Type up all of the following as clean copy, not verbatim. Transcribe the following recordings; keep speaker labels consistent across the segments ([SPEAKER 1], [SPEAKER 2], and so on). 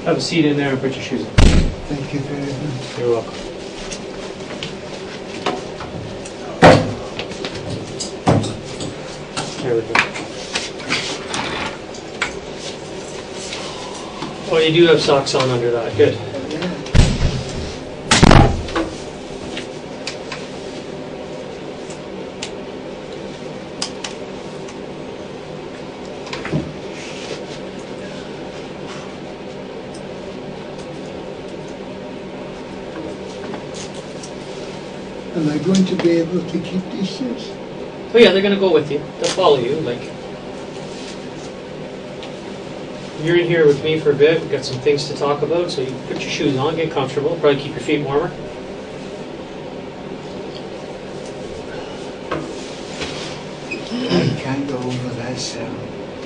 [SPEAKER 1] Have a seat in there and put your shoes on.
[SPEAKER 2] Thank you very much.
[SPEAKER 1] You're welcome. There we go. Oh, you do have socks on under that. Good.
[SPEAKER 2] Am I going to be able to keep these shoes?
[SPEAKER 1] Oh yeah, they're going to go with you. They'll follow you. Like, you're in here with me for a bit. We've got some things to talk about, so you put your shoes on, get comfortable. Probably keep your feet warmer.
[SPEAKER 2] I can't go over that cell.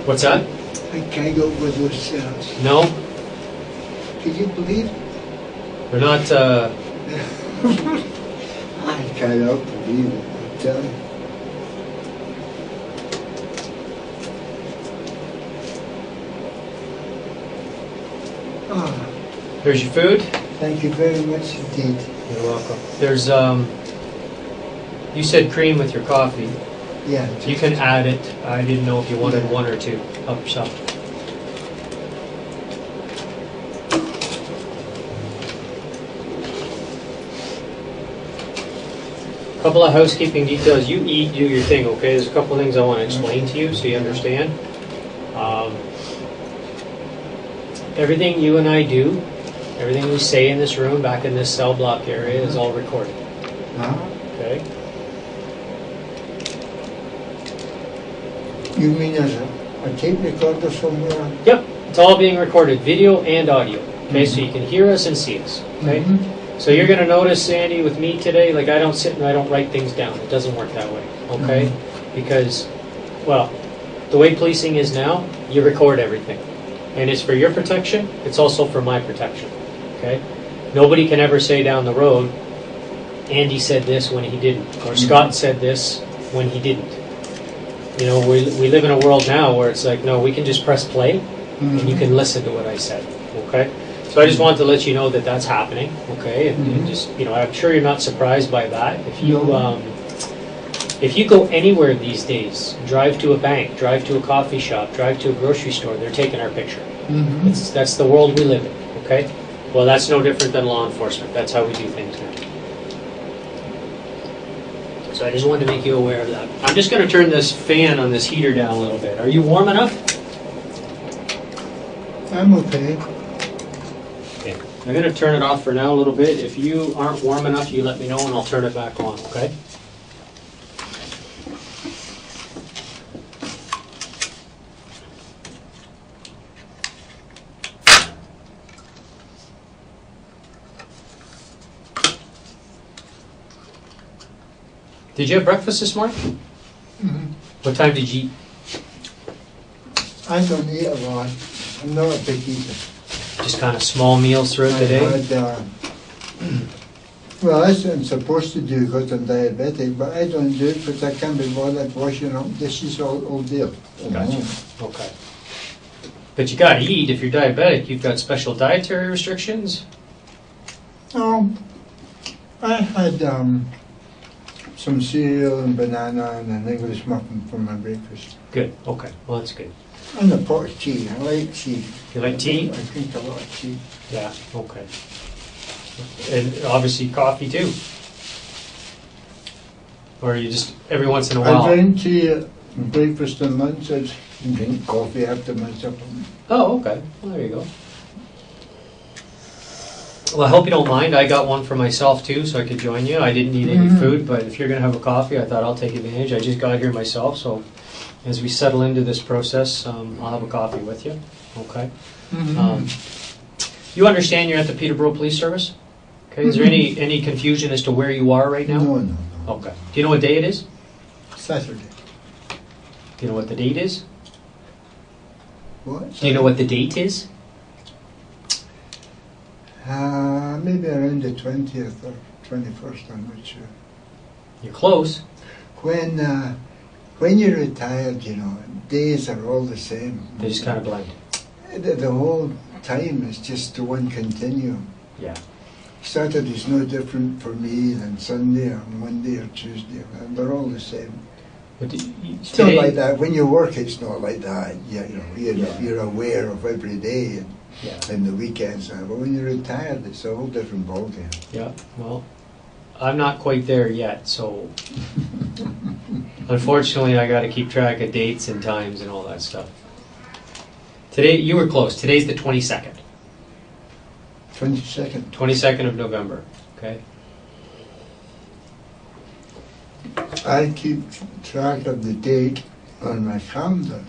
[SPEAKER 1] What's that?
[SPEAKER 2] I can't go over those cells.
[SPEAKER 1] No?
[SPEAKER 2] Can you believe it?
[SPEAKER 1] They're not,
[SPEAKER 2] I cannot believe it, I tell you. Ah,
[SPEAKER 1] there's your food.
[SPEAKER 2] thank you very much indeed.
[SPEAKER 1] You're welcome. There's, you said cream with your coffee.
[SPEAKER 2] Yeah.
[SPEAKER 1] You can add it. I didn't know if you wanted one or two. Help yourself. Couple of housekeeping details. You eat, do your thing, okay? There's a couple of things I want to explain to you so you understand. Everything you and I do, everything we say in this room, back in this cell block area, is all recorded. Okay?
[SPEAKER 2] You mean as a tape recorder somewhere?
[SPEAKER 1] Yep. It's all being recorded, video and audio. Okay, so you can hear us and see us. Okay? So you're going to notice, Sandy, with me today, like I don't sit and I don't write things down. It doesn't work that way, okay? Because, well, the way policing is now, you record everything. And it's for your protection, it's also for my protection, okay? Nobody can ever say down the road, Andy said this when he didn't, or Scott said this when he didn't. You know, we live in a world now where it's like, no, we can just press play, and you can listen to what I said, okay? So I just wanted to let you know that that's happening, okay? And just, you know, I'm sure you're not surprised by that. If you go anywhere these days, drive to a bank, drive to a coffee shop, drive to a grocery store, they're taking our picture. That's the world we live in, okay? Well, that's no different than law enforcement. That's how we do things now. So I just wanted to make you aware of that. I'm just going to turn this fan on this heater down a little bit. Are you warm enough?
[SPEAKER 2] I'm okay.
[SPEAKER 1] Okay. I'm going to turn it off for now a little bit. If you aren't warm enough, you let me know and I'll turn it back on, okay? Did you have breakfast this morning? What time did you eat?
[SPEAKER 2] I don't eat a lot. I'm not a big eater.
[SPEAKER 1] Just kind of small meals throughout the day?
[SPEAKER 2] Well, that's what I'm supposed to do because I'm diabetic, but I don't do it because I can't be bothered washing up dishes all day.
[SPEAKER 1] Gotcha. Okay. But you got to eat if you're diabetic. You've got special dietary restrictions?
[SPEAKER 2] Oh, I had some cereal and banana and an English muffin for my breakfast.
[SPEAKER 1] Good. Okay. Well, that's good.
[SPEAKER 2] And a pot of tea. I like tea.
[SPEAKER 1] You like tea?
[SPEAKER 2] I drink a lot of tea.
[SPEAKER 1] Yeah. Okay. And obviously coffee too. Or you just every once in a while?
[SPEAKER 2] I drink tea at breakfast and lunch. I drink coffee after my supper.
[SPEAKER 1] Oh, okay. Well, there you go. Well, I hope you don't mind. I got one for myself too, so I could join you. I didn't need any food, but if you're going to have a coffee, I thought I'll take advantage. I just got here myself, so as we settle into this process, I'll have a coffee with you. Okay. You understand you're at the Peterborough Police Service? Okay. Is there any confusion as to where you are right now?
[SPEAKER 2] No.
[SPEAKER 1] Okay. Do you know what day it is?
[SPEAKER 2] Saturday.
[SPEAKER 1] Do you know what the date is?
[SPEAKER 2] What?
[SPEAKER 1] Do you know what the date is?
[SPEAKER 2] Maybe around the 20th or 21st, I'm not sure.
[SPEAKER 1] You're close.
[SPEAKER 2] When you're retired, you know, days are all the same.
[SPEAKER 1] They just kind of blend.
[SPEAKER 2] the whole time is just the one continuum.
[SPEAKER 1] Yeah.
[SPEAKER 2] Saturday's no different for me than Sunday or Monday or Tuesday. And they're all the same.
[SPEAKER 1] But
[SPEAKER 2] It's not like that. When you work, it's not like that. You're aware of every day and the weekends. But when you're retired, it's a whole different ballgame.
[SPEAKER 1] Yeah, well, I'm not quite there yet, so unfortunately I got to keep track of dates and times and all that stuff. Today, you were close. Today's the 22nd.
[SPEAKER 2] 22nd.
[SPEAKER 1] 22nd of November, okay?
[SPEAKER 2] I keep track of the date on my calendar.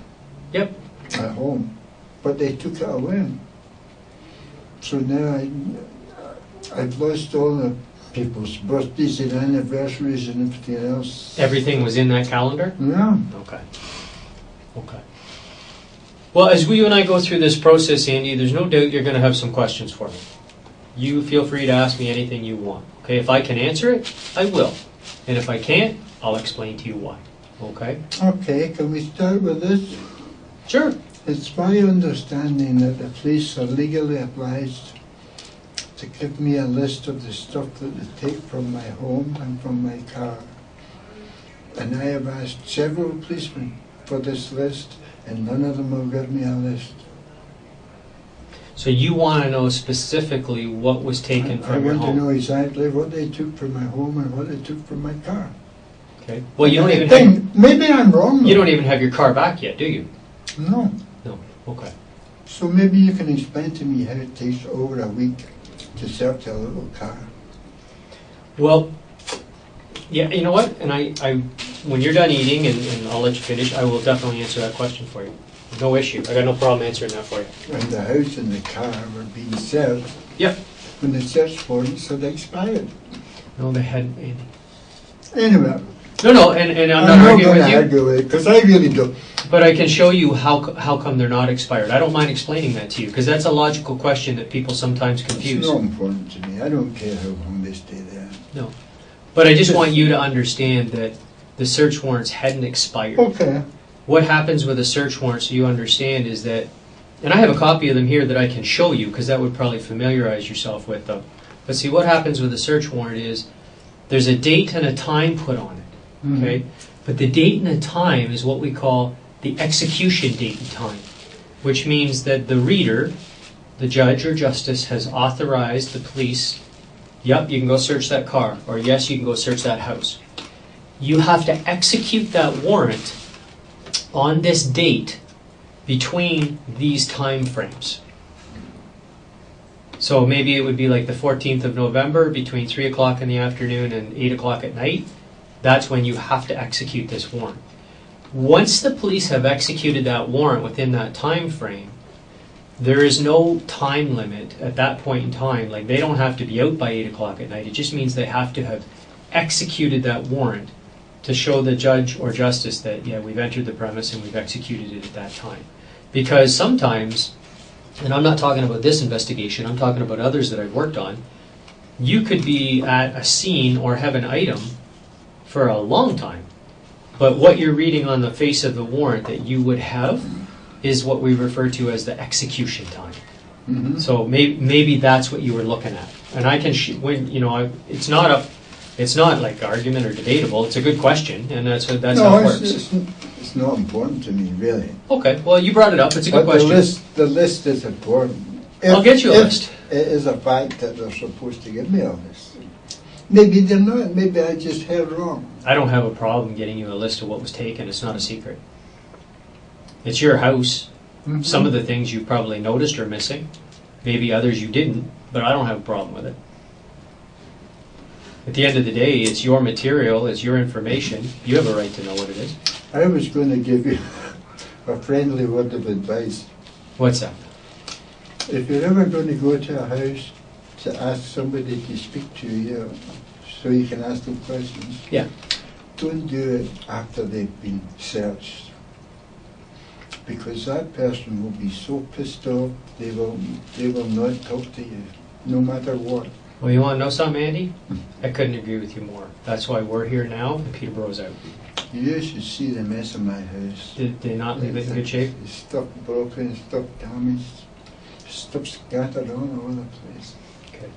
[SPEAKER 1] Yep.
[SPEAKER 2] At home. But they took it away. So now I've lost all the people's birthdays and anniversaries and everything else.
[SPEAKER 1] Everything was in that calendar?
[SPEAKER 2] Yeah.
[SPEAKER 1] Okay. Okay. Well, as you and I go through this process, Andy, there's no doubt you're going to have some questions for me. You feel free to ask me anything you want. Okay, if I can answer it, I will. And if I can't, I'll explain to you why. Okay?
[SPEAKER 2] Okay, can we start with this?
[SPEAKER 1] Sure.
[SPEAKER 2] It's my understanding that the police are legally obliged to give me a list of the stuff that they take from my home and from my car. And I have asked several policemen for this list, and none of them will give me a list.
[SPEAKER 1] So you want to know specifically what was taken from your
[SPEAKER 2] I want
[SPEAKER 1] home?
[SPEAKER 2] to know exactly what they took from my home and what they took from my car.
[SPEAKER 1] Okay. Well, you don't even have,
[SPEAKER 2] maybe I'm wrong.
[SPEAKER 1] you don't even have your car back yet, do you?
[SPEAKER 2] No.
[SPEAKER 1] No. Okay.
[SPEAKER 2] So maybe you can explain to me how it takes over a week to search a little car.
[SPEAKER 1] Well, yeah, you know what? And I when you're done eating, and I'll let you finish, I will definitely answer that question for you. No issue. I got no problem answering that for you.
[SPEAKER 2] When the house and the car were being searched,
[SPEAKER 1] Yep.
[SPEAKER 2] when the search warrants had expired.
[SPEAKER 1] No, they hadn't, Andy.
[SPEAKER 2] Anyway,
[SPEAKER 1] No, and I'm not
[SPEAKER 2] not
[SPEAKER 1] arguing
[SPEAKER 2] going
[SPEAKER 1] with
[SPEAKER 2] to
[SPEAKER 1] you.
[SPEAKER 2] argue with it, because I really don't.
[SPEAKER 1] But I can show you how come they're not expired. I don't mind explaining that to you, because that's a logical question that people sometimes confuse.
[SPEAKER 2] It's not important to me. I don't care how long they stay there.
[SPEAKER 1] No. But I just want you to understand that the search warrants hadn't expired.
[SPEAKER 2] Okay.
[SPEAKER 1] What happens with a search warrant, so you understand, is that, and I have a copy of them here that I can show you, because that would probably familiarize yourself with them. But see, what happens with a search warrant is there's a date and a time put on it, okay? But the date and the time is what we call the execution date and time, which means that the reader, the judge or justice, has authorized the police, yep, you can go search that car, or yes, you can go search that house. You have to execute that warrant on this date between these time frames. So maybe it would be like the 14th of November between 3 o'clock in the afternoon and 8 o'clock at night. That's when you have to execute this warrant. Once the police have executed that warrant within that time frame, there is no time limit at that point in time. Like, they don't have to be out by 8 o'clock at night. It just means they have to have executed that warrant to show the judge or justice that, yeah, we've entered the premise and we've executed it at that time. Because sometimes, and I'm not talking about this investigation, I'm talking about others that I've worked on, you could be at a scene or have an item for a long time, but what you're reading on the face of the warrant that you would have is what we refer to as the execution time.
[SPEAKER 2] Mm-hmm.
[SPEAKER 1] So maybe that's what you were looking at. And I can, it's not like argument or debatable. It's a good question, and that's how it works.
[SPEAKER 2] It's not important to me, really.
[SPEAKER 1] Okay, well, you brought it up. It's a good
[SPEAKER 2] But
[SPEAKER 1] question.
[SPEAKER 2] the list is important.
[SPEAKER 1] I'll get you a list.
[SPEAKER 2] It is a fact that they're supposed to give me a list. Maybe they're not. Maybe I just heard wrong.
[SPEAKER 1] I don't have a problem getting you a list of what was taken. It's not a secret. It's your house.
[SPEAKER 2] Mm-hmm.
[SPEAKER 1] Some of the things you probably noticed are missing. Maybe others you didn't, but I don't have a problem with it. At the end of the day, it's your material, it's your information. You have a right to know what it is.
[SPEAKER 2] I was going to give you a friendly word of advice.
[SPEAKER 1] What's that?
[SPEAKER 2] If you're ever going to go to a house to ask somebody to speak to you so you can ask them questions,
[SPEAKER 1] Yeah.
[SPEAKER 2] don't do it after they've been searched. Because that person will be so pissed off, they will not talk to you, no matter what.
[SPEAKER 1] Well, you want to know something, Andy? I couldn't agree with you more. That's why we're here now, and Peterborough's out.
[SPEAKER 2] You should see the mess of my house.
[SPEAKER 1] Did they not leave it in good shape?
[SPEAKER 2] Stuff broken, stuff damaged, stuff scattered all over the place.
[SPEAKER 1] Okay.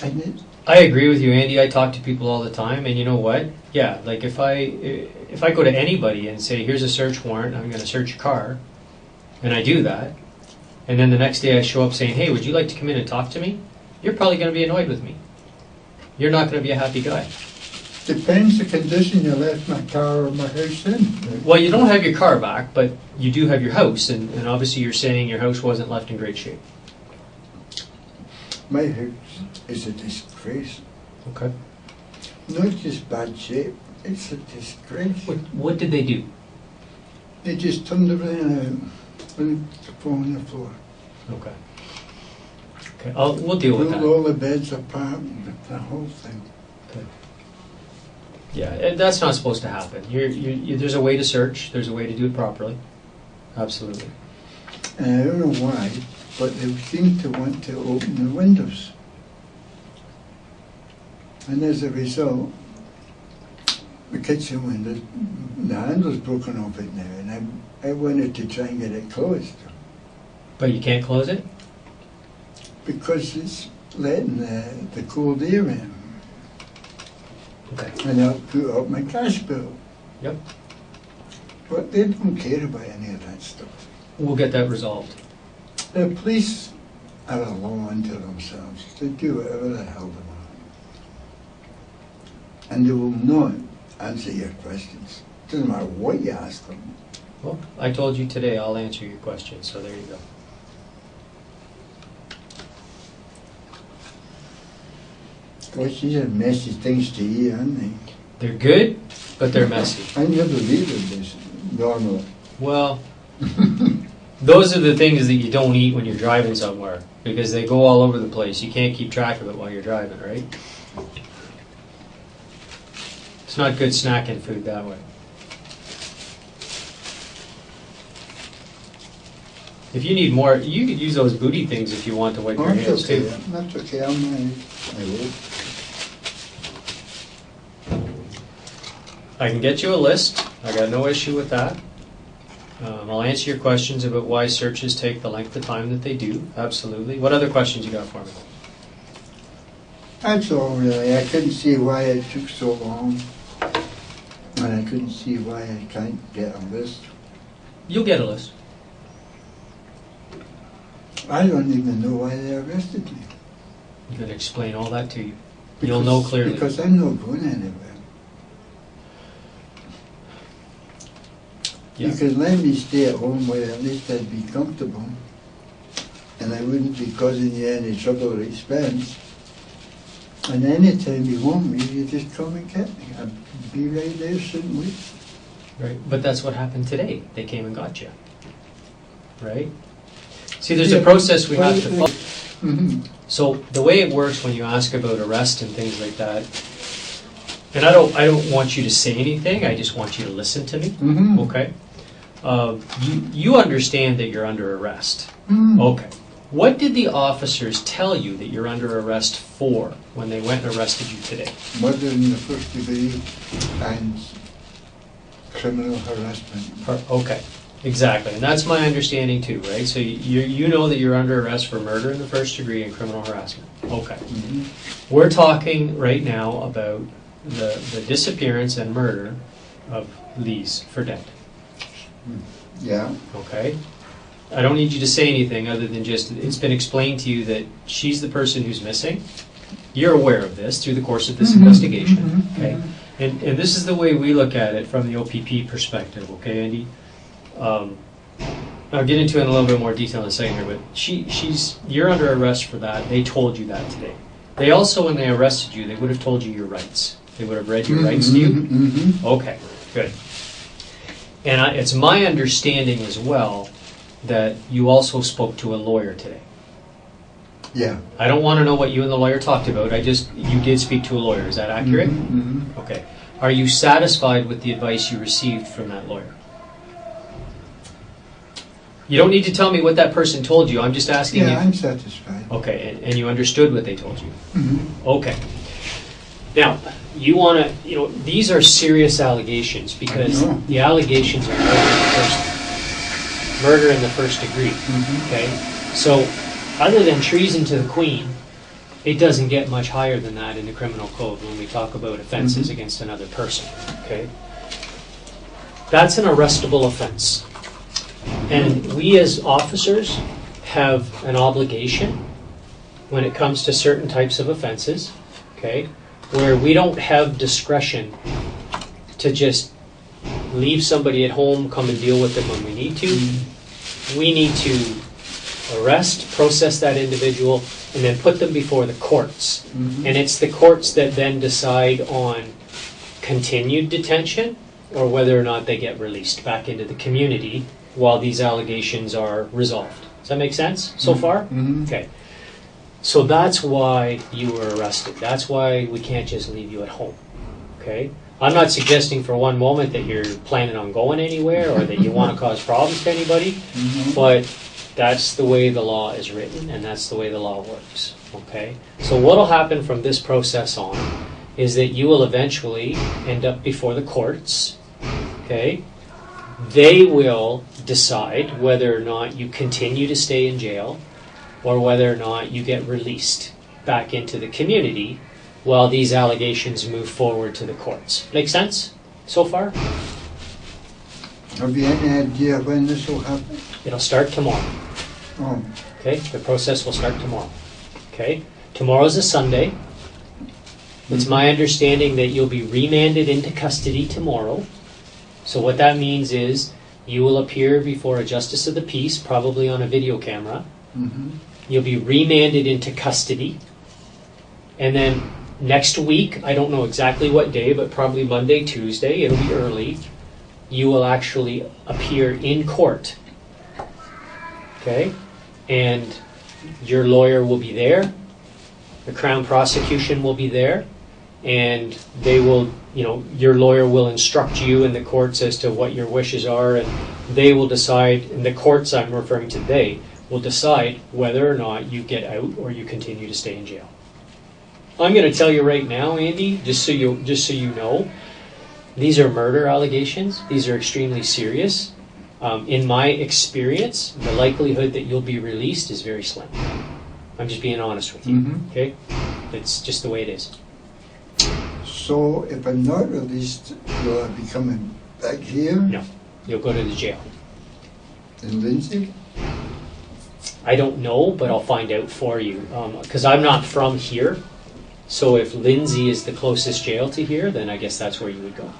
[SPEAKER 2] And
[SPEAKER 1] I agree with you, Andy. I talk to people all the time, and you know what? Yeah, like if I go to anybody and say, here's a search warrant, I'm going to search your car, and I do that, and then the next day I show up saying, hey, would you like to come in and talk to me? You're probably going to be annoyed with me. You're not going to be a happy guy.
[SPEAKER 2] depends the condition you left my car or my house in.
[SPEAKER 1] Well, you don't have your car back, but you do have your house, and obviously you're saying your house wasn't left in great shape.
[SPEAKER 2] My house is a disgrace.
[SPEAKER 1] Okay.
[SPEAKER 2] Not just bad shape, it's a disgrace.
[SPEAKER 1] What did they do?
[SPEAKER 2] They just turned everything out and fall on the floor.
[SPEAKER 1] Okay. Okay. We'll deal with
[SPEAKER 2] Pulled
[SPEAKER 1] that.
[SPEAKER 2] all the beds apart, the whole thing.
[SPEAKER 1] Okay. Yeah, that's not supposed to happen. There's a way to search. There's a way to do it properly. Absolutely.
[SPEAKER 2] And I don't know why, but they seem to want to open the windows. And as a result, the kitchen window, the handle's broken off it now, and I wanted to try and get it closed.
[SPEAKER 1] But you can't close it?
[SPEAKER 2] Because it's letting the cold air in.
[SPEAKER 1] Okay.
[SPEAKER 2] And I'll put up my gas bill.
[SPEAKER 1] Yep.
[SPEAKER 2] But they don't care about any of that stuff.
[SPEAKER 1] We'll get that resolved.
[SPEAKER 2] The police are a law unto themselves. They do whatever the hell they want. And they will not answer your questions. Doesn't matter what you ask them.
[SPEAKER 1] Well, I told you today I'll answer your question, so there you go.
[SPEAKER 2] Gosh, these are messy things to eat, aren't they?
[SPEAKER 1] They're good, but they're messy.
[SPEAKER 2] I never eat this normally.
[SPEAKER 1] Well, those are the things that you don't eat when you're driving somewhere, because they go all over the place. You can't keep track of it while you're driving, right? It's not good snacking food that way. If you need more, you could use those booty things if you want to wipe your hands
[SPEAKER 2] okay.
[SPEAKER 1] too.
[SPEAKER 2] That's okay. I will.
[SPEAKER 1] I can get you a list. I got no issue with that. I'll answer your questions about why searches take the length of time that they do. Absolutely. What other questions you got for me?
[SPEAKER 2] That's all really. I couldn't see why it took so long. And I couldn't see why I can't get a list.
[SPEAKER 1] You'll get a list.
[SPEAKER 2] I don't even know why they arrested me.
[SPEAKER 1] I'm going to explain all that to you. You'll know clearly.
[SPEAKER 2] Because I'm not going anywhere.
[SPEAKER 1] Yeah.
[SPEAKER 2] You could let me stay at home where at least I'd be comfortable. And I wouldn't be causing you any trouble or expense. And any time you want me, you just come and get me. I'd be right there sitting with you.
[SPEAKER 1] Right, but that's what happened today. They came and got you. Right? See, there's a process we have to follow.
[SPEAKER 2] Mm-hmm.
[SPEAKER 1] So the way it works when you ask about arrest and things like that, and I don't want you to say anything. I just want you to listen to me.
[SPEAKER 2] Mm-hmm.
[SPEAKER 1] Okay? You understand that you're under arrest.
[SPEAKER 2] Mm-hmm.
[SPEAKER 1] Okay. What did the officers tell you that you're under arrest for when they went and arrested you today?
[SPEAKER 2] Murder in the first degree and criminal harassment.
[SPEAKER 1] Okay, exactly. And that's my understanding too, right? So you know that you're under arrest for murder in the first degree and criminal harassment. Okay.
[SPEAKER 2] Mm-hmm.
[SPEAKER 1] We're talking right now about the disappearance and murder of Lise Fredette.
[SPEAKER 2] Yeah.
[SPEAKER 1] Okay? I don't need you to say anything other than just, it's been explained to you that she's the person who's missing. You're aware of this through the course of this investigation.
[SPEAKER 2] Mm-hmm.
[SPEAKER 1] Okay? And this is the way we look at it from the OPP perspective, okay, Andy? I'll get into it in a little bit more detail in a second here, but you're under arrest for that. They told you that today. They also, when they arrested you, they would have told you your rights. They would have read your rights to you?
[SPEAKER 2] Mm-hmm.
[SPEAKER 1] Okay, good. And it's my understanding as well that you also spoke to a lawyer today.
[SPEAKER 2] Yeah.
[SPEAKER 1] I don't want to know what you and the lawyer talked about. You did speak to a lawyer. Is that accurate?
[SPEAKER 2] Mm-hmm.
[SPEAKER 1] Okay. Are you satisfied with the advice you received from that lawyer? You don't need to tell me what that person told you. I'm just asking
[SPEAKER 2] Yeah,
[SPEAKER 1] you.
[SPEAKER 2] I'm satisfied.
[SPEAKER 1] Okay, and you understood what they told you.
[SPEAKER 2] Mm-hmm.
[SPEAKER 1] Okay. Now, you want to, these are serious allegations because the allegations are murder in the first degree. Okay, so other than treason to the Queen, it doesn't get much higher than that in the criminal code when we talk about offenses against another person. Okay, that's an arrestable offense, and we as officers have an obligation when it comes to certain types of offenses. Okay, where we don't have discretion to just leave somebody at home, come and deal with them when we need to. We need to arrest, process that individual, and then put them before the courts. And it's the courts that then decide on continued detention or whether or not they get released back into the community while these allegations are resolved. Does that make sense so far? Okay. So that's why you were arrested. That's why we can't just leave you at home. Okay? I'm not suggesting for one moment that you're planning on going anywhere or that you want to cause problems to anybody, but that's the way the law is written and that's the way the law works. Okay? So what will happen from this process on is that you will eventually end up before the courts. Okay? They will decide whether or not you continue to stay in jail or whether or not you get released back into the community while these allegations move forward to the courts. Make sense so far?
[SPEAKER 2] Have you any idea when this will happen?
[SPEAKER 1] It'll start tomorrow. Okay, the process will start tomorrow. Okay, tomorrow's a Sunday. It's my understanding that you'll be remanded into custody tomorrow. So what that means is you will appear before a justice of the peace, probably on a video camera. You'll be remanded into custody. And then next week, I don't know exactly what day, but probably Monday, Tuesday, it'll be early, you will actually appear in court. Okay? And your lawyer will be there. The Crown prosecution will be there. And they will, your lawyer will instruct you in the courts as to what your wishes are, and they will decide, in the courts I'm referring to, they will decide whether or not you get out or you continue to stay in jail. I'm going to tell you right now, Andy, just so you know, these are murder allegations. These are extremely serious. In my experience, the likelihood that you'll be released is very slim. I'm just being honest with you. Okay, it's just the way it is.
[SPEAKER 2] So if I'm not released, will I be coming back here?
[SPEAKER 1] No, you'll go to the jail.
[SPEAKER 2] In Lindsay?
[SPEAKER 1] I don't know, but I'll find out for you. Because I'm not from here. So if Lindsay is the closest jail to here, then I guess that's where you would go.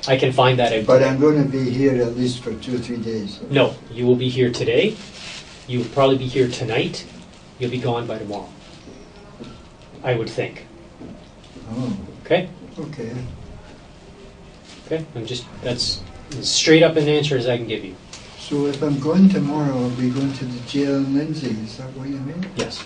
[SPEAKER 1] I can find that out.
[SPEAKER 2] But I'm going to be here at least for 2 or 3 days.
[SPEAKER 1] No, you will be here today. You will probably be here tonight. You'll be gone by tomorrow. I would think.
[SPEAKER 2] Oh.
[SPEAKER 1] Okay?
[SPEAKER 2] Okay.
[SPEAKER 1] Okay? That's as straight up an answer as I can give you.
[SPEAKER 2] So if I'm going tomorrow, I'll be going to the jail in Lindsay. Is that what you mean?
[SPEAKER 1] Yes.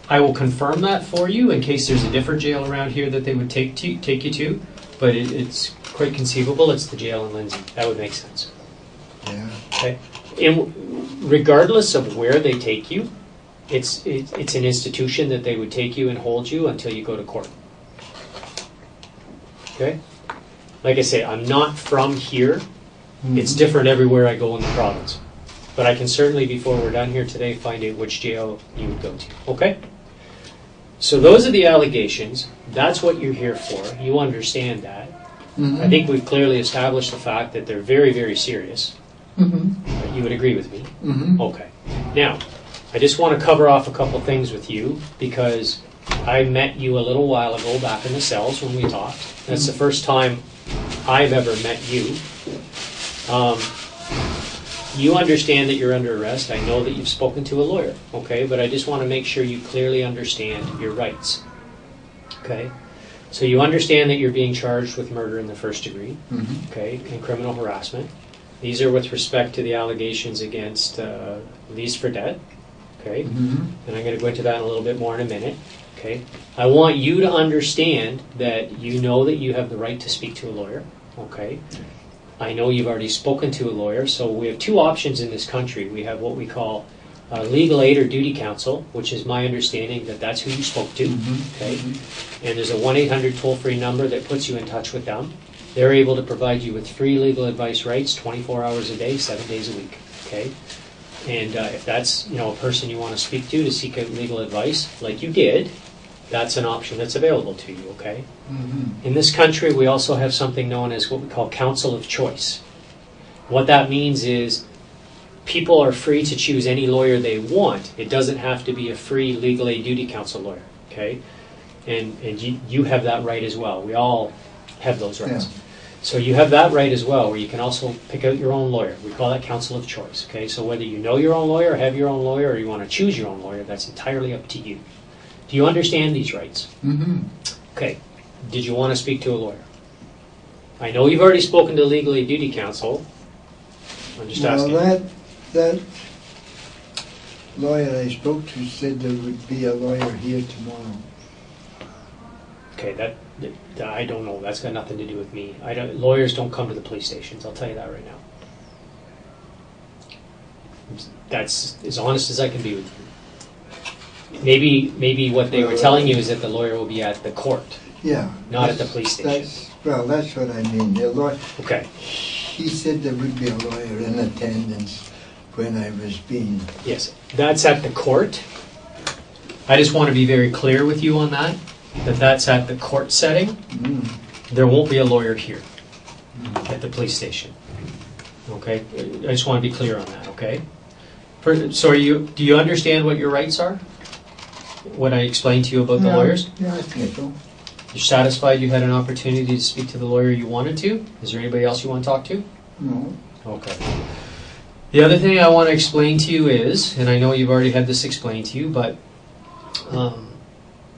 [SPEAKER 1] I will confirm that for you in case there's a different jail around here that they would take you to, but it's quite conceivable it's the jail in Lindsay. That would make sense.
[SPEAKER 2] Yeah.
[SPEAKER 1] Okay? And regardless of where they take you, it's an institution that they would take you and hold you until you go to court. Okay? Like I say, I'm not from here. It's different everywhere I go in the province. But I can certainly, before we're done here today, find out which jail you would go to. Okay? So those are the allegations. That's what you're here for. You understand that. I think we've clearly established the fact that they're very, very serious. You would agree with me? Okay. Now, I just want to cover off a couple things with you because I met you a little while ago back in the cells when we talked. That's the first time I've ever met you. You understand that you're under arrest. I know that you've spoken to a lawyer, okay? But I just want to make sure you clearly understand your rights, okay? So you understand that you're being charged with murder in the first degree, okay, and criminal harassment. These are with respect to the allegations against Lise Fredette, okay? And I'm going to go into that a little bit more in a minute, okay? I want you to understand that you know that you have the right to speak to a lawyer, okay? I know you've already spoken to a lawyer, so we have two options in this country. We have what we call legal aid or duty counsel, which is my understanding that that's who you spoke to, okay? And there's a 1-800 toll-free number that puts you in touch with them. They're able to provide you with free legal advice rights 24 hours a day, 7 days a week, okay? And if that's, a person you want to speak to seek out legal advice, like you did, that's an option that's available to you, okay? In this country, we also have something known as what we call counsel of choice. What that means is people are free to choose any lawyer they want. It doesn't have to be a free legal aid duty counsel lawyer, okay? And you have that right as well. We all have those rights.
[SPEAKER 2] Yeah.
[SPEAKER 1] So you have that right as well, where you can also pick out your own lawyer. We call that counsel of choice, okay? So whether you know your own lawyer, or have your own lawyer, or you want to choose your own lawyer, that's entirely up to you. Do you understand these rights? Okay. Did you want to speak to a lawyer? I know you've already spoken to legal aid duty counsel. I'm just asking.
[SPEAKER 2] That lawyer I spoke to said there would be a lawyer here tomorrow.
[SPEAKER 1] Okay, that I don't know. That's got nothing to do with me. Lawyers don't come to the police stations. I'll tell you that right now. That's as honest as I can be with you. Maybe what they were telling you is that the lawyer will be at the court.
[SPEAKER 2] Yeah.
[SPEAKER 1] Not at the police station.
[SPEAKER 2] That's what I mean. The lawyer,
[SPEAKER 1] okay.
[SPEAKER 2] He said there would be a lawyer in attendance when I was being...
[SPEAKER 1] Yes, that's at the court. I just want to be very clear with you on that that's at the court setting. There won't be a lawyer here at the police station. Okay? I just want to be clear on that, okay? So do you understand what your rights are? What I explained to you about the lawyers?
[SPEAKER 2] Yeah, I think so.
[SPEAKER 1] You're satisfied you had an opportunity to speak to the lawyer you wanted to? Is there anybody else you want to talk to?
[SPEAKER 2] No.
[SPEAKER 1] Okay. The other thing I want to explain to you is, and I know you've already had this explained to you, but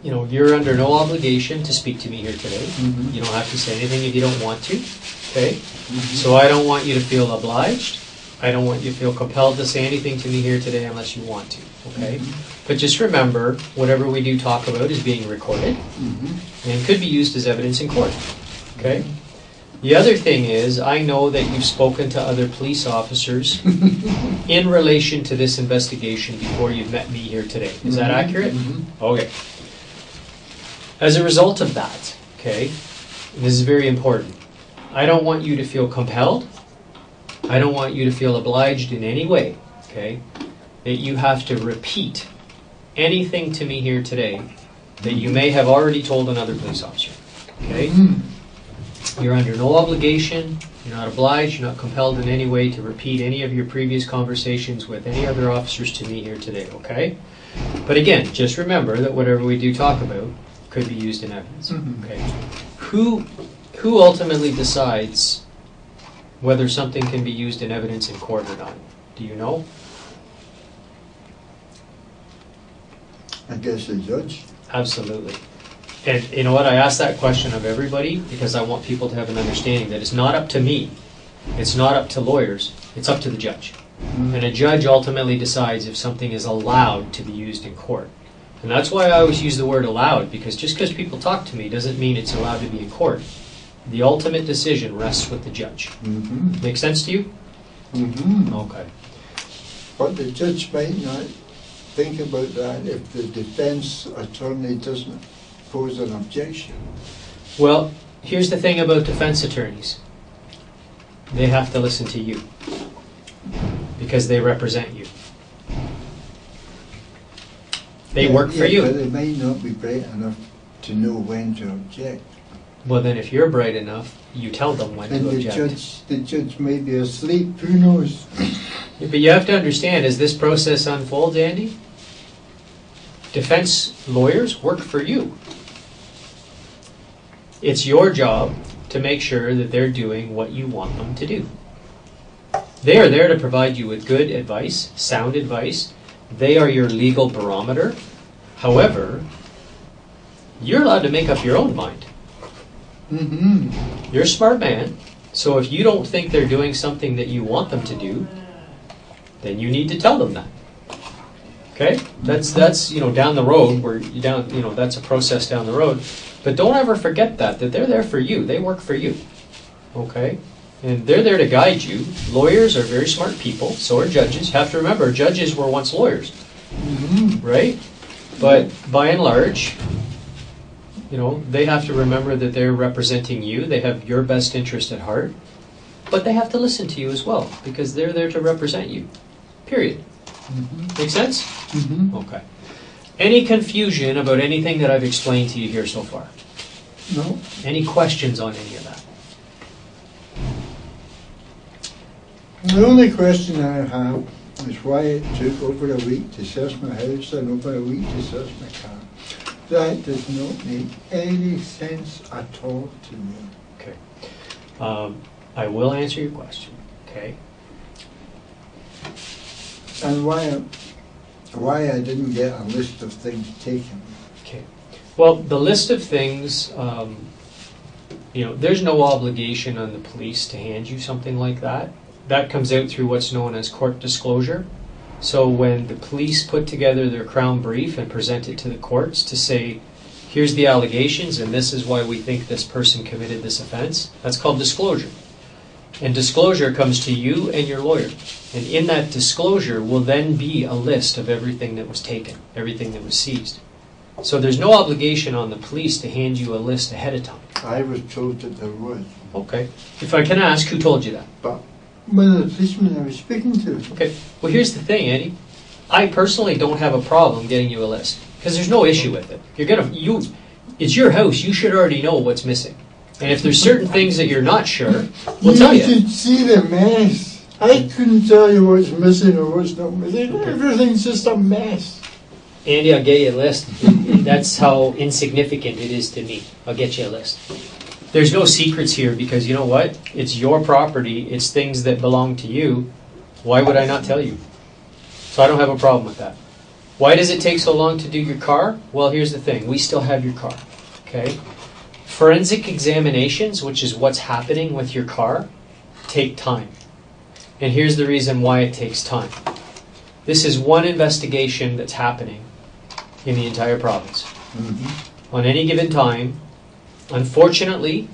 [SPEAKER 1] you're under no obligation to speak to me here today. You don't have to say anything if you don't want to. Okay? So I don't want you to feel obliged. I don't want you to feel compelled to say anything to me here today unless you want to. Okay? But just remember, whatever we do talk about is being recorded and could be used as evidence in court. Okay? The other thing is, I know that you've spoken to other police officers in relation to this investigation before you've met me here today. Is that accurate? Okay. As a result of that, okay, and this is very important, I don't want you to feel compelled. I don't want you to feel obliged in any way, okay, that you have to repeat anything to me here today that you may have already told another police officer, okay? You're under no obligation, you're not obliged, you're not compelled in any way to repeat any of your previous conversations with any other officers to me here today, okay? But again, just remember that whatever we do talk about could be used in evidence, okay? Who ultimately decides whether something can be used in evidence in court or not? Do you know?
[SPEAKER 2] I guess the judge.
[SPEAKER 1] Absolutely. And you know what? I ask that question of everybody because I want people to have an understanding that it's not up to me. It's not up to lawyers. It's up to the judge. And a judge ultimately decides if something is allowed to be used in court. And that's why I always use the word allowed, because just because people talk to me doesn't mean it's allowed to be in court. The ultimate decision rests with the judge. Make sense to you? Okay.
[SPEAKER 2] But the judge might not think about that if the defense attorney doesn't pose an objection.
[SPEAKER 1] Well, here's the thing about defense attorneys. They have to listen to you because they represent you. They work for you.
[SPEAKER 2] But they might not be bright enough to know when to object.
[SPEAKER 1] Well, then if you're bright enough, you tell them when to object.
[SPEAKER 2] The judge may be asleep, who knows?
[SPEAKER 1] Yeah, but you have to understand, as this process unfolds, Andy, defense lawyers work for you. It's your job to make sure that they're doing what you want them to do. They are there to provide you with good advice, sound advice. They are your legal barometer. However, you're allowed to make up your own mind. You're a smart man, so if you don't think they're doing something that you want them to do, then you need to tell them that. Okay? That's down the road where that's a process down the road. But don't ever forget that they're there for you. They work for you. Okay? And they're there to guide you. Lawyers are very smart people, so are judges. You have to remember, judges were once lawyers, right? But by and large, you know, they have to remember that they're representing you. They have your best interest at heart. But they have to listen to you as well, because they're there to represent you. Period. Make sense? Okay. Any confusion about anything that I've explained to you here so far?
[SPEAKER 2] No.
[SPEAKER 1] Any questions on any of that?
[SPEAKER 2] The only question I have is why it took over a week to search my house and over a week to search my car. That does not make any sense at all to me.
[SPEAKER 1] Okay. I will answer your question. Okay.
[SPEAKER 2] And why I didn't get a list of things taken.
[SPEAKER 1] Okay. Well, the list of things, you know, there's no obligation on the police to hand you something like that. That comes out through what's known as court disclosure. So when the police put together their Crown brief and present it to the courts to say, here's the allegations and this is why we think this person committed this offense, that's called disclosure. And disclosure comes to you and your lawyer. And in that disclosure will then be a list of everything that was taken, everything that was seized. So there's no obligation on the police to hand you a list ahead of time.
[SPEAKER 2] I was told that there was.
[SPEAKER 1] Okay. If I can ask, who told you that?
[SPEAKER 2] But one of the policemen I was speaking to.
[SPEAKER 1] Okay. Well, here's the thing, Andy. I personally don't have a problem getting you a list because there's no issue with it. It's your house. You should already know what's missing. And if there's certain things that you're not sure, we'll tell you.
[SPEAKER 2] You should see the mess. I couldn't tell you what's missing or what's not missing.
[SPEAKER 1] Okay.
[SPEAKER 2] Everything's just a mess.
[SPEAKER 1] Andy, I'll get you a list. That's how insignificant it is to me. I'll get you a list. There's no secrets here because you know what? It's your property. It's things that belong to you. Why would I not tell you? So I don't have a problem with that. Why does it take so long to do your car? Well, here's the thing. We still have your car. Okay? Forensic examinations, which is what's happening with your car, take time. And here's the reason why it takes time. This is one investigation that's happening in the entire province. On any given time, unfortunately,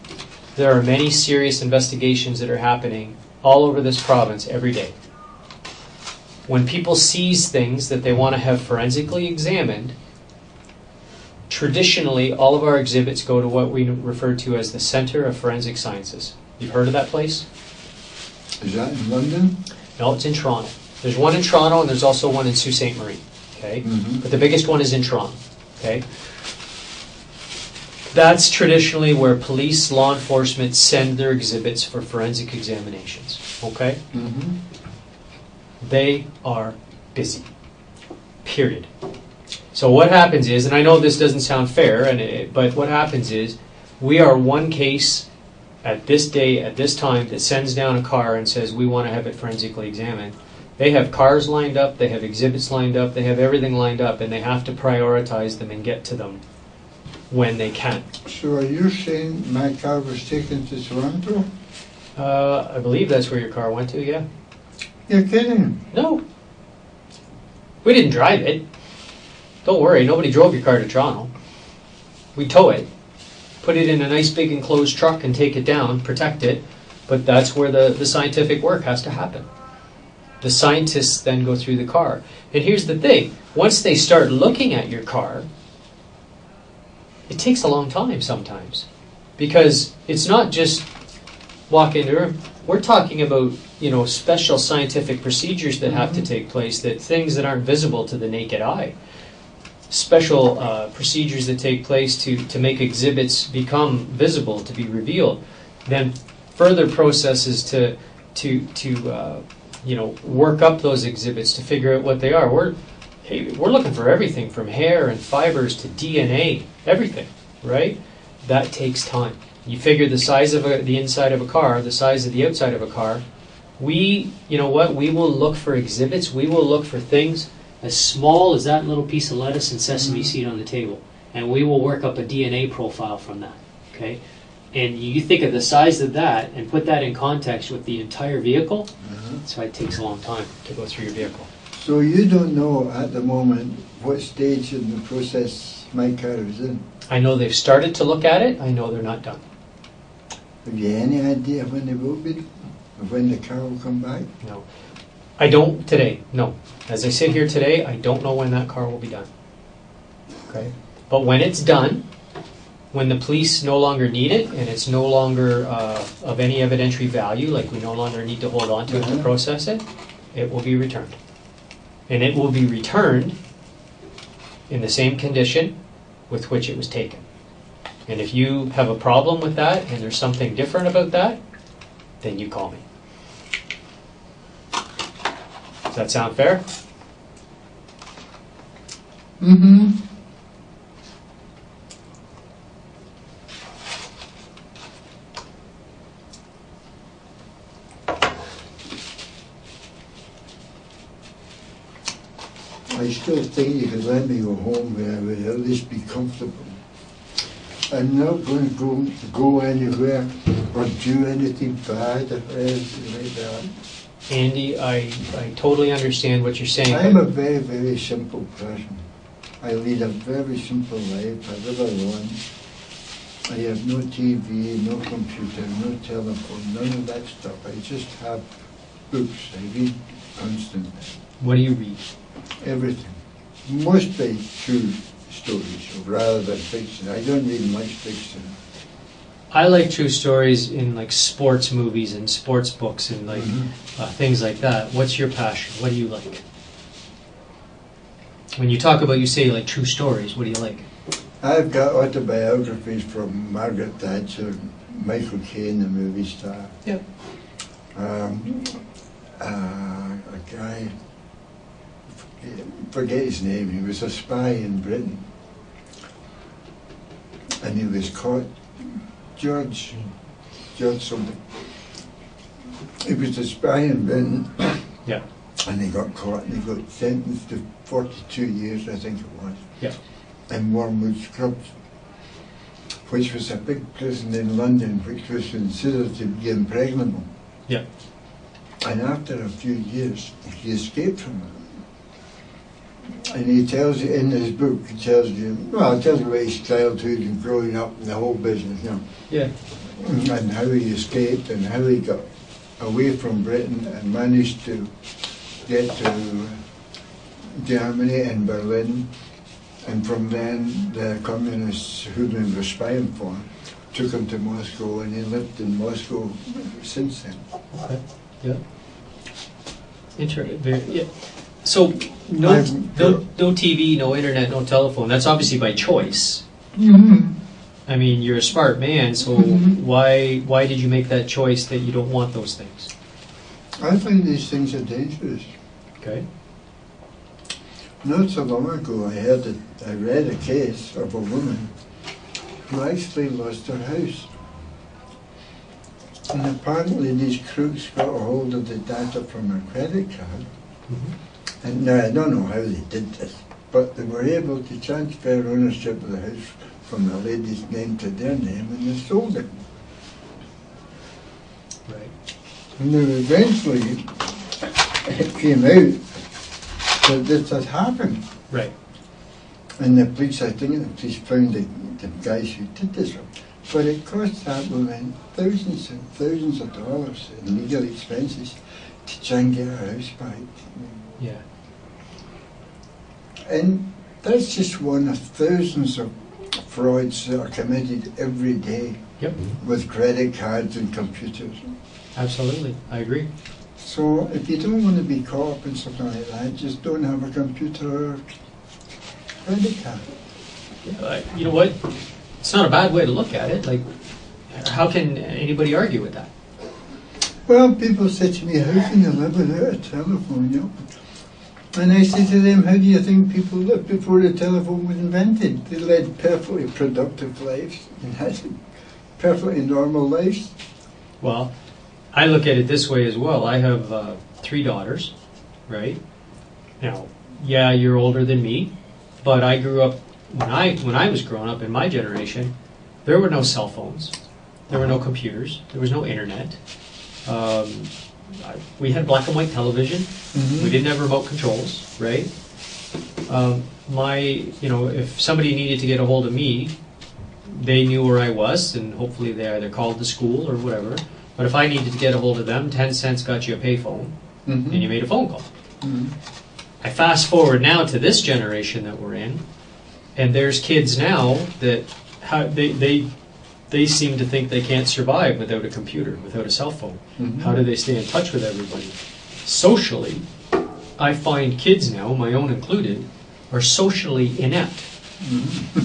[SPEAKER 1] there are many serious investigations that are happening all over this province every day. When people seize things that they want to have forensically examined, traditionally all of our exhibits go to what we refer to as the Centre of Forensic Sciences. You've heard of that place?
[SPEAKER 2] Is that in London?
[SPEAKER 1] No, it's in Toronto. There's one in Toronto and there's also one in Sault Ste. Marie. Okay? But the biggest one is in Toronto. Okay? That's traditionally where police, law enforcement send their exhibits for forensic examinations. Okay? They are busy. Period. So what happens is, and I know this doesn't sound fair, but what happens is, we are one case at this day, at this time, that sends down a car and says, we want to have it forensically examined. They have cars lined up, they have exhibits lined up, they have everything lined up, and they have to prioritize them and get to them when they can.
[SPEAKER 2] So are you saying my car was taken to Toronto?
[SPEAKER 1] I believe that's where your car went to, yeah.
[SPEAKER 2] You're kidding?
[SPEAKER 1] No. We didn't drive it. Don't worry, nobody drove your car to Toronto. We tow it, put it in a nice big enclosed truck and take it down, protect it, but that's where the scientific work has to happen. The scientists then go through the car. And here's the thing, once they start looking at your car, it takes a long time sometimes. Because it's not just walk into a room. We're talking about, special scientific procedures that have to take place, that things that aren't visible to the naked eye. Special procedures that take place to make exhibits become visible, to be revealed. Then further processes to work up those exhibits to figure out what they are. We're looking for everything from hair and fibers to DNA, everything, right? That takes time. You figure the size of the inside of a car, the size of the outside of a car. We will look for exhibits. We will look for things as small as that little piece of lettuce and sesame seed on the table. And we will work up a DNA profile from that, okay? And you think of the size of that and put that in context with the entire vehicle, that's why it takes a long time to go through your vehicle.
[SPEAKER 2] So you don't know at the moment what stage in the process my car is in?
[SPEAKER 1] I know they've started to look at it. I know they're not done.
[SPEAKER 2] Have you any idea when they will be? Or when the car will come back?
[SPEAKER 1] No. I don't today, no. As I sit here today, I don't know when that car will be done. Okay? But when it's done, when the police no longer need it, and it's no longer of any evidentiary value, like we no longer need to hold on to it to process it, it will be returned. And it will be returned in the same condition with which it was taken. And if you have a problem with that, and there's something different about that, then you call me. Does that sound fair?
[SPEAKER 2] Mm-hmm. I still think you could let me go home where I would at least be comfortable. I'm not going to go anywhere or do anything bad or anything like that.
[SPEAKER 1] Andy, I totally understand what you're saying.
[SPEAKER 2] I'm a very, very simple person. I lead a very simple life. I live alone. I have no TV, no computer, no telephone, none of that stuff. I just have books. I read constantly.
[SPEAKER 1] What do you read?
[SPEAKER 2] Everything. Mostly true stories rather than fiction. I don't read much fiction.
[SPEAKER 1] I like true stories in like sports movies and sports books and like things like that. What's your passion? What do you like? When you talk about, you say like true stories, what do you like?
[SPEAKER 2] I've got autobiographies from Margaret Thatcher, Michael Caine, the movie star.
[SPEAKER 1] Yep.
[SPEAKER 2] A guy, forget his name, he was a spy in Britain. And he was caught, George something. He was a spy in Britain.
[SPEAKER 1] Yeah.
[SPEAKER 2] And he got caught and he got sentenced to 42 years, I think it was.
[SPEAKER 1] Yeah.
[SPEAKER 2] In Wormwood Scrubs, which was a big prison in London, which was considered to be impregnable.
[SPEAKER 1] Yeah.
[SPEAKER 2] And after a few years, he escaped from it. And he tells you in his book, he tells you about his childhood and growing up and the whole business, you know.
[SPEAKER 1] Yeah.
[SPEAKER 2] And how he escaped and how he got away from Britain and managed to get to Germany and Berlin. And from then, the communists who they were spying for took him to Moscow, and he lived in Moscow since then.
[SPEAKER 1] Okay. Yeah. Interesting. Yeah. So no TV, no internet, no telephone. That's obviously by choice.
[SPEAKER 2] Mm-hmm.
[SPEAKER 1] I mean, you're a smart man, so why did you make that choice that you don't want those things?
[SPEAKER 2] I find these things are dangerous.
[SPEAKER 1] Okay.
[SPEAKER 2] Not so long ago, I read a case of a woman who actually lost her house. And apparently these crooks got a hold of the data from her credit card.
[SPEAKER 1] Mm-hmm.
[SPEAKER 2] And now I don't know how they did this, but they were able to transfer ownership of the house from the lady's name to their name, and they sold it.
[SPEAKER 1] Right.
[SPEAKER 2] And then eventually it came out that this had happened.
[SPEAKER 1] Right.
[SPEAKER 2] And the police, I think the police found the guys who did this. But it cost that woman thousands and thousands of dollars in legal expenses to try and get her house back.
[SPEAKER 1] Yeah.
[SPEAKER 2] And that's just one of thousands of frauds that are committed every day
[SPEAKER 1] Yep.
[SPEAKER 2] with credit cards and computers.
[SPEAKER 1] Absolutely. I agree.
[SPEAKER 2] So if you don't want to be caught up in something like that, just don't have a computer or credit card.
[SPEAKER 1] You know what? It's not a bad way to look at it. Like, how can anybody argue with that?
[SPEAKER 2] Well, people say to me, how can you live without a telephone? You know? And I say to them, how do you think people lived before the telephone was invented? They led perfectly productive lives and had perfectly normal lives.
[SPEAKER 1] Well, I look at it this way as well. I have 3 daughters, right? Now, yeah, you're older than me, but I grew up, when I was growing up in my generation, there were no cell phones, there were no computers, there was no internet. We had black and white television.
[SPEAKER 2] Mm-hmm.
[SPEAKER 1] We didn't have remote controls, right? If somebody needed to get a hold of me, they knew where I was, and hopefully they either called the school or whatever. But if I needed to get a hold of them, 10 cents got you a payphone, and you made a phone call. I fast forward now to this generation that we're in, and there's kids now that they seem to think they can't survive without a computer, without a cell phone. How do they stay in touch with everybody? Socially, I find kids now, my own included, are socially inept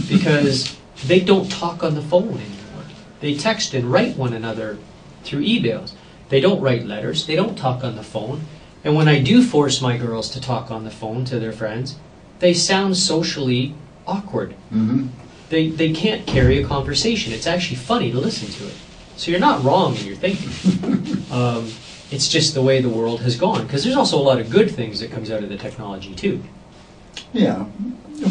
[SPEAKER 1] because they don't talk on the phone anymore. They text and write one another through emails. They don't write letters. They don't talk on the phone. And when I do force my girls to talk on the phone to their friends, they sound socially awkward. They can't carry a conversation. It's actually funny to listen to it. So you're not wrong in your thinking. It's just the way the world has gone. Because there's also a lot of good things that comes out of the technology too.
[SPEAKER 2] Yeah.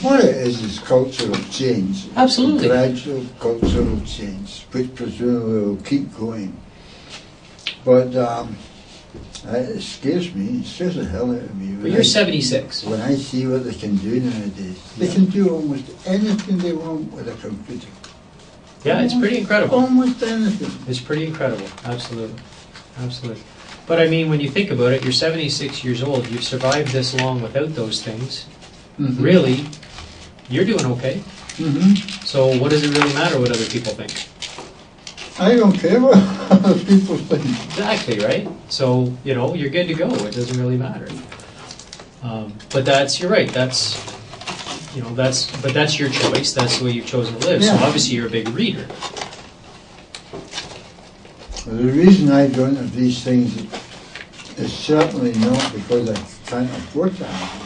[SPEAKER 2] What it is cultural change.
[SPEAKER 1] Absolutely.
[SPEAKER 2] Gradual cultural change, which presumably will keep going. But it scares me. It scares the hell out of me.
[SPEAKER 1] But you're 76.
[SPEAKER 2] When I see what they can do nowadays. They can do almost anything they want with a computer.
[SPEAKER 1] Yeah, it's pretty incredible.
[SPEAKER 2] Almost anything.
[SPEAKER 1] It's pretty incredible. Absolutely. Absolutely. But I mean, when you think about it, you're 76 years old. You've survived this long without those things. Really, you're doing okay. So what does it really matter what other people think?
[SPEAKER 2] I don't care what other people think.
[SPEAKER 1] Exactly, right? So, you know, you're good to go. It doesn't really matter. But you're right. That's your choice. That's the way you've chosen to live. So obviously you're a big reader.
[SPEAKER 2] Well, the reason I don't have these things is certainly not because I can't afford to have them.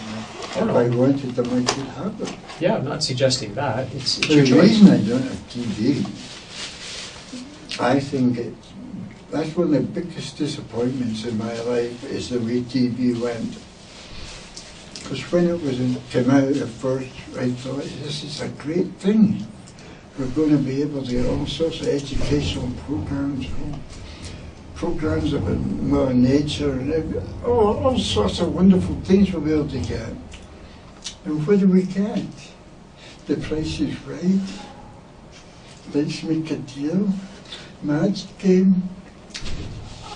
[SPEAKER 2] If I wanted them, I could have them.
[SPEAKER 1] Yeah, I'm not suggesting that. It's
[SPEAKER 2] The
[SPEAKER 1] your choice.
[SPEAKER 2] reason I don't have TV, I think that's one of the biggest disappointments in my life is the way TV went. Because when it came out at first, I thought, this is a great thing. We're going to be able to get all sorts of educational programs, programs about Mother Nature, and all sorts of wonderful things we'll be able to get. And what do we get? The price is right. Let's make a deal. Match game.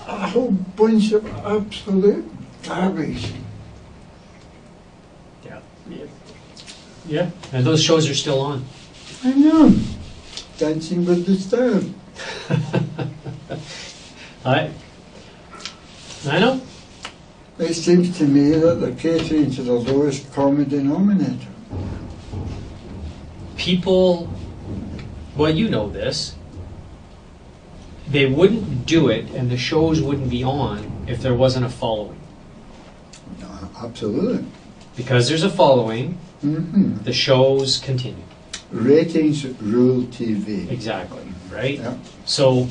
[SPEAKER 2] A whole bunch of absolute garbage.
[SPEAKER 1] Yeah, and those shows are still on.
[SPEAKER 2] I know. Dancing with the Stars.
[SPEAKER 1] I know.
[SPEAKER 2] It seems to me that they're catering to the lowest common denominator.
[SPEAKER 1] People, well, you know this, they wouldn't do it and the shows wouldn't be on if there wasn't a following.
[SPEAKER 2] Absolutely.
[SPEAKER 1] Because there's a following, the shows continue.
[SPEAKER 2] Ratings rule TV.
[SPEAKER 1] Exactly, right?
[SPEAKER 2] Yeah.
[SPEAKER 1] So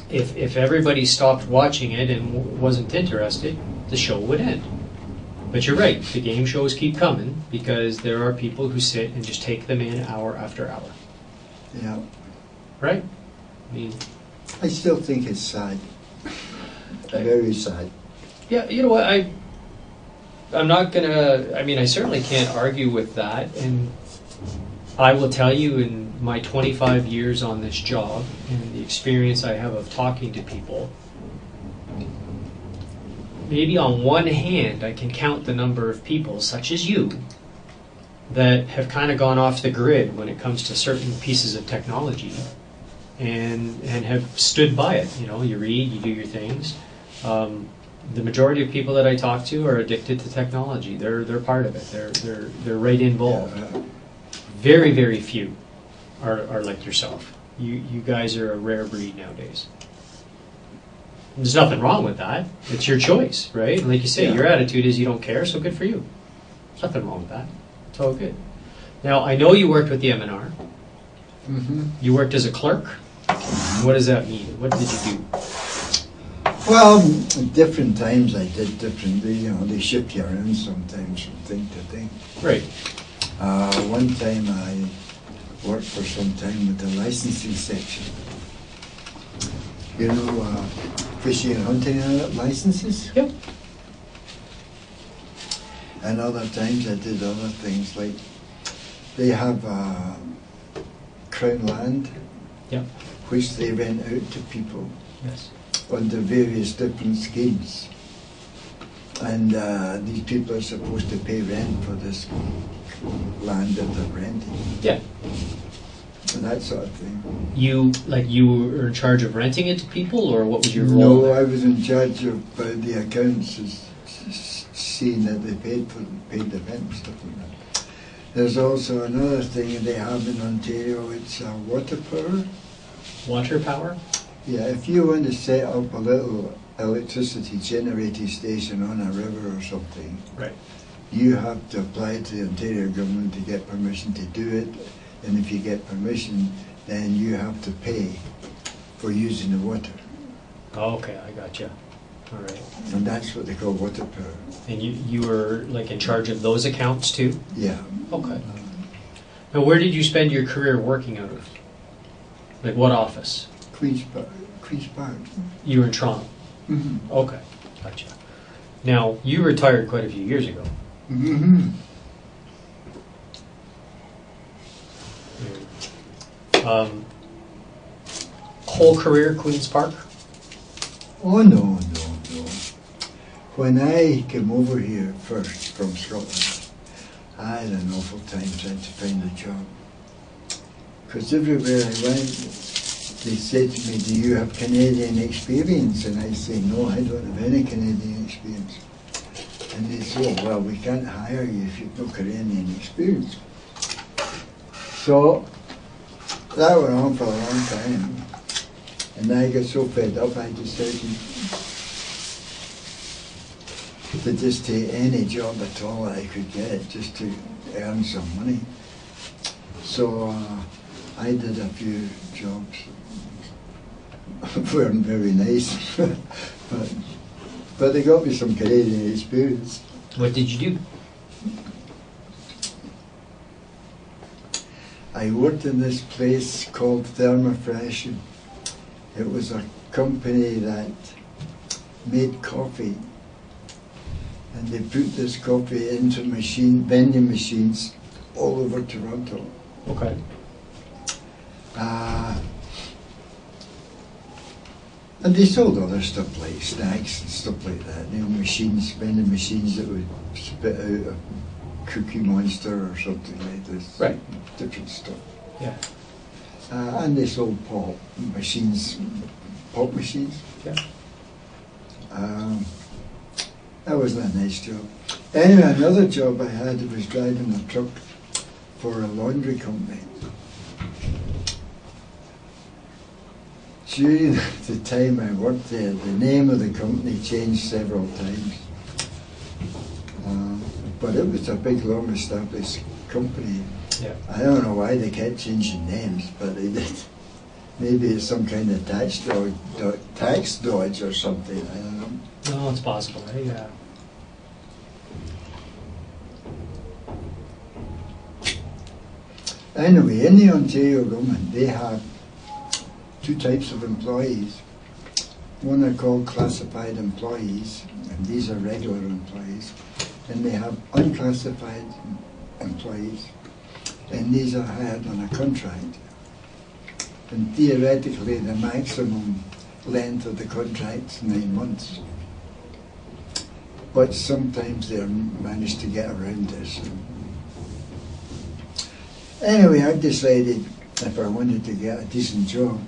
[SPEAKER 1] if everybody stopped watching it and wasn't interested, the show would end. But you're right, the game shows keep coming because there are people who sit and just take them in hour after hour.
[SPEAKER 2] Yeah.
[SPEAKER 1] Right? I mean,
[SPEAKER 2] I still think it's sad. Very sad.
[SPEAKER 1] yeah, you know what, I'm not gonna, I mean, I certainly can't argue with that, and I will tell you in my 25 years on this job and the experience I have of talking to people, maybe on one hand I can count the number of people, such as you, that have kind of gone off the grid when it comes to certain pieces of technology and have stood by it. You know, you read, you do your things. The majority of people that I talk to are addicted to technology. They're part of it. They're right involved. Very, very few are like yourself. You guys are a rare breed nowadays. There's nothing wrong with that. It's your choice, right? Like you say, your attitude is you don't care, so good for you. There's nothing wrong with that. It's all good. Now, I know you worked with the M&R. You worked as a clerk. What does that mean? What did you do?
[SPEAKER 2] Well, at different times I did different, you know, they ship you around sometimes from thing to thing.
[SPEAKER 1] Right.
[SPEAKER 2] One time I worked for some time with the licensing section. You know, fishing and hunting licenses?
[SPEAKER 1] Yep.
[SPEAKER 2] And other times I did other things like they have Crown land,
[SPEAKER 1] Yep.
[SPEAKER 2] which they rent out to people
[SPEAKER 1] Yes.
[SPEAKER 2] under various different schemes. And these people are supposed to pay rent for this land that they're renting,
[SPEAKER 1] Yeah.
[SPEAKER 2] and that sort of thing.
[SPEAKER 1] You were in charge of renting it to people, or what was your role?
[SPEAKER 2] No,
[SPEAKER 1] there?
[SPEAKER 2] I was in charge of the accounts, seeing that they paid the rent and stuff like that. There's also another thing they have in Ontario. It's water power.
[SPEAKER 1] Water power?
[SPEAKER 2] Yeah, if you want to set up a little electricity generating station on a river or something,
[SPEAKER 1] Right.
[SPEAKER 2] you have to apply to the Ontario government to get permission to do it, and if you get permission, then you have to pay for using the water,
[SPEAKER 1] Oh, okay, I got you. All right.
[SPEAKER 2] and that's what they call water power.
[SPEAKER 1] And you were like in charge of those accounts too?
[SPEAKER 2] Yeah.
[SPEAKER 1] Okay. Now, where did you spend your career working out of? Like what office?
[SPEAKER 2] Queen's Park.
[SPEAKER 1] You were in Toronto.
[SPEAKER 2] Mm-hmm.
[SPEAKER 1] Okay, gotcha. Now, you retired quite a few years ago.
[SPEAKER 2] Mm-hmm.
[SPEAKER 1] Whole career, Queen's Park?
[SPEAKER 2] Oh no. When I came over here first from Scotland, I had an awful time trying to find a job. Because everywhere I went, they said to me, "Do you have Canadian experience?" And I say, "No, I don't have any Canadian experience." And they say, "Oh, well, we can't hire you if you've no Canadian experience." So that went on for a long time. And I got so fed up, I decided to just take any job at all I could get, just to earn some money. So I did a few jobs. Weren't very nice, but they got me some Canadian experience.
[SPEAKER 1] What did you do?
[SPEAKER 2] I worked in this place called Thermofresh. It was a company that made coffee, and they put this coffee into vending machines all over Toronto.
[SPEAKER 1] Okay.
[SPEAKER 2] And they sold other stuff like snacks and stuff like that. You know, vending machines that would spit out a Cookie Monster or something like this.
[SPEAKER 1] Right.
[SPEAKER 2] Different stuff.
[SPEAKER 1] Yeah.
[SPEAKER 2] And they sold pop machines.
[SPEAKER 1] Yeah.
[SPEAKER 2] That wasn't a nice job. Anyway, another job I had was driving a truck for a laundry company. During the time I worked there, the name of the company changed several times. But it was a big, long-established company.
[SPEAKER 1] Yeah.
[SPEAKER 2] I don't know why they kept changing names, but they did. Maybe it's some kind of tax dodge or something, I don't know.
[SPEAKER 1] No, it's possible, right? Yeah.
[SPEAKER 2] Anyway, in the Ontario government, they have two types of employees. One are called classified employees, and these are regular employees. And they have unclassified employees, and these are hired on a contract. And theoretically, the maximum length of the contract is 9 months. But sometimes they manage to get around this. Anyway, I decided if I wanted to get a decent job,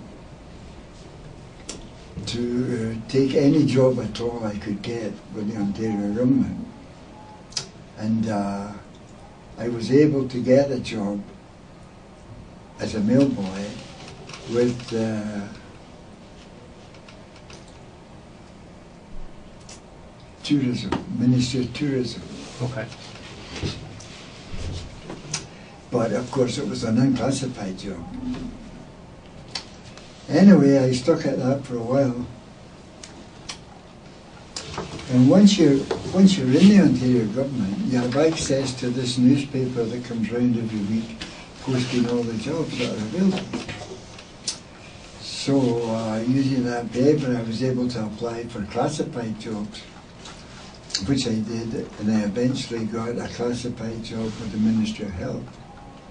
[SPEAKER 2] to take any job at all I could get with the Ontario government. And I was able to get a job as a mailboy with tourism, Ministry of Tourism.
[SPEAKER 1] Okay.
[SPEAKER 2] But of course it was an unclassified job. Anyway, I stuck at that for a while. And once you're in the Ontario government, you have access to this newspaper that comes round every week posting all the jobs that are available. So using that paper, I was able to apply for classified jobs, which I did, and I eventually got a classified job with the Ministry of Health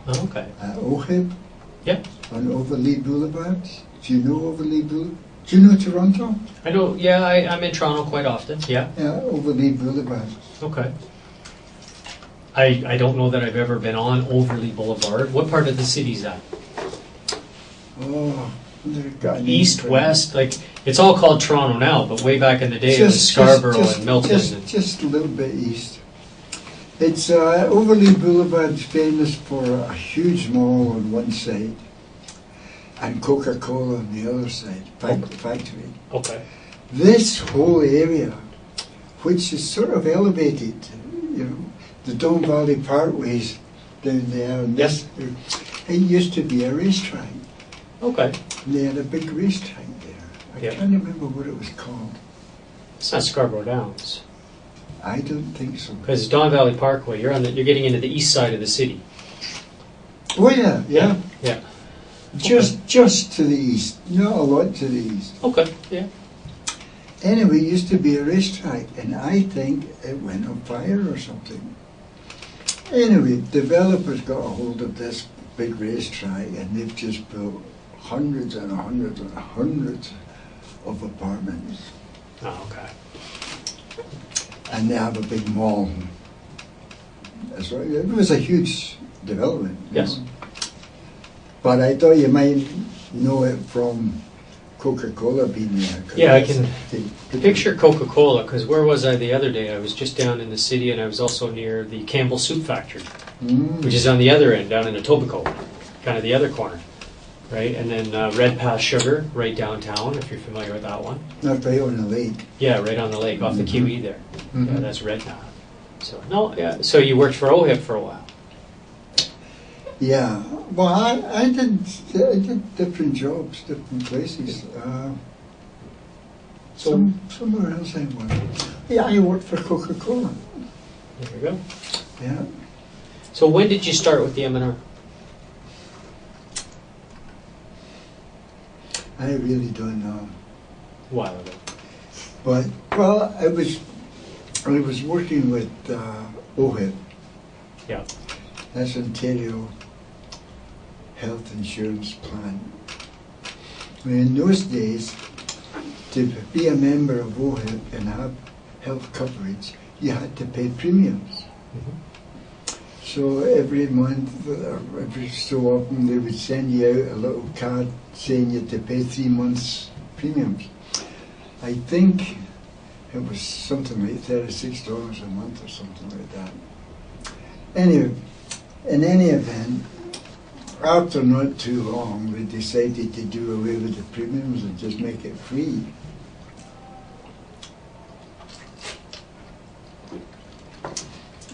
[SPEAKER 1] Oh, okay.
[SPEAKER 2] at OHIB.
[SPEAKER 1] Yeah.
[SPEAKER 2] On Overlea Boulevard. Do you know Overlea Boulevard? Do you know Toronto?
[SPEAKER 1] I know, yeah, I'm in Toronto quite often, yeah.
[SPEAKER 2] Yeah, Overlea Boulevard.
[SPEAKER 1] Okay. I don't know that I've ever been on Overlea Boulevard. What part of the city's that?
[SPEAKER 2] Oh, they've got an
[SPEAKER 1] East,
[SPEAKER 2] name.
[SPEAKER 1] west, like, it's all called Toronto now, but way back in the day it was Scarborough and Milton.
[SPEAKER 2] Just a little bit east. It's Overlea Boulevard's famous for a huge mall on one side and Coca-Cola on the other side, factory.
[SPEAKER 1] Okay.
[SPEAKER 2] This whole area, which is sort of elevated, you know, the Don Valley Parkways down there, and
[SPEAKER 1] Yes.
[SPEAKER 2] it used to be a racetrack.
[SPEAKER 1] Okay.
[SPEAKER 2] They had a big racetrack there. I
[SPEAKER 1] Yeah.
[SPEAKER 2] can't remember what it was called.
[SPEAKER 1] It's not Scarborough Downs.
[SPEAKER 2] I don't think so.
[SPEAKER 1] Because Don Valley Parkway, you're getting into the east side of the city.
[SPEAKER 2] Oh yeah, yeah.
[SPEAKER 1] Yeah.
[SPEAKER 2] Just to the east, not a lot to the east.
[SPEAKER 1] Okay, yeah.
[SPEAKER 2] Anyway, it used to be a racetrack, and I think it went on fire or something. Anyway, developers got a hold of this big racetrack, and they've just built hundreds and hundreds and hundreds of apartments.
[SPEAKER 1] Oh, okay.
[SPEAKER 2] And they have a big mall. That's right. It was a huge development. you
[SPEAKER 1] Yes.
[SPEAKER 2] know. But I thought you might know it from Coca-Cola being there. 'cause
[SPEAKER 1] Yeah, I
[SPEAKER 2] that's
[SPEAKER 1] can
[SPEAKER 2] the
[SPEAKER 1] picture Coca-Cola, because where was I the other day? I was just down in the city, and I was also near the Campbell Soup Factory, which is on the other end, down in Etobicoke, kind of the other corner, right? And then Red Path Sugar, right downtown, if you're familiar with that one.
[SPEAKER 2] Not right on the lake.
[SPEAKER 1] Yeah, right on the lake, off the
[SPEAKER 2] Mhm.
[SPEAKER 1] QE there. Yeah,
[SPEAKER 2] Mhm.
[SPEAKER 1] that's Red Path. So, no, yeah, so you worked for OHIP for a while.
[SPEAKER 2] Yeah, well, I did different jobs, different places.
[SPEAKER 1] So-
[SPEAKER 2] Somewhere else I worked. Yeah, I worked for Coca-Cola.
[SPEAKER 1] There we go.
[SPEAKER 2] Yeah,
[SPEAKER 1] So when did you start with the M&R?
[SPEAKER 2] I really don't know.
[SPEAKER 1] A while ago.
[SPEAKER 2] But well, I was working with OHIP.
[SPEAKER 1] Yeah.
[SPEAKER 2] That's Ontario Health Insurance Plan. I mean, in those days, to be a member of OHIP and have health coverage, you had to pay premiums. So every month, or every so often, they would send you out a little card saying you had to pay 3 months premiums. I think it was something like $36 a month or something like that. Anyway, in any event, after not too long, we decided to do away with the premiums and just make it free.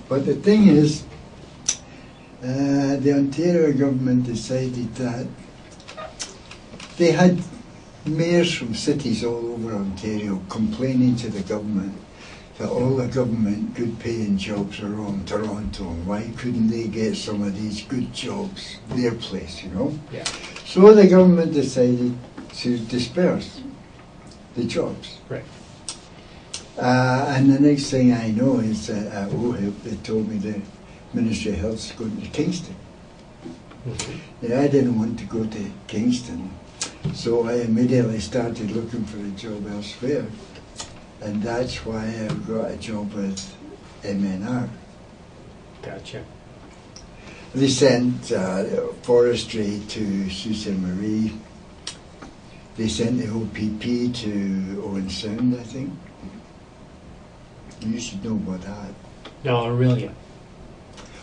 [SPEAKER 2] But the thing is, the Ontario government decided that they had mayors from cities all over Ontario complaining to the government that all the government good paying jobs are on Toronto, and why couldn't they get some of these good jobs their place, you know?
[SPEAKER 1] Yeah.
[SPEAKER 2] So the government decided to disperse the jobs.
[SPEAKER 1] Right.
[SPEAKER 2] And the next thing I know is that at OHIP they told me the Ministry of Health is going to Kingston. Yeah, I didn't want to go to Kingston, so I immediately started looking for a job elsewhere. And that's why I got a job with MNR.
[SPEAKER 1] Gotcha.
[SPEAKER 2] They sent forestry to Sault Ste. Marie. They sent the OPP to Owen Sound, I think. You should know about that.
[SPEAKER 1] No, Aurelia.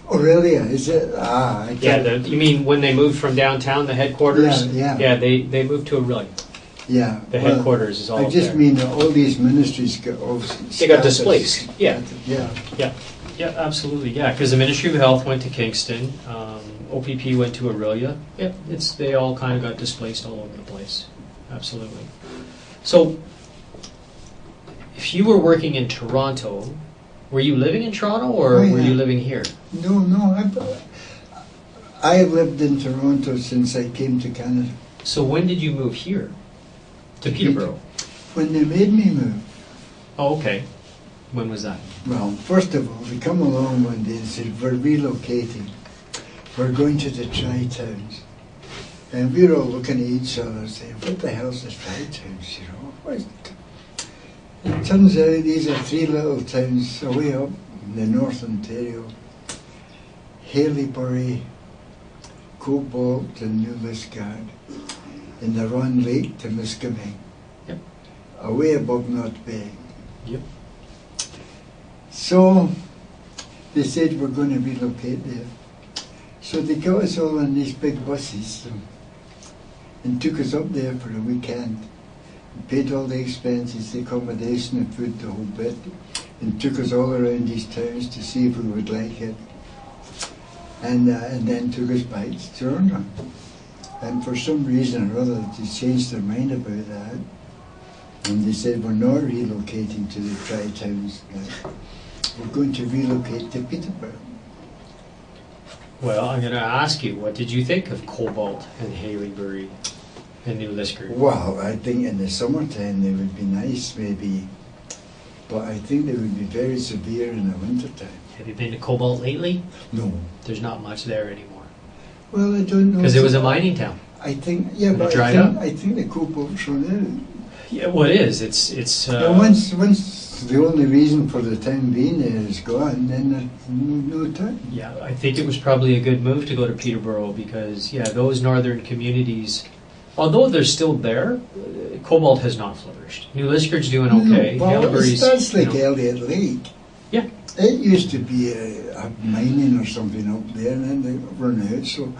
[SPEAKER 2] Aurelia, is it? Ah, I
[SPEAKER 1] Yeah,
[SPEAKER 2] can't.
[SPEAKER 1] you mean when they moved from downtown, the headquarters?
[SPEAKER 2] Yeah.
[SPEAKER 1] Yeah, they moved to Aurelia.
[SPEAKER 2] Yeah.
[SPEAKER 1] The
[SPEAKER 2] well,
[SPEAKER 1] headquarters is all
[SPEAKER 2] I
[SPEAKER 1] up
[SPEAKER 2] just
[SPEAKER 1] there.
[SPEAKER 2] mean that all these ministries got
[SPEAKER 1] They got displaced, yeah.
[SPEAKER 2] Yeah.
[SPEAKER 1] Yeah, absolutely, yeah, because the Ministry of Health went to Kingston, OPP went to Aurelia. Yeah, they all kind of got displaced all over the place, absolutely. So, if you were working in Toronto, were you living in Toronto or
[SPEAKER 2] Oh, yeah.
[SPEAKER 1] were you living here?
[SPEAKER 2] No, I've lived in Toronto since I came to Canada.
[SPEAKER 1] So when did you move here? To Peterborough?
[SPEAKER 2] When they made me move.
[SPEAKER 1] Oh, okay. When was that?
[SPEAKER 2] Well, first of all, they come along one day and said, we're relocating. We're going to the Tri-Towns. And we were all looking at each other saying, what the hell's this right house, you know? It turns out these are three little towns away up in the North Ontario. Haileybury, Cobalt and New Liskeard, in the Ron Lake to Misgiving,
[SPEAKER 1] Yep.
[SPEAKER 2] away above North Bay.
[SPEAKER 1] Yep.
[SPEAKER 2] So they said we're going to relocate there. So they got us all on these big buses and took us up there for a weekend. Paid all the expenses, the accommodation, the food, the whole bit, and took us all around these towns to see if we would like it. And then took us back to Toronto. And for some reason or other, they changed their mind about that. And they said, we're not relocating to the Tri-Towns. We're going to relocate to Peterborough.
[SPEAKER 1] Well, I'm going to ask you, what did you think of Cobalt and Haileybury and New Liskeard?
[SPEAKER 2] Well, I think in the summertime they would be nice, maybe. But I think they would be very severe in the wintertime.
[SPEAKER 1] Have you been to Cobalt lately?
[SPEAKER 2] No.
[SPEAKER 1] There's not much there anymore.
[SPEAKER 2] Well, I don't know.
[SPEAKER 1] Because it was a mining town.
[SPEAKER 2] I think, yeah,
[SPEAKER 1] And it
[SPEAKER 2] but
[SPEAKER 1] dried up?
[SPEAKER 2] I think the Cobalt's run out.
[SPEAKER 1] Yeah, well, it is. It's.
[SPEAKER 2] Now, once the only reason for the town being there is gone, then there's no town.
[SPEAKER 1] Yeah, I think it was probably a good move to go to Peterborough because, yeah, those northern communities, although they're still there, Cobalt has not flourished. New Liskeard's doing okay.
[SPEAKER 2] No, well,
[SPEAKER 1] Haileybury's,
[SPEAKER 2] that's like
[SPEAKER 1] you know,
[SPEAKER 2] Elliot Lake.
[SPEAKER 1] Yeah.
[SPEAKER 2] It used to be a mining or something up there, and then they run out. So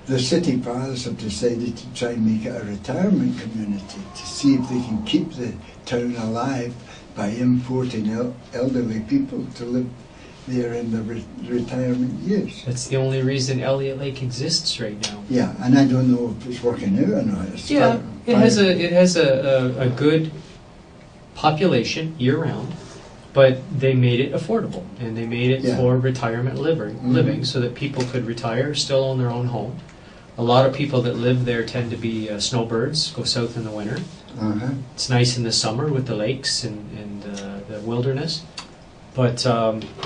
[SPEAKER 2] the city fathers have decided to try and make it a retirement community to see if they can keep the town alive by importing elderly people to live there in the retirement years.
[SPEAKER 1] That's the only reason Elliot Lake exists right now.
[SPEAKER 2] Yeah, and I don't know if it's working out or not. It's
[SPEAKER 1] Yeah, it has a good population year round, but they made it affordable and they made it for retirement living so that people could retire, still own their own home. A lot of people that live there tend to be snowbirds, go south in the winter. It's nice in the summer with the lakes and the wilderness. But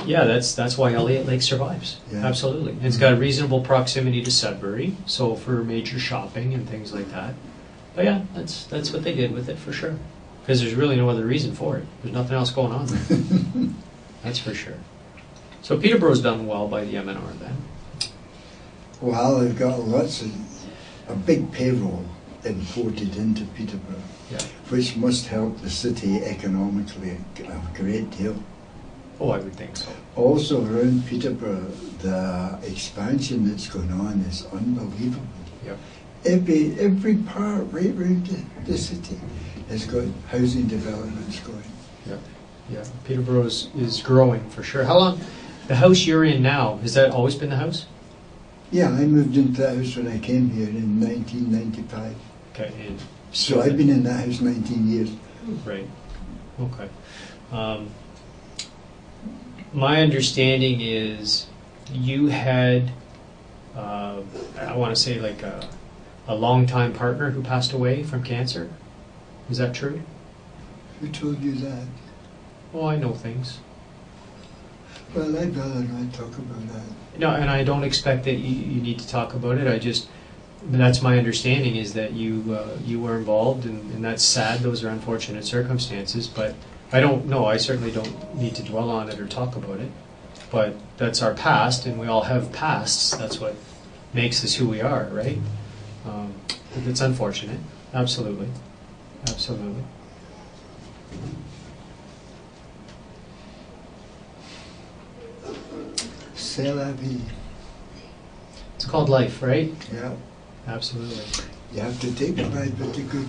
[SPEAKER 1] yeah, that's why Elliot Lake survives.
[SPEAKER 2] Yeah.
[SPEAKER 1] Absolutely. And it's got a reasonable proximity to Sudbury, so for major shopping and things like that. But yeah, that's what they did with it for sure. Because there's really no other reason for it. There's nothing else going on there. That's for sure. So Peterborough's done well by the MNR then.
[SPEAKER 2] Well, they've got a big payroll imported into Peterborough, which must help the city economically a great deal.
[SPEAKER 1] Oh, I would think so.
[SPEAKER 2] Also around Peterborough, the expansion that's going on is unbelievable.
[SPEAKER 1] Yep.
[SPEAKER 2] Every part right around the city has got housing developments going.
[SPEAKER 1] Yeah, yeah. Peterborough is growing for sure. How long? The house you're in now, has that always been the house?
[SPEAKER 2] Yeah, I moved into the house when I came here in 1995.
[SPEAKER 1] Okay. And
[SPEAKER 2] So I've been in that house 19 years.
[SPEAKER 1] Right. Okay. My understanding is you had, I want to say like a longtime partner who passed away from cancer. Is that true?
[SPEAKER 2] Who told you that?
[SPEAKER 1] Oh, I know things.
[SPEAKER 2] Well, I'd rather not talk about that.
[SPEAKER 1] No, and I don't expect that you need to talk about it. That's my understanding is that you were involved, and that's sad. Those are unfortunate circumstances, but I don't know. I certainly don't need to dwell on it or talk about it. But that's our past, and we all have pasts. That's what makes us who we are, right? It's unfortunate. Absolutely. Absolutely.
[SPEAKER 2] C'est la vie.
[SPEAKER 1] It's called life, right?
[SPEAKER 2] Yeah.
[SPEAKER 1] Absolutely.
[SPEAKER 2] You have to take the bad with the good.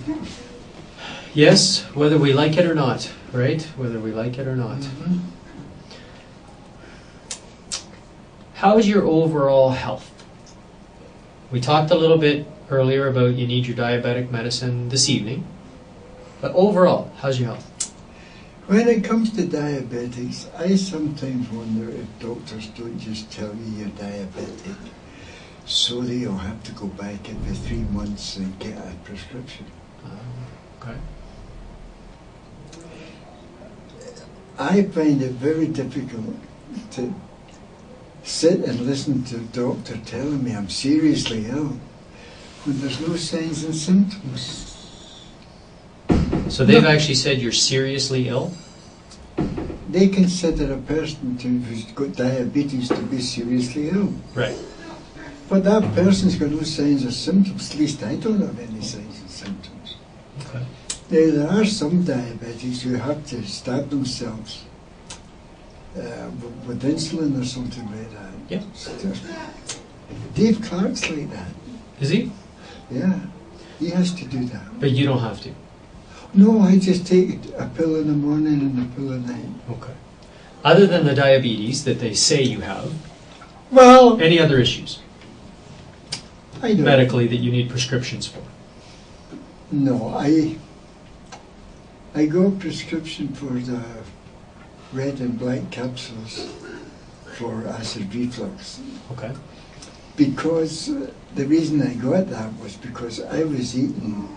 [SPEAKER 1] Yes, whether we like it or not, right? Whether we like it or not.
[SPEAKER 2] Mm-hmm.
[SPEAKER 1] How's your overall health? We talked a little bit earlier about you need your diabetic medicine this evening. But overall, how's your health?
[SPEAKER 2] When it comes to diabetics, I sometimes wonder if doctors don't just tell you you're diabetic so that you'll have to go back every 3 months and get a prescription.
[SPEAKER 1] Okay.
[SPEAKER 2] I find it very difficult to sit and listen to a doctor telling me I'm seriously ill when there's no signs and symptoms.
[SPEAKER 1] So they've actually said you're seriously ill?
[SPEAKER 2] They consider a person who's got diabetes to be seriously ill.
[SPEAKER 1] Right.
[SPEAKER 2] But that person's got no signs or symptoms. At least I don't have any signs and symptoms.
[SPEAKER 1] Okay.
[SPEAKER 2] Now, there are some diabetics who have to stab themselves with insulin or something like that.
[SPEAKER 1] Yeah.
[SPEAKER 2] Dave Clark's like that.
[SPEAKER 1] Is he?
[SPEAKER 2] Yeah, he has to do that.
[SPEAKER 1] But you don't have to?
[SPEAKER 2] No, I just take a pill in the morning and a pill at night.
[SPEAKER 1] Okay. Other than the diabetes that they say you have,
[SPEAKER 2] Well,
[SPEAKER 1] any other issues
[SPEAKER 2] I don't.
[SPEAKER 1] medically that you need prescriptions for?
[SPEAKER 2] No, I got a prescription for the red and black capsules for acid reflux.
[SPEAKER 1] Okay.
[SPEAKER 2] Because the reason I got that was because I was eating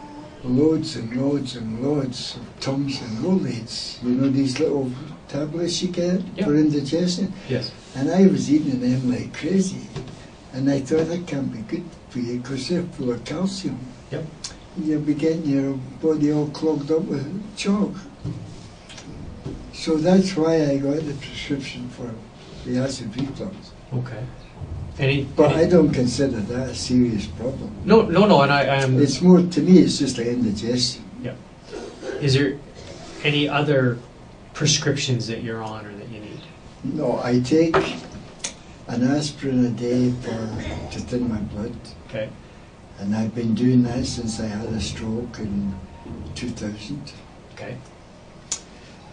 [SPEAKER 2] loads and loads and loads of Tums and Rolaids. You know, these little tablets you get for indigestion?
[SPEAKER 1] Yes.
[SPEAKER 2] And I was eating them like crazy. And I thought that can't be good for you because they're full of calcium.
[SPEAKER 1] Yep.
[SPEAKER 2] You'll be getting your body all clogged up with chalk. So that's why I got the prescription for the acid reflux.
[SPEAKER 1] Okay.
[SPEAKER 2] But I don't consider that a serious problem.
[SPEAKER 1] No, and I am...
[SPEAKER 2] It's more, to me, it's just like indigestion.
[SPEAKER 1] Yeah. Is there any other prescriptions that you're on or that you need?
[SPEAKER 2] No, I take an aspirin a day to thin my blood.
[SPEAKER 1] Okay.
[SPEAKER 2] And I've been doing that since I had a stroke in 2000.
[SPEAKER 1] Okay.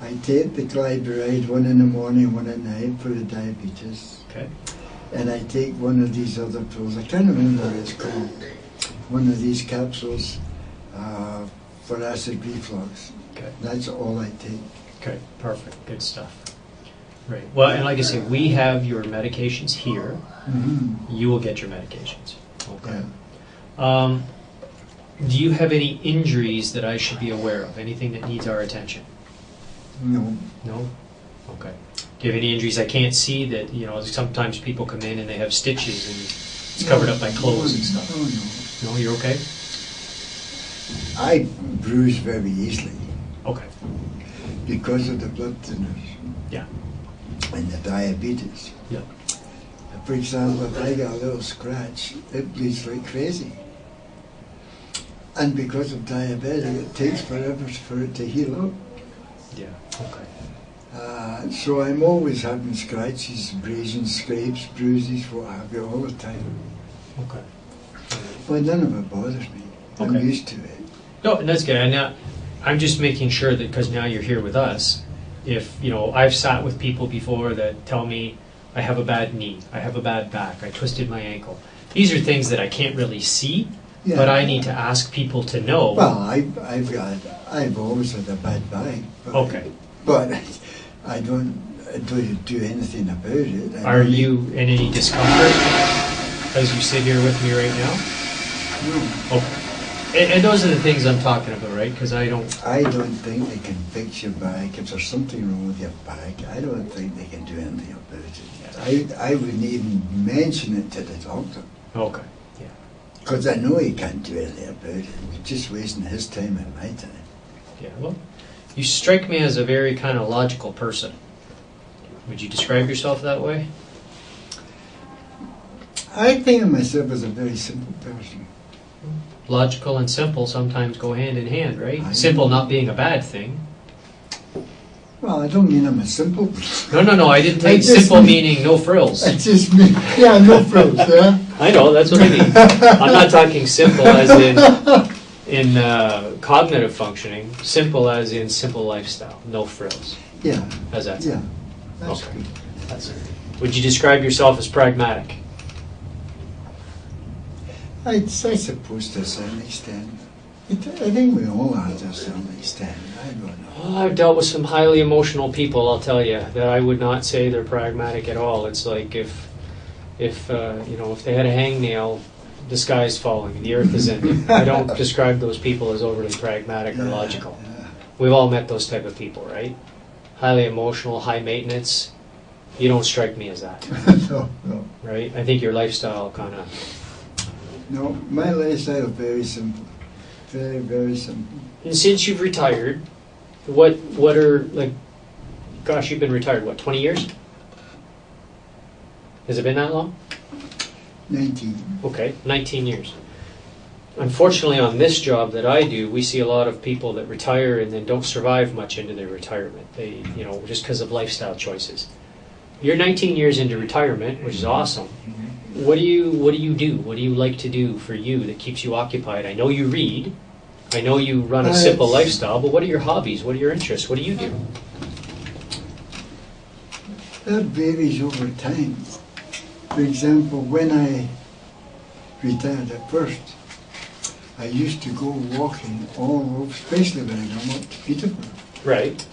[SPEAKER 2] I take the glyburide, one in the morning, one at night for the diabetes.
[SPEAKER 1] Okay.
[SPEAKER 2] And I take one of these other pills, I can't remember what it's called, one of these capsules for acid reflux.
[SPEAKER 1] Okay.
[SPEAKER 2] That's all I take.
[SPEAKER 1] Okay, perfect, good stuff. Right, well, and like I say, we have your medications here.
[SPEAKER 2] Mm-hmm.
[SPEAKER 1] You will get your medications. Okay.
[SPEAKER 2] Yeah.
[SPEAKER 1] Do you have any injuries that I should be aware of? Anything that needs our attention?
[SPEAKER 2] No.
[SPEAKER 1] No? Okay. Do you have any injuries I can't see that, you know, sometimes people come in and they have stitches and it's covered up by clothes and stuff?
[SPEAKER 2] No.
[SPEAKER 1] No, you're okay?
[SPEAKER 2] I bruise very easily
[SPEAKER 1] Okay.
[SPEAKER 2] because of the blood thinners.
[SPEAKER 1] Yeah.
[SPEAKER 2] And the diabetes.
[SPEAKER 1] Yeah.
[SPEAKER 2] For example, if I get a little scratch, it bleeds like crazy. And because of diabetes, it takes forever for it to heal up.
[SPEAKER 1] Yeah, okay.
[SPEAKER 2] So I'm always having scratches, abrasions, scrapes, bruises, what have you, all the time.
[SPEAKER 1] Okay.
[SPEAKER 2] But none of it bothers me. I'm
[SPEAKER 1] Okay.
[SPEAKER 2] used to it.
[SPEAKER 1] No, and that's good. And now, I'm just making sure that because now you're here with us, if, you know, I've sat with people before that tell me I have a bad knee, I have a bad back, I twisted my ankle. These are things that I can't really see,
[SPEAKER 2] Yeah.
[SPEAKER 1] but I need to ask people to know.
[SPEAKER 2] Well, I've always had a bad back. But,
[SPEAKER 1] Okay.
[SPEAKER 2] But I don't do anything about it.
[SPEAKER 1] Are you in any discomfort as you sit here with me right now?
[SPEAKER 2] No.
[SPEAKER 1] Okay. And those are the things I'm talking about, right? Because I don't
[SPEAKER 2] think they can fix your back. If there's something wrong with your back, I don't think they can do anything about it. I wouldn't even mention it to the doctor.
[SPEAKER 1] Okay. Yeah.
[SPEAKER 2] Because I know he can't do anything about it. He's just wasting his time and my time.
[SPEAKER 1] Yeah. Well, you strike me as a very kind of logical person. Would you describe yourself that way?
[SPEAKER 2] I think of myself as a very simple person.
[SPEAKER 1] Logical and simple sometimes go hand in hand, right?
[SPEAKER 2] I
[SPEAKER 1] Simple
[SPEAKER 2] know.
[SPEAKER 1] not being a bad thing.
[SPEAKER 2] Well, I don't mean I'm a simple person.
[SPEAKER 1] No, I didn't
[SPEAKER 2] I
[SPEAKER 1] take
[SPEAKER 2] just
[SPEAKER 1] simple
[SPEAKER 2] mean-
[SPEAKER 1] meaning no frills.
[SPEAKER 2] I just mean, yeah, no frills, yeah?
[SPEAKER 1] I know, that's what I mean. I'm not talking simple as in cognitive functioning, simple as in simple lifestyle, no frills.
[SPEAKER 2] Yeah,
[SPEAKER 1] How's that?
[SPEAKER 2] yeah, that's
[SPEAKER 1] Okay.
[SPEAKER 2] good.
[SPEAKER 1] That's it. Would you describe yourself as pragmatic?
[SPEAKER 2] I suppose to a certain extent. I think we all are to a certain extent. I don't know.
[SPEAKER 1] Well, I've dealt with some highly emotional people, I'll tell you, that I would not say they're pragmatic at all. It's like if they had a hangnail, the sky's falling, the earth is ending. I don't describe those people as overly pragmatic or logical.
[SPEAKER 2] Yeah.
[SPEAKER 1] We've all met those type of people, right? Highly emotional, high maintenance. You don't strike me as that,
[SPEAKER 2] No, no.
[SPEAKER 1] right? I think your lifestyle kind of
[SPEAKER 2] No, my lifestyle is very simple. Very, very simple.
[SPEAKER 1] And since you've retired, what are, like, gosh, you've been retired, what, 20 years? Has it been that long?
[SPEAKER 2] 19.
[SPEAKER 1] Okay, 19 years. Unfortunately, on this job that I do, we see a lot of people that retire and then don't survive much into their retirement. They, you know, just because of lifestyle choices. You're 19 years into retirement, which is awesome. What do you do? What do you like to do for you that keeps you occupied? I know you read. I know you run a simple lifestyle, but what are your hobbies? What are your interests? What do you do?
[SPEAKER 2] That varies over time. For example, when I retired at first, I used to go walking all over, especially when I come up to Peterborough.
[SPEAKER 1] Right.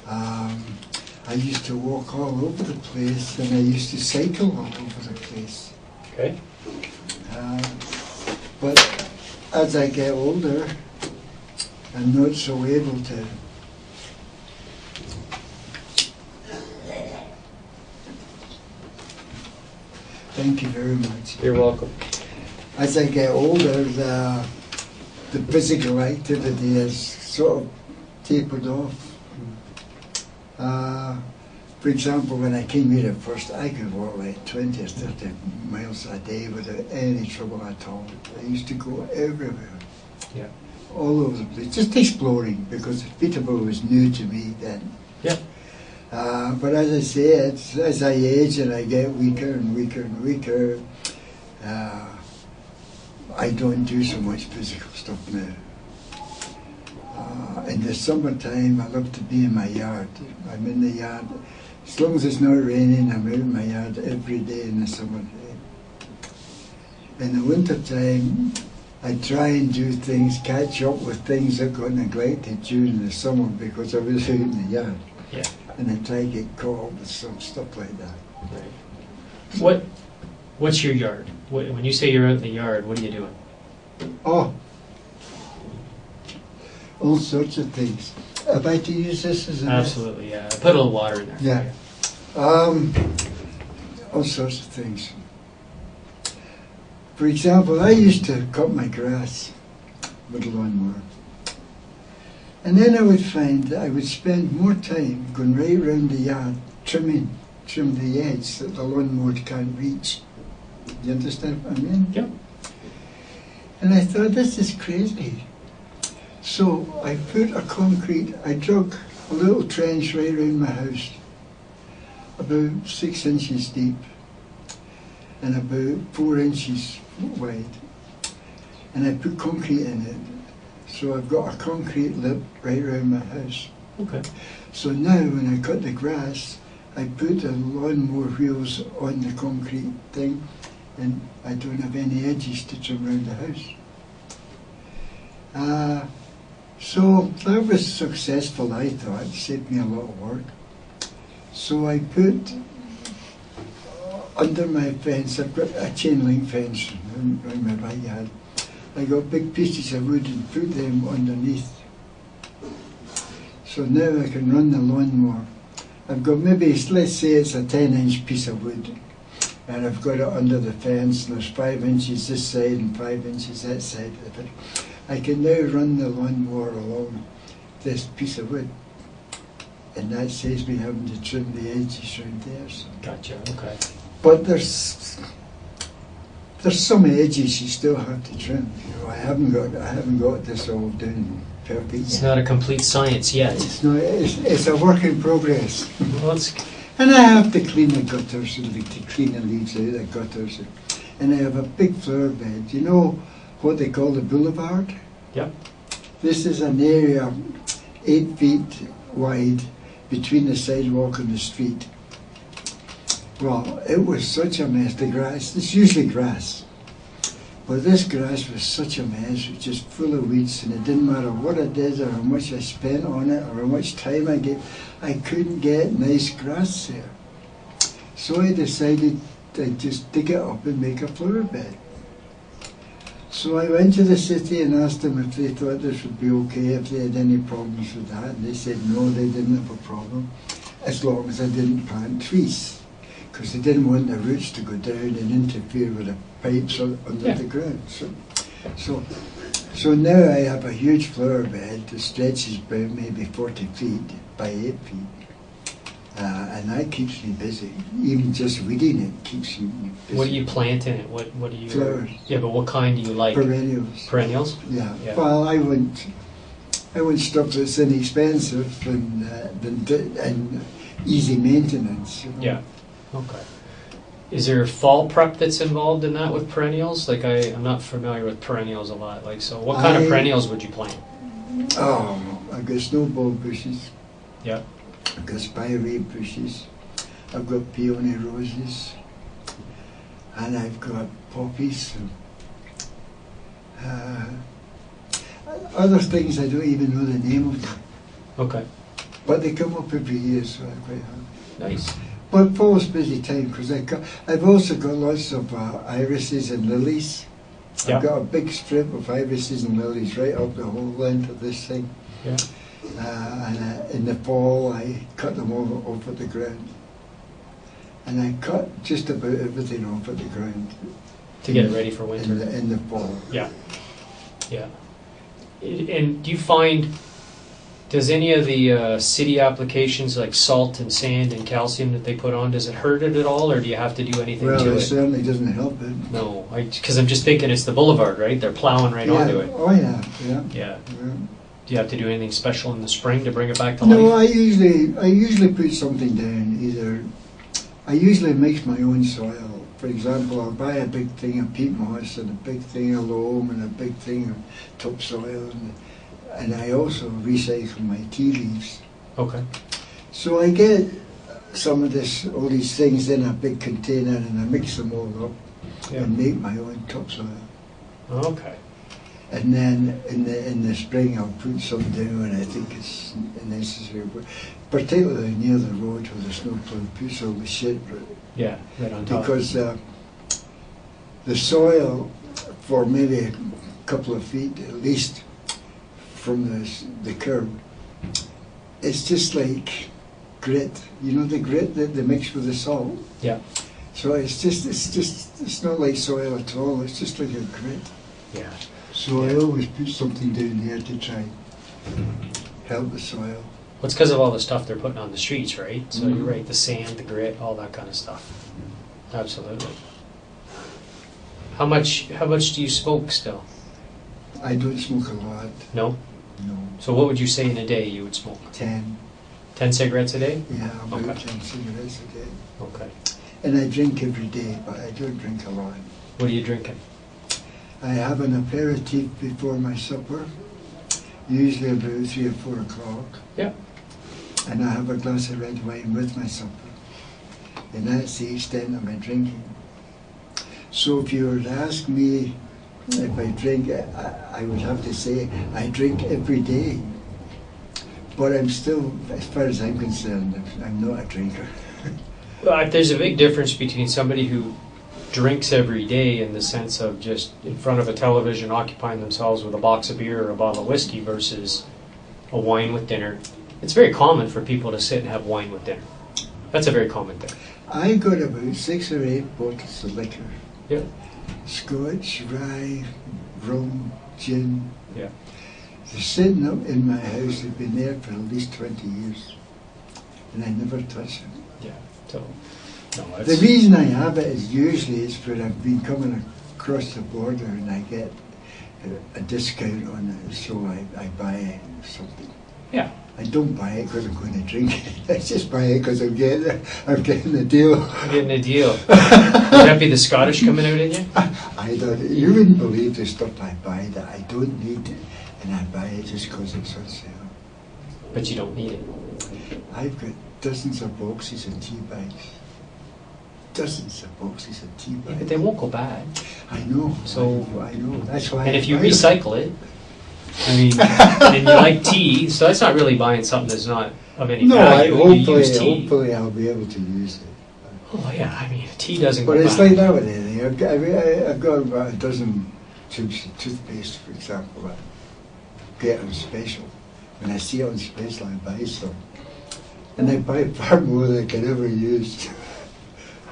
[SPEAKER 2] I used to walk all over the place, and I used to cycle all over the place.
[SPEAKER 1] Okay.
[SPEAKER 2] But as I get older, I'm not so able to. Thank you very much.
[SPEAKER 1] You're welcome.
[SPEAKER 2] As I get older, the physical activity has sort of tapered off. For example, when I came here at first, I could walk like 20 or 30 miles a day without any trouble at all. I used to go everywhere.
[SPEAKER 1] Yeah.
[SPEAKER 2] All over the place, just exploring, because Peterborough was new to me then.
[SPEAKER 1] Yeah.
[SPEAKER 2] But as I say, as I age and I get weaker and weaker and weaker, I don't do so much physical stuff now. In the summertime, I love to be in my yard. I'm in the yard. As long as it's not raining, I'm out in my yard every day in the summer day. In the wintertime, I try and do things, catch up with things that got neglected during the summer because I was out in the yard.
[SPEAKER 1] Yeah.
[SPEAKER 2] And I try to get caught up with some stuff like that.
[SPEAKER 1] Right. What's your yard? When you say you're out in the yard, what are you doing?
[SPEAKER 2] Oh, all sorts of things. Am I to use this as an
[SPEAKER 1] Absolutely, yeah. I put a little water in there.
[SPEAKER 2] Yeah. All sorts of things. For example, I used to cut my grass with a lawnmower. And then I would find that I would spend more time going right around the yard, trim the edge that the lawnmower can't reach. You understand what I mean?
[SPEAKER 1] Yeah.
[SPEAKER 2] And I thought, this is crazy. So I dug a little trench right around my house, about 6 inches deep and about 4 inches wide. And I put concrete in it. So I've got a concrete lip right around my house.
[SPEAKER 1] Okay.
[SPEAKER 2] So now when I cut the grass, I put the lawnmower wheels on the concrete thing, and I don't have any edges to trim around the house. So that was successful, I thought. It saved me a lot of work. So I put under my fence, I've got a chain link fence around my backyard. I got big pieces of wood and put them underneath. So now I can run the lawnmower. I've got maybe, let's say it's a 10-inch piece of wood, and I've got it under the fence, and there's 5 inches this side and 5 inches that side of it. I can now run the lawnmower along this piece of wood, and that saves me having to trim the edges around there. So.
[SPEAKER 1] Gotcha, okay.
[SPEAKER 2] But there's some edges you still have to trim. You know, I haven't got this all done perfect.
[SPEAKER 1] It's not a complete science yet.
[SPEAKER 2] It's a work in progress.
[SPEAKER 1] Well,
[SPEAKER 2] and I have to clean the gutters and to clean the leaves out of the gutters. And I have a big flower bed. You know what they call the boulevard?
[SPEAKER 1] Yep.
[SPEAKER 2] This is an area 8 feet wide between the sidewalk and the street. Well, it was such a mess. The grass, it's usually grass, but this grass was such a mess. It was just full of weeds, and it didn't matter what I did or how much I spent on it or how much time I gave, I couldn't get nice grass there. So I decided I'd just dig it up and make a flower bed. So I went to the city and asked them if they thought this would be okay, if they had any problems with that, and they said no, they didn't have a problem, as long as I didn't plant trees. because they didn't want the roots to go down and interfere with the pipes under the ground. So now I have a huge flower bed that stretches about maybe 40 feet by 8 feet. And that keeps me busy. Even just weeding it keeps me busy.
[SPEAKER 1] What do you plant in it? What do you...
[SPEAKER 2] Flowers.
[SPEAKER 1] Yeah, but what kind do you like?
[SPEAKER 2] Perennials.
[SPEAKER 1] Perennials?
[SPEAKER 2] Yeah. Well, I want stuff that's inexpensive and easy maintenance. You know?
[SPEAKER 1] Yeah. Okay. Is there fall prep that's involved in that with perennials? Like I'm not familiar with perennials a lot. Like, so what kind of perennials would you plant?
[SPEAKER 2] Oh, I've got snowball bushes.
[SPEAKER 1] Yeah.
[SPEAKER 2] I've got spiray bushes. I've got peony roses. And I've got poppies. Other things I don't even know the name of them.
[SPEAKER 1] Okay.
[SPEAKER 2] But they come up every year, so I'm quite happy.
[SPEAKER 1] Nice.
[SPEAKER 2] But fall's busy time because I've also got lots of irises and lilies.
[SPEAKER 1] Yeah.
[SPEAKER 2] I've got a big strip of irises and lilies right up the whole length of this thing.
[SPEAKER 1] Yeah.
[SPEAKER 2] And in the fall I cut them all off at the ground. And I cut just about everything off at the ground.
[SPEAKER 1] To get it ready for winter.
[SPEAKER 2] In the fall.
[SPEAKER 1] Yeah. Yeah. And do you find, does any of the city applications like salt and sand and calcium that they put on, does it hurt it at all, or do you have to do anything to it?
[SPEAKER 2] Well, it certainly doesn't help it.
[SPEAKER 1] No, because I'm just thinking it's the boulevard, right? They're plowing right onto it.
[SPEAKER 2] Oh yeah, yeah.
[SPEAKER 1] Yeah.
[SPEAKER 2] Yeah.
[SPEAKER 1] Do you have to do anything special in the spring to bring it back to
[SPEAKER 2] No,
[SPEAKER 1] life?
[SPEAKER 2] I usually put something down. Either I usually mix my own soil. For example, I'll buy a big thing of peat moss and a big thing of loam and a big thing of topsoil, and I also recycle my tea leaves. Okay. So I get some of all these things in a big container and I mix them all up and make my own topsoil.
[SPEAKER 1] Okay.
[SPEAKER 2] And then in the spring I'll put some down when I think it's necessary, particularly near the road where the snowplow puts all the shit
[SPEAKER 1] right on top.
[SPEAKER 2] Because the soil for maybe a couple of feet at least from the curb, it's just like grit. You know the grit that they mix with the salt?
[SPEAKER 1] Yeah.
[SPEAKER 2] So it's not like soil at all, it's just like a grit.
[SPEAKER 1] Yeah.
[SPEAKER 2] So I always put something down there to try help the soil.
[SPEAKER 1] Well, it's because of all the stuff they're putting on the streets, right? So you're right, the sand, the grit, all that kind of stuff. Absolutely. How much do you smoke still?
[SPEAKER 2] I don't smoke a lot.
[SPEAKER 1] No?
[SPEAKER 2] No.
[SPEAKER 1] So what would you say in a day you would smoke?
[SPEAKER 2] 10.
[SPEAKER 1] 10 cigarettes a day?
[SPEAKER 2] Yeah, about
[SPEAKER 1] Okay.
[SPEAKER 2] 10 cigarettes a day.
[SPEAKER 1] Okay.
[SPEAKER 2] And I drink every day, but I don't drink a lot.
[SPEAKER 1] What are you drinking?
[SPEAKER 2] I have an aperitif before my supper, usually about 3 or 4 o'clock.
[SPEAKER 1] Yeah.
[SPEAKER 2] And I have a glass of red wine with my supper. And that's the extent of my drinking. So if you were to ask me if I drink, I would have to say I drink every day. But I'm still, as far as I'm concerned, I'm not a drinker.
[SPEAKER 1] There's a big difference between somebody who drinks every day in the sense of just in front of a television occupying themselves with a box of beer or a bottle of whiskey versus a wine with dinner. It's very common for people to sit and have wine with dinner. That's a very common thing.
[SPEAKER 2] I got about 6 or 8 bottles of liquor.
[SPEAKER 1] Yeah.
[SPEAKER 2] Scotch, rye, rum, gin.
[SPEAKER 1] Yeah.
[SPEAKER 2] They're sitting up in my house. They've been there for at least 20 years. And I never touch them.
[SPEAKER 1] Yeah. So, no,
[SPEAKER 2] the reason I have it is usually it's when I've been coming across the border and I get a discount on it, so I buy something.
[SPEAKER 1] Yeah.
[SPEAKER 2] I don't buy it because I'm going to drink it. I just buy it because I'm getting a deal.
[SPEAKER 1] You're getting a deal. Would that be the Scottish coming out in you?
[SPEAKER 2] I don't. You wouldn't believe the stuff I buy that I don't need, and I buy it just because it's on sale.
[SPEAKER 1] But you don't need it.
[SPEAKER 2] I've got dozens of boxes and tea bags. Dozens of boxes of tea bags.
[SPEAKER 1] Yeah, but they won't go bad.
[SPEAKER 2] I know.
[SPEAKER 1] So
[SPEAKER 2] I know. That's why.
[SPEAKER 1] And if you recycle it, I mean, and you like tea, so that's not really buying something that's not of any value.
[SPEAKER 2] Hopefully I'll be able to use it.
[SPEAKER 1] Oh yeah, I mean, tea doesn't go
[SPEAKER 2] But it's
[SPEAKER 1] bad.
[SPEAKER 2] like that with anything. I've got about a dozen tubes of toothpaste, for example, that I get on special. When I see it on special, I buy some. And I buy far more than I can ever use.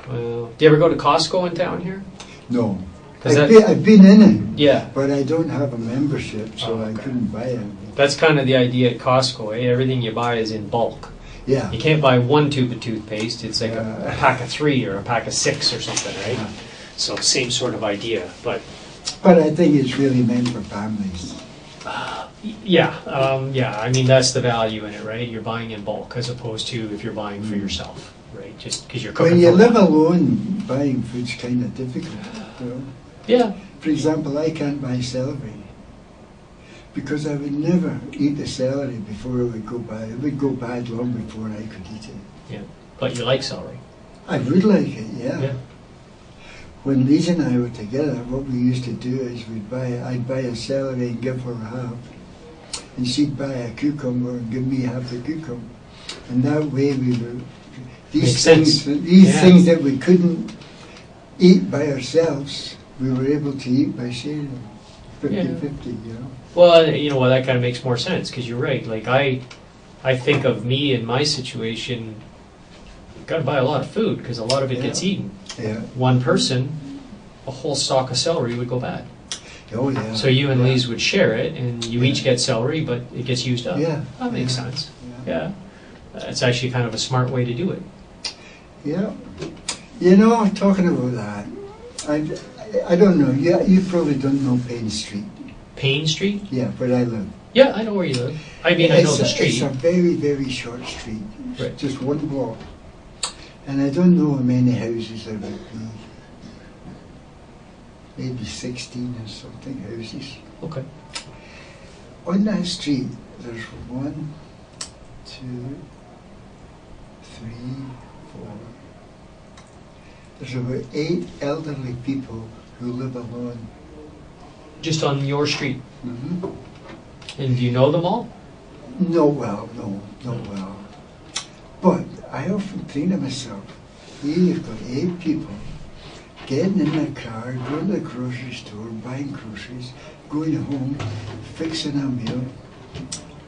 [SPEAKER 1] Well, do you ever go to Costco in town here?
[SPEAKER 2] No.
[SPEAKER 1] 'Cause
[SPEAKER 2] I've been in it,
[SPEAKER 1] Yeah.
[SPEAKER 2] but I don't have a membership, so
[SPEAKER 1] Oh,
[SPEAKER 2] I
[SPEAKER 1] okay.
[SPEAKER 2] couldn't buy it.
[SPEAKER 1] That's kind of the idea at Costco, eh? Everything you buy is in bulk.
[SPEAKER 2] Yeah.
[SPEAKER 1] You can't buy one tube of toothpaste. It's like a
[SPEAKER 2] Yeah.
[SPEAKER 1] pack of 3 or a pack of 6 or something, right?
[SPEAKER 2] Yeah.
[SPEAKER 1] So same sort of idea, but
[SPEAKER 2] But I think it's really meant for families.
[SPEAKER 1] yeah, I mean, that's the value in it, right? You're buying in bulk as opposed to if you're buying for yourself, right? Just because you're cooking
[SPEAKER 2] When you
[SPEAKER 1] for
[SPEAKER 2] live alone, buying food's kind of difficult. You know?
[SPEAKER 1] Yeah.
[SPEAKER 2] For example, I can't buy celery because I would never eat the celery before it would go bad. It would go bad long before I could eat it.
[SPEAKER 1] But you like celery.
[SPEAKER 2] I would like it, yeah.
[SPEAKER 1] Yeah.
[SPEAKER 2] When Lise and I were together, what we used to do is I'd buy a celery and give her half, and she'd buy a cucumber and give me half the cucumber. And that way we were,
[SPEAKER 1] Makes sense. Yeah.
[SPEAKER 2] things that we couldn't eat by ourselves, we were able to eat by sharing, 50-50, you know.
[SPEAKER 1] Well, that kind of makes more sense because you're right. Like I think of me in my situation, got to buy a lot of food because a lot of it gets eaten.
[SPEAKER 2] Yeah.
[SPEAKER 1] One person, a whole stalk of celery would go bad.
[SPEAKER 2] Oh yeah.
[SPEAKER 1] So you and
[SPEAKER 2] yeah.
[SPEAKER 1] Lise would share it, and you each get celery, but it gets used up.
[SPEAKER 2] Yeah.
[SPEAKER 1] That makes sense. Yeah. That's actually kind of a smart way to do it.
[SPEAKER 2] Yeah. You know, talking about that, I don't know. You probably don't know Payne Street.
[SPEAKER 1] Payne Street?
[SPEAKER 2] Yeah, where I live.
[SPEAKER 1] Yeah, I know where you live. I mean, I know the
[SPEAKER 2] It's
[SPEAKER 1] street.
[SPEAKER 2] a very, very short street.
[SPEAKER 1] Right.
[SPEAKER 2] Just one block. And I don't know how many houses there would be. Maybe 16 or something houses.
[SPEAKER 1] Okay.
[SPEAKER 2] On that street, there's 1, 2, 3, 4. There's about 8 elderly people who live alone.
[SPEAKER 1] Just on your street.
[SPEAKER 2] Mm-hmm.
[SPEAKER 1] And do you know them all?
[SPEAKER 2] No, not well. But I often think to myself, here you've got 8 people getting in their car, going to the grocery store, buying groceries, going home, fixing a meal,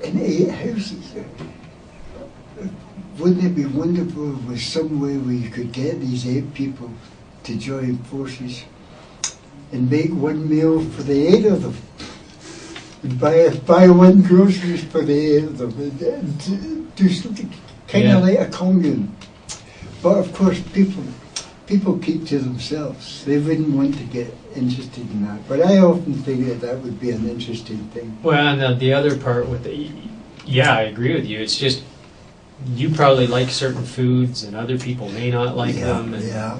[SPEAKER 2] in 8 houses. Wouldn't it be wonderful if there was some way we could get these 8 people to join forces and make one meal for the 8 of them? And buy one groceries for the 8 of them and do something kind of like a commune. But of course people keep to themselves. They wouldn't want to get interested in that. But I often think that would be an interesting thing.
[SPEAKER 1] Well, and the other part with I agree with you. It's just you probably like certain foods and other people may not like them. And
[SPEAKER 2] Yeah.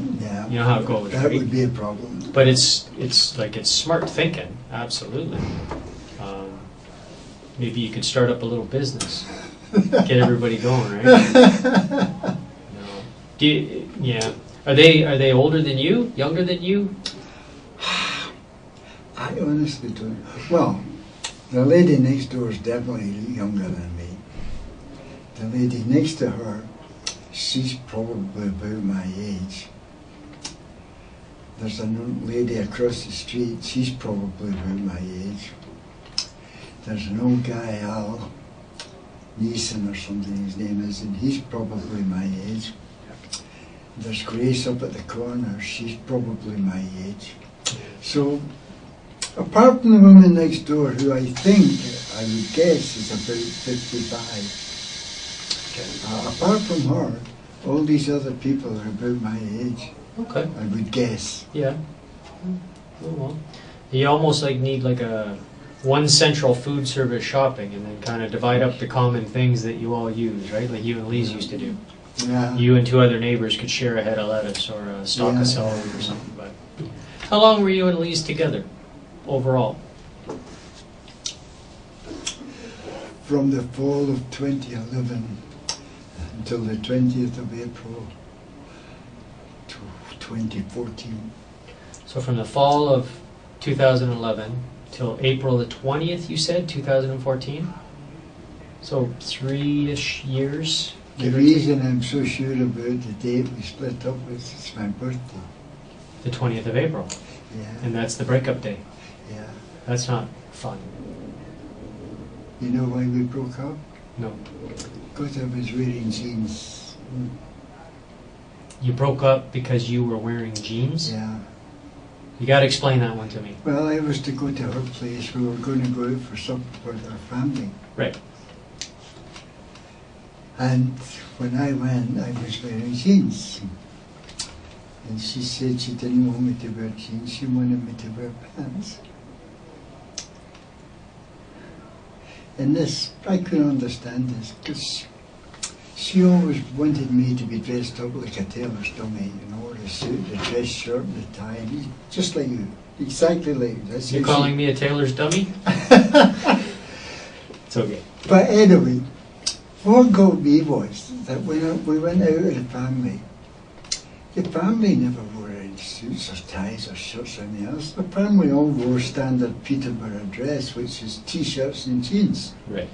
[SPEAKER 1] You know how it goes,
[SPEAKER 2] That
[SPEAKER 1] right?
[SPEAKER 2] would be a problem.
[SPEAKER 1] But it's smart thinking, absolutely. Maybe you could start up a little business, get everybody going, right? No. Are they older than you? Younger than you?
[SPEAKER 2] I honestly don't. Well, the lady next door is definitely younger than me. The lady next to her, she's probably about my age. There's a lady across the street, she's probably about my age. There's an old guy, Al Neeson or something his name is, and he's probably my age. There's Grace up at the corner, she's probably my age. So, apart from the woman next door, who I think, I would guess, is about 55, apart from her, all these other people are about my age.
[SPEAKER 1] Okay.
[SPEAKER 2] I would guess.
[SPEAKER 1] Yeah. Oh, well. You almost need a one central food service shopping and then kind of divide up the common things that you all use, right? Like you and Lise used to do.
[SPEAKER 2] Yeah.
[SPEAKER 1] You and 2 other neighbors could share a head of lettuce or a stalk of celery or something. But how long were you and Lise together overall?
[SPEAKER 2] From the fall of 2011 until the 20th of April to 2014.
[SPEAKER 1] So from the fall of 2011 till April the 20th, you said, 2014? So 3-ish years?
[SPEAKER 2] The reason I'm so sure about the date we split up was it's my birthday.
[SPEAKER 1] The 20th of April.
[SPEAKER 2] Yeah.
[SPEAKER 1] And that's the breakup day.
[SPEAKER 2] Yeah.
[SPEAKER 1] That's not fun.
[SPEAKER 2] You know why we broke up?
[SPEAKER 1] No.
[SPEAKER 2] Because I was wearing jeans.
[SPEAKER 1] You broke up because you were wearing jeans?
[SPEAKER 2] Yeah.
[SPEAKER 1] You got to explain that one to me.
[SPEAKER 2] Well, I was to go to her place. We were going to go out for supper with our family.
[SPEAKER 1] Right.
[SPEAKER 2] And when I went, I was wearing jeans. And she said she didn't want me to wear jeans, she wanted me to wear pants. And this, I couldn't understand this, because she always wanted me to be dressed up like a tailor's dummy, you know, the suit, the dress shirt, the tie, just like you, exactly like you.
[SPEAKER 1] You're calling me a tailor's dummy? It's okay.
[SPEAKER 2] But anyway, what got me was that when we went out with the family never wore any suits or ties or shirts or anything else. The family all wore standard Peterborough dress, which is t-shirts and jeans.
[SPEAKER 1] Right.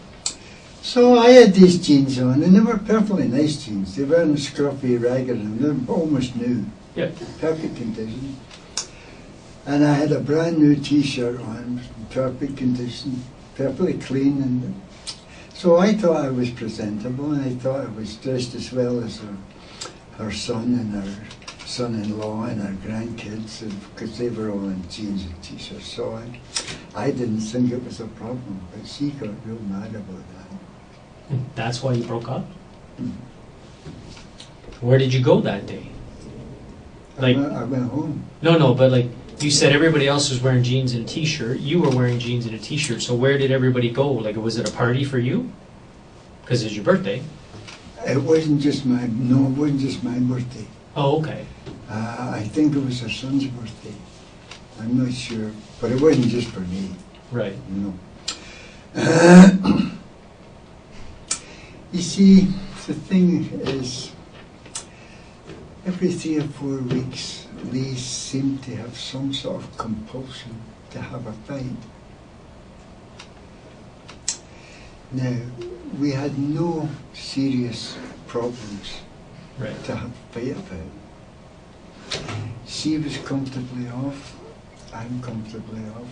[SPEAKER 2] So I had these jeans on, and they were perfectly nice jeans. They weren't scruffy, ragged, and they were almost new.
[SPEAKER 1] Yeah.
[SPEAKER 2] Perfect condition. And I had a brand new t-shirt on, perfect condition, perfectly clean. And so I thought I was presentable, and I thought I was dressed as well as her son and her son-in-law and her grandkids, because they were all in jeans and t-shirts. So I didn't think it was a problem, but she got real mad about that.
[SPEAKER 1] That's why you broke up?
[SPEAKER 2] Mm.
[SPEAKER 1] Where did you go that day?
[SPEAKER 2] I went home.
[SPEAKER 1] No, but like you said, everybody else was wearing jeans and a t-shirt. You were wearing jeans and a t-shirt. So where did everybody go? Like, was it a party for you? Because it's your birthday.
[SPEAKER 2] It wasn't just my birthday.
[SPEAKER 1] Oh, okay.
[SPEAKER 2] I think it was her son's birthday. I'm not sure, but it wasn't just for me.
[SPEAKER 1] Right.
[SPEAKER 2] No. You see, the thing is, every 3 or 4 weeks, Lise seemed to have some sort of compulsion to have a fight. Now, we had no serious problems to have a fight about. She was comfortably off, I'm comfortably off.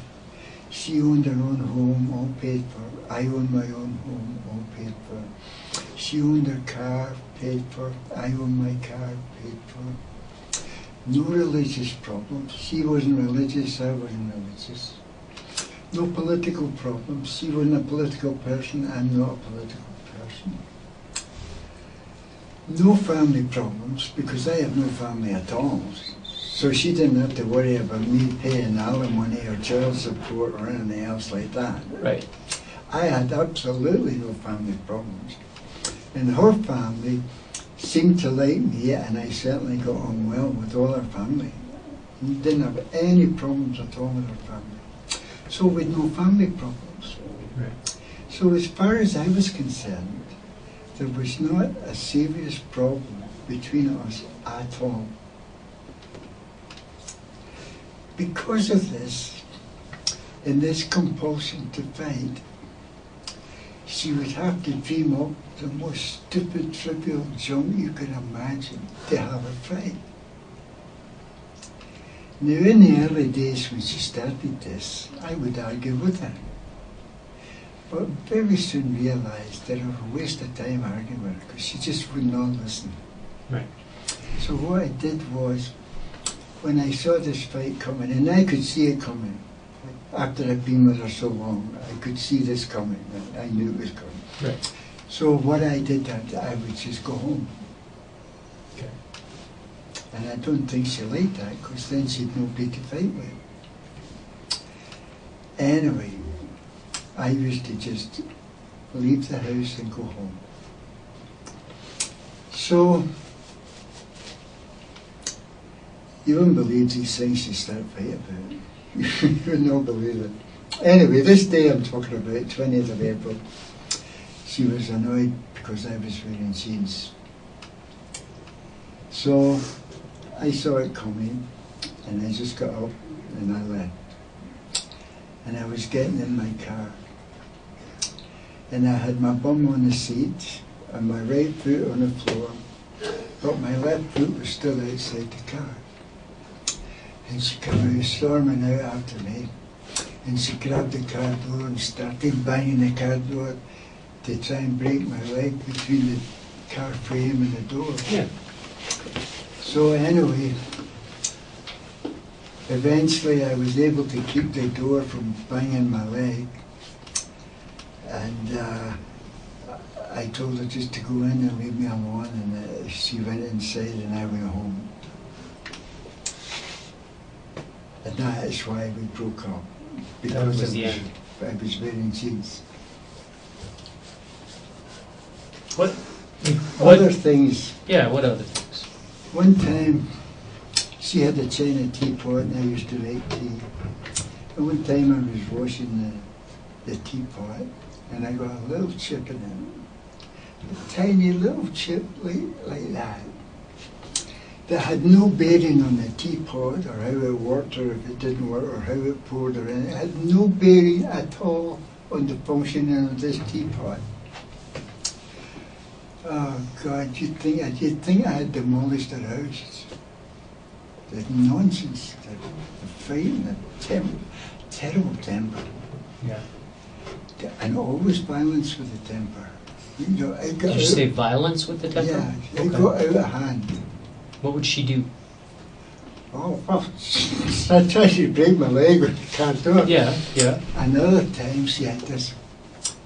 [SPEAKER 2] She owned her own home, all paid for. I owned my own home, all paid for. She owned her car, paid for. I owned my car, paid for. No religious problems. She wasn't religious, I wasn't religious. No political problems. She wasn't a political person, I'm not a political person. No family problems, because I have no family at all. So she didn't have to worry about me paying alimony or child support or anything else like that.
[SPEAKER 1] Right.
[SPEAKER 2] I had absolutely no family problems. And her family seemed to like me, and I certainly got on well with all her family. Didn't have any problems at all with her family. So we had no family problems.
[SPEAKER 1] Right.
[SPEAKER 2] So as far as I was concerned, there was not a serious problem between us at all. Because of this, and this compulsion to fight, she would have to dream up the most stupid, trivial junk you could imagine to have a fight. Now, in the early days when she started this, I would argue with her. But very soon realised that it was a waste of time arguing with her, because she just would not listen.
[SPEAKER 1] Right.
[SPEAKER 2] So what I did was, when I saw this fight coming, and I could see it coming, after I'd been with her so long, I could see this coming, and I knew it was coming.
[SPEAKER 1] Right.
[SPEAKER 2] So what I did, I would just go home.
[SPEAKER 1] Okay.
[SPEAKER 2] And I don't think she liked that, because then she'd nobody to fight with. Anyway, I used to just leave the house and go home. So, you wouldn't believe these things you start fighting about. You would not believe it. Anyway, this day I'm talking about, 20th of April, she was annoyed because I was wearing jeans. So I saw it coming, and I just got up and I left. And I was getting in my car. And I had my bum on the seat and my right foot on the floor, but my left foot was still outside the car. And she came out storming out after me, and she grabbed the car door and started banging the car door to try and break my leg between the car frame and the door.
[SPEAKER 1] Yeah.
[SPEAKER 2] So anyway, eventually I was able to keep the door from banging my leg, and I told her just to go in and leave me alone, and she went inside and I went home. And that is why we broke up, because I was wearing jeans.
[SPEAKER 1] What?
[SPEAKER 2] Other things.
[SPEAKER 1] Yeah, what other things?
[SPEAKER 2] One time, she had a china teapot and I used to make tea. And one time I was washing the teapot and I got a little chip in it. A tiny little chip like that. That had no bearing on the teapot or how it worked or if it didn't work or how it poured or anything. It had no bearing at all on the functioning of this teapot. Oh God, you'd think I had demolished her house. The nonsense, the fighting, the temper, terrible temper.
[SPEAKER 1] Yeah.
[SPEAKER 2] And always violence with the temper. You know,
[SPEAKER 1] Did you say violence with the temper?
[SPEAKER 2] Yeah, it got out of hand.
[SPEAKER 1] What would she do?
[SPEAKER 2] Oh, well, I tried to break my leg with the car door.
[SPEAKER 1] Yeah, yeah.
[SPEAKER 2] Another time she had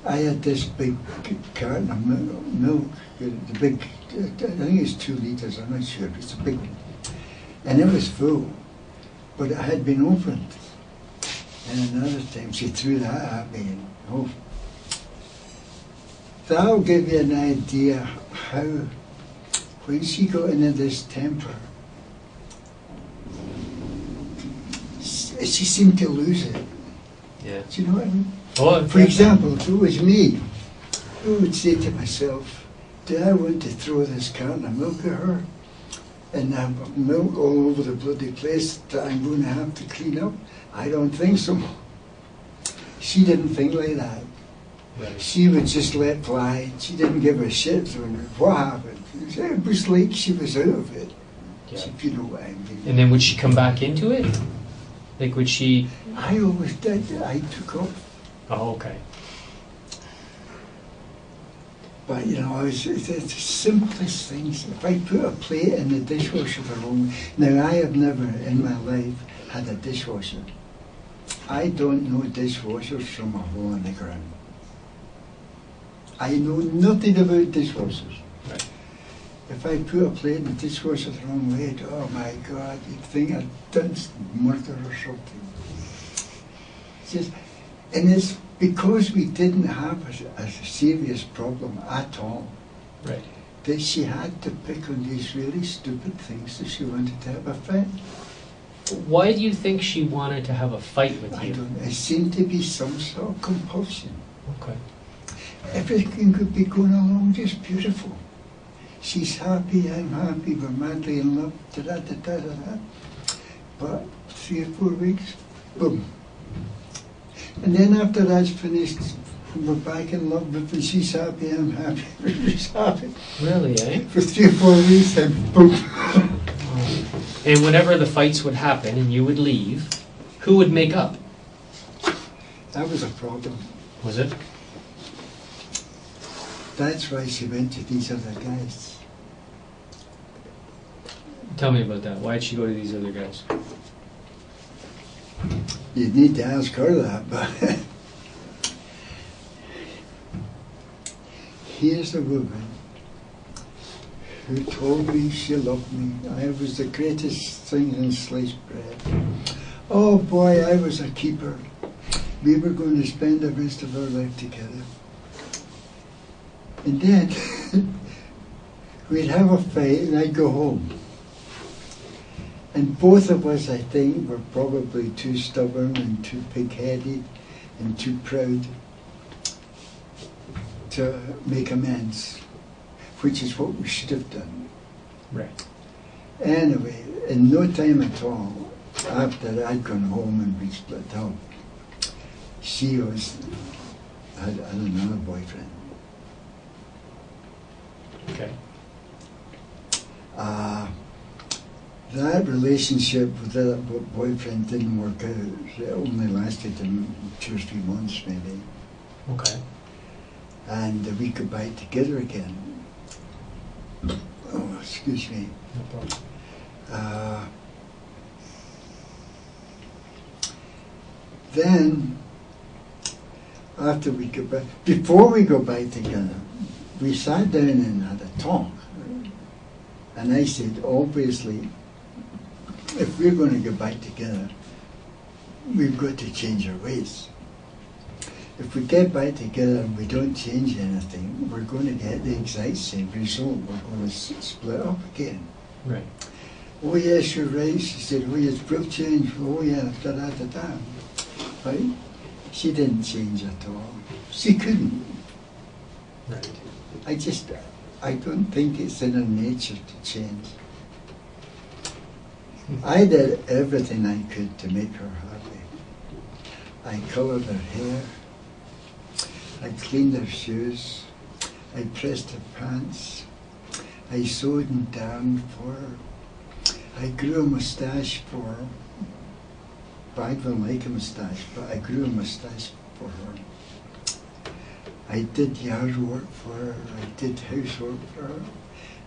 [SPEAKER 2] I had this big carton of milk, the big, I think it's 2 litres, I'm not sure, it's a big one. And it was full, but it had been opened. And another time she threw that at me. And, oh, that'll give you an idea how, when she got into this temper, she seemed to lose it.
[SPEAKER 1] Yeah.
[SPEAKER 2] Do you know what I mean?
[SPEAKER 1] Oh,
[SPEAKER 2] For example, if it was me, I would say to myself, do I want to throw this carton of milk at her and have milk all over the bloody place that I'm going to have to clean up? I don't think so. She didn't think like that.
[SPEAKER 1] Right.
[SPEAKER 2] She would just let fly. She didn't give a shit what happened. It was like she was out of it,
[SPEAKER 1] Yeah.
[SPEAKER 2] if you know what I mean.
[SPEAKER 1] And then would she come back into it? Like, would she?
[SPEAKER 2] I always did. I took off.
[SPEAKER 1] Oh, okay.
[SPEAKER 2] But you know, it's the simplest things. If I put a plate in the dishwasher the wrong way, now I have never in my life had a dishwasher. I don't know dishwashers from a hole in the ground. I know nothing about dishwashers.
[SPEAKER 1] Right.
[SPEAKER 2] If I put a plate in the dishwasher the wrong way, oh my God, you'd think I'd done murder or something. Just, and it's because we didn't have a serious problem at all.
[SPEAKER 1] Right.
[SPEAKER 2] That she had to pick on these really stupid things that she wanted to have a fight.
[SPEAKER 1] Why do you think she wanted to have a fight with
[SPEAKER 2] I
[SPEAKER 1] you?
[SPEAKER 2] don't know. It seemed to be some sort of compulsion.
[SPEAKER 1] Okay.
[SPEAKER 2] Everything could be going along just beautiful. She's happy, I'm happy, we're madly in love, da-da-da-da-da-da. But 3 or 4 weeks, boom. And then after that's finished, we're back in love, but she's happy, I'm happy, everybody's happy.
[SPEAKER 1] Really, eh?
[SPEAKER 2] For 3 or 4 weeks, then boom.
[SPEAKER 1] And whenever the fights would happen and you would leave, who would make up?
[SPEAKER 2] That was a problem.
[SPEAKER 1] Was it?
[SPEAKER 2] That's why she went to these other guys.
[SPEAKER 1] Tell me about that. Why did she go to these other guys?
[SPEAKER 2] You'd need to ask her that, but here's a woman who told me she loved me. I was the greatest thing in sliced bread. Oh boy, I was a keeper. We were going to spend the rest of our life together. And then we'd have a fight and I'd go home. And both of us, I think, were probably too stubborn and too pig-headed and too proud to make amends, which is what we should have done.
[SPEAKER 1] Right.
[SPEAKER 2] Anyway, in no time at all, after I'd gone home and we split up, she had another boyfriend.
[SPEAKER 1] Okay.
[SPEAKER 2] That relationship with that boyfriend didn't work out. It only lasted 2 or 3 months, maybe.
[SPEAKER 1] Okay.
[SPEAKER 2] And we got back together again. Oh, excuse me.
[SPEAKER 1] No problem.
[SPEAKER 2] then, after we got back, before we got back together, we sat down and had a talk. And I said, obviously, if we're going to get back together, we've got to change our ways. If we get back together and we don't change anything, we're going to get the exact same result. We're going to split up again.
[SPEAKER 1] Right.
[SPEAKER 2] Oh yes, you're right. She said, oh yes, we'll change. Oh yeah, da da da da. Right? She didn't change at all. She couldn't.
[SPEAKER 1] Right.
[SPEAKER 2] I don't think it's in her nature to change. I did everything I could to make her happy. I coloured her hair. I cleaned her shoes. I pressed her pants. I sewed and darned for her. I grew a moustache for her. But I don't like a moustache, but I grew a moustache for her. I did yard work for her. I did housework for her.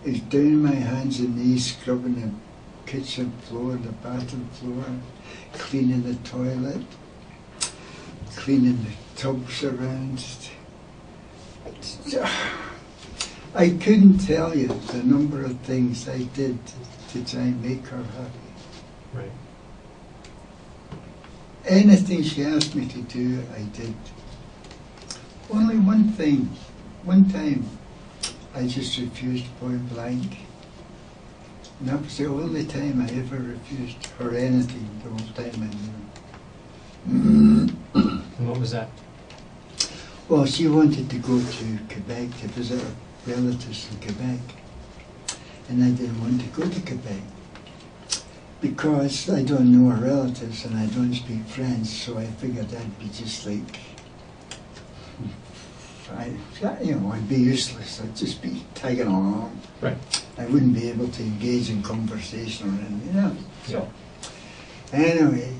[SPEAKER 2] I was down my hands and knees scrubbing the kitchen floor, the bathroom floor, cleaning the toilet, cleaning the tubs around. I couldn't tell you the number of things I did to try and make her happy.
[SPEAKER 1] Right.
[SPEAKER 2] Anything she asked me to do, I did. Only one thing, one time, I just refused point blank. And that was the only time I ever refused her anything, the whole time I knew her.
[SPEAKER 1] And what was that?
[SPEAKER 2] Well, she wanted to go to Quebec to visit her relatives in Quebec. And I didn't want to go to Quebec because I don't know her relatives and I don't speak French, so I figured I'd be just like, I'd be useless. I'd just be tagging along.
[SPEAKER 1] Right.
[SPEAKER 2] I wouldn't be able to engage in conversation or anything.
[SPEAKER 1] So,
[SPEAKER 2] anyway,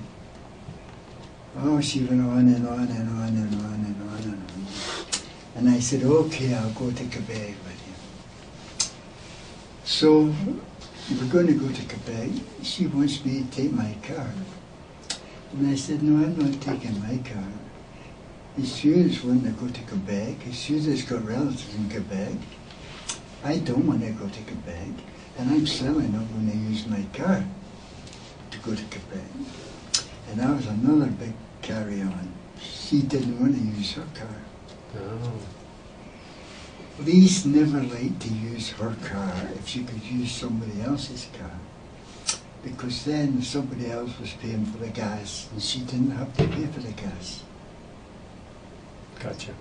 [SPEAKER 2] she went on and on and on and on and on and on. And I said, okay, I'll go to Quebec with you. So we're going to go to Quebec. She wants me to take my car. And I said, no, I'm not taking my car. It's you that's wanting to go to Quebec. It's you that's got relatives in Quebec. I don't want to go to Quebec. And I'm certainly not going to use my car to go to Quebec. And that was another big carry-on. She didn't want to use her car.
[SPEAKER 1] oh,
[SPEAKER 2] Lise never liked to use her car if she could use somebody else's car, because then somebody else was paying for the gas and she didn't have to pay for the gas.
[SPEAKER 1] gotcha.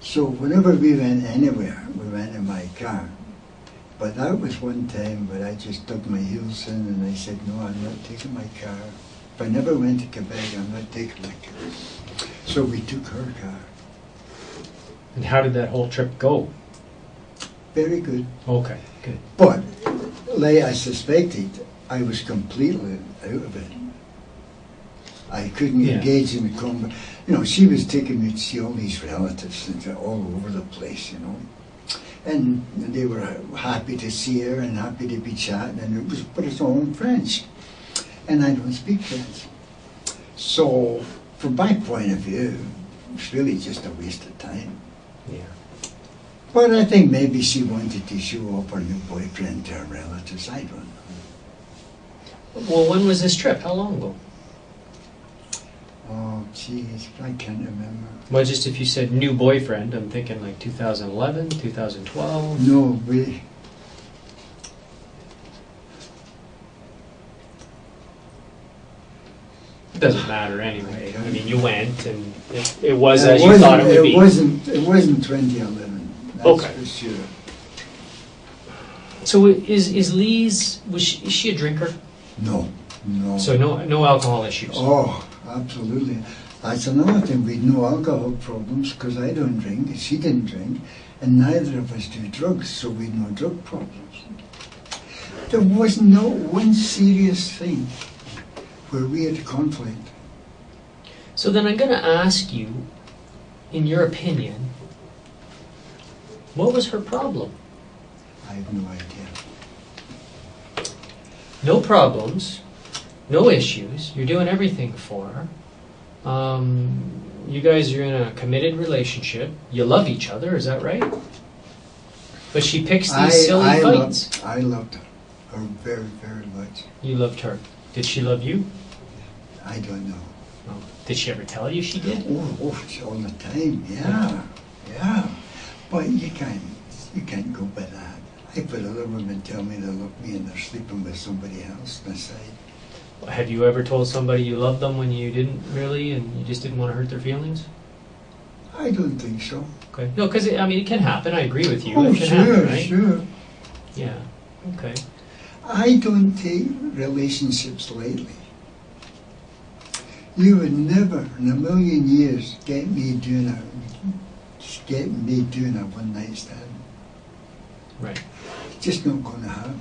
[SPEAKER 2] So whenever we went anywhere, we went in my car. But that was one time where I just dug my heels in and I said, no, I'm not taking my car. If I never went to Quebec, I'm not taking my car. So we took her car.
[SPEAKER 1] And how did that whole trip go?
[SPEAKER 2] Very good.
[SPEAKER 1] Okay, good.
[SPEAKER 2] But, like I suspected, I was completely out of it. I couldn't engage in the conversation. She was taking me to see all these relatives and all over the place, And they were happy to see her and happy to be chatting, but it's all in French. And I don't speak French. So, from my point of view, it's really just a waste of time.
[SPEAKER 1] Yeah.
[SPEAKER 2] But I think maybe she wanted to show off her new boyfriend to her relatives. I don't know.
[SPEAKER 1] Well, when was this trip? How long ago?
[SPEAKER 2] Oh, geez, I can't remember.
[SPEAKER 1] Well, just if you said new boyfriend, I'm thinking like 2011, 2012.
[SPEAKER 2] No,
[SPEAKER 1] It doesn't matter anyway. I mean, you went and it was as you thought it would be.
[SPEAKER 2] It wasn't 2011. That's
[SPEAKER 1] Okay.
[SPEAKER 2] for sure.
[SPEAKER 1] So is Lise, is she a drinker?
[SPEAKER 2] No.
[SPEAKER 1] So no alcohol issues?
[SPEAKER 2] Oh, absolutely. That's another thing. We'd no alcohol problems because I don't drink, she didn't drink, and neither of us do drugs, so we'd no drug problems. There was no one serious thing where we had conflict.
[SPEAKER 1] So then I'm going to ask you, in your opinion, what was her problem?
[SPEAKER 2] I have no idea.
[SPEAKER 1] No problems, no issues, you're doing everything for her. You guys are in a committed relationship. You love each other, is that right? But she picks these silly fights.
[SPEAKER 2] I loved her very, very much.
[SPEAKER 1] You loved her. Did she love you?
[SPEAKER 2] I don't know.
[SPEAKER 1] Oh. Did she ever tell you she did?
[SPEAKER 2] Oh, all the time, yeah. But you can't go by that. I've had other women tell me they love me and they're sleeping with somebody else on the side.
[SPEAKER 1] Have you ever told somebody you loved them when you didn't really, and you just didn't want to hurt their feelings?
[SPEAKER 2] I don't think so.
[SPEAKER 1] Okay. No, because it can happen. I agree with you.
[SPEAKER 2] Oh,
[SPEAKER 1] it can
[SPEAKER 2] sure,
[SPEAKER 1] happen, right?
[SPEAKER 2] sure.
[SPEAKER 1] Yeah. Okay.
[SPEAKER 2] I don't take relationships lightly. You would never in a million years get me doing a one night stand.
[SPEAKER 1] Right.
[SPEAKER 2] It's just not going to happen.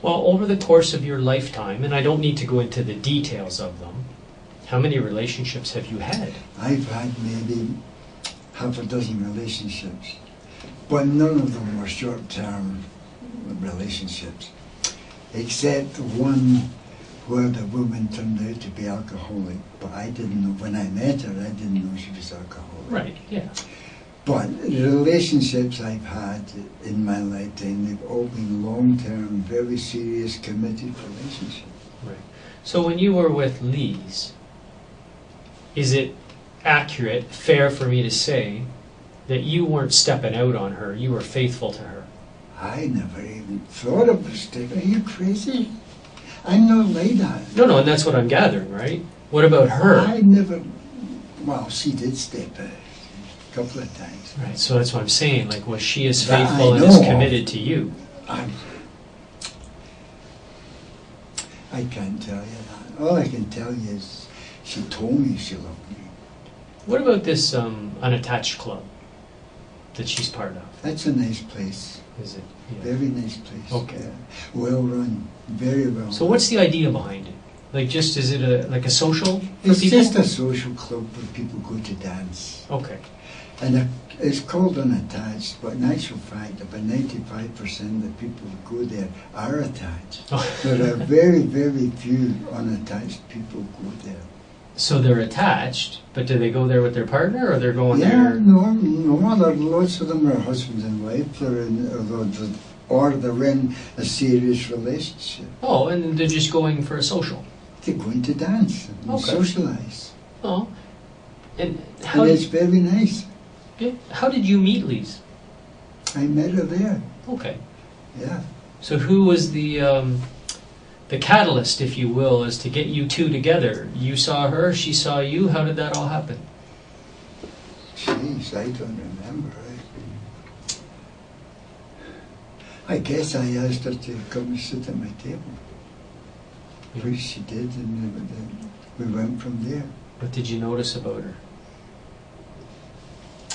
[SPEAKER 1] Well, over the course of your lifetime, and I don't need to go into the details of them, how many relationships have you had?
[SPEAKER 2] I've had maybe half a dozen relationships, but none of them were short-term relationships, except one where the woman turned out to be alcoholic, but I didn't know, when I met her, I didn't know she was alcoholic.
[SPEAKER 1] Right, yeah.
[SPEAKER 2] But relationships I've had in my lifetime, they've all been long-term, very serious, committed relationships.
[SPEAKER 1] Right. So when you were with Lise, is it accurate, fair for me to say, that you weren't stepping out on her, you were faithful to her?
[SPEAKER 2] I never even thought of a step. Are you crazy? I'm not like that.
[SPEAKER 1] No, and that's what I'm gathering, right? What about her?
[SPEAKER 2] I never, well, she did step out a couple of times.
[SPEAKER 1] Right, so that's what I'm saying, like, was she as
[SPEAKER 2] That
[SPEAKER 1] faithful
[SPEAKER 2] I
[SPEAKER 1] and as
[SPEAKER 2] know.
[SPEAKER 1] committed to you?
[SPEAKER 2] I can't tell you that. All I can tell you is she told me she loved me.
[SPEAKER 1] What about this unattached club that she's part of?
[SPEAKER 2] That's a nice place.
[SPEAKER 1] Is it? Yeah.
[SPEAKER 2] Very nice place.
[SPEAKER 1] Okay.
[SPEAKER 2] Yeah. Well run. Very well
[SPEAKER 1] So
[SPEAKER 2] run.
[SPEAKER 1] what's the idea behind it? Like, just, is it like a social for
[SPEAKER 2] It's
[SPEAKER 1] people?
[SPEAKER 2] just a social club where people go to dance.
[SPEAKER 1] Okay.
[SPEAKER 2] And it's called unattached, but in actual fact, about 95% of the people who go there are attached. There are very, very few unattached people who go there.
[SPEAKER 1] So they're attached, but do they go there with their partner, or they're going
[SPEAKER 2] Yeah,
[SPEAKER 1] there?
[SPEAKER 2] no, there are lots of them are husbands and wives, or they're in a serious relationship.
[SPEAKER 1] Oh, and they're just going for a social.
[SPEAKER 2] They're going to dance and
[SPEAKER 1] Okay.
[SPEAKER 2] socialise.
[SPEAKER 1] Oh, and how
[SPEAKER 2] And it's very nice.
[SPEAKER 1] did you meet Lise?
[SPEAKER 2] I met her there,
[SPEAKER 1] Okay.
[SPEAKER 2] yeah.
[SPEAKER 1] So who was the catalyst, if you will, as to get you two together? You saw her, she saw you. How did that all happen?
[SPEAKER 2] Jeez, I don't remember. I guess I asked her to come and sit at my table. Which she did, and then we went from there.
[SPEAKER 1] What did you notice about her?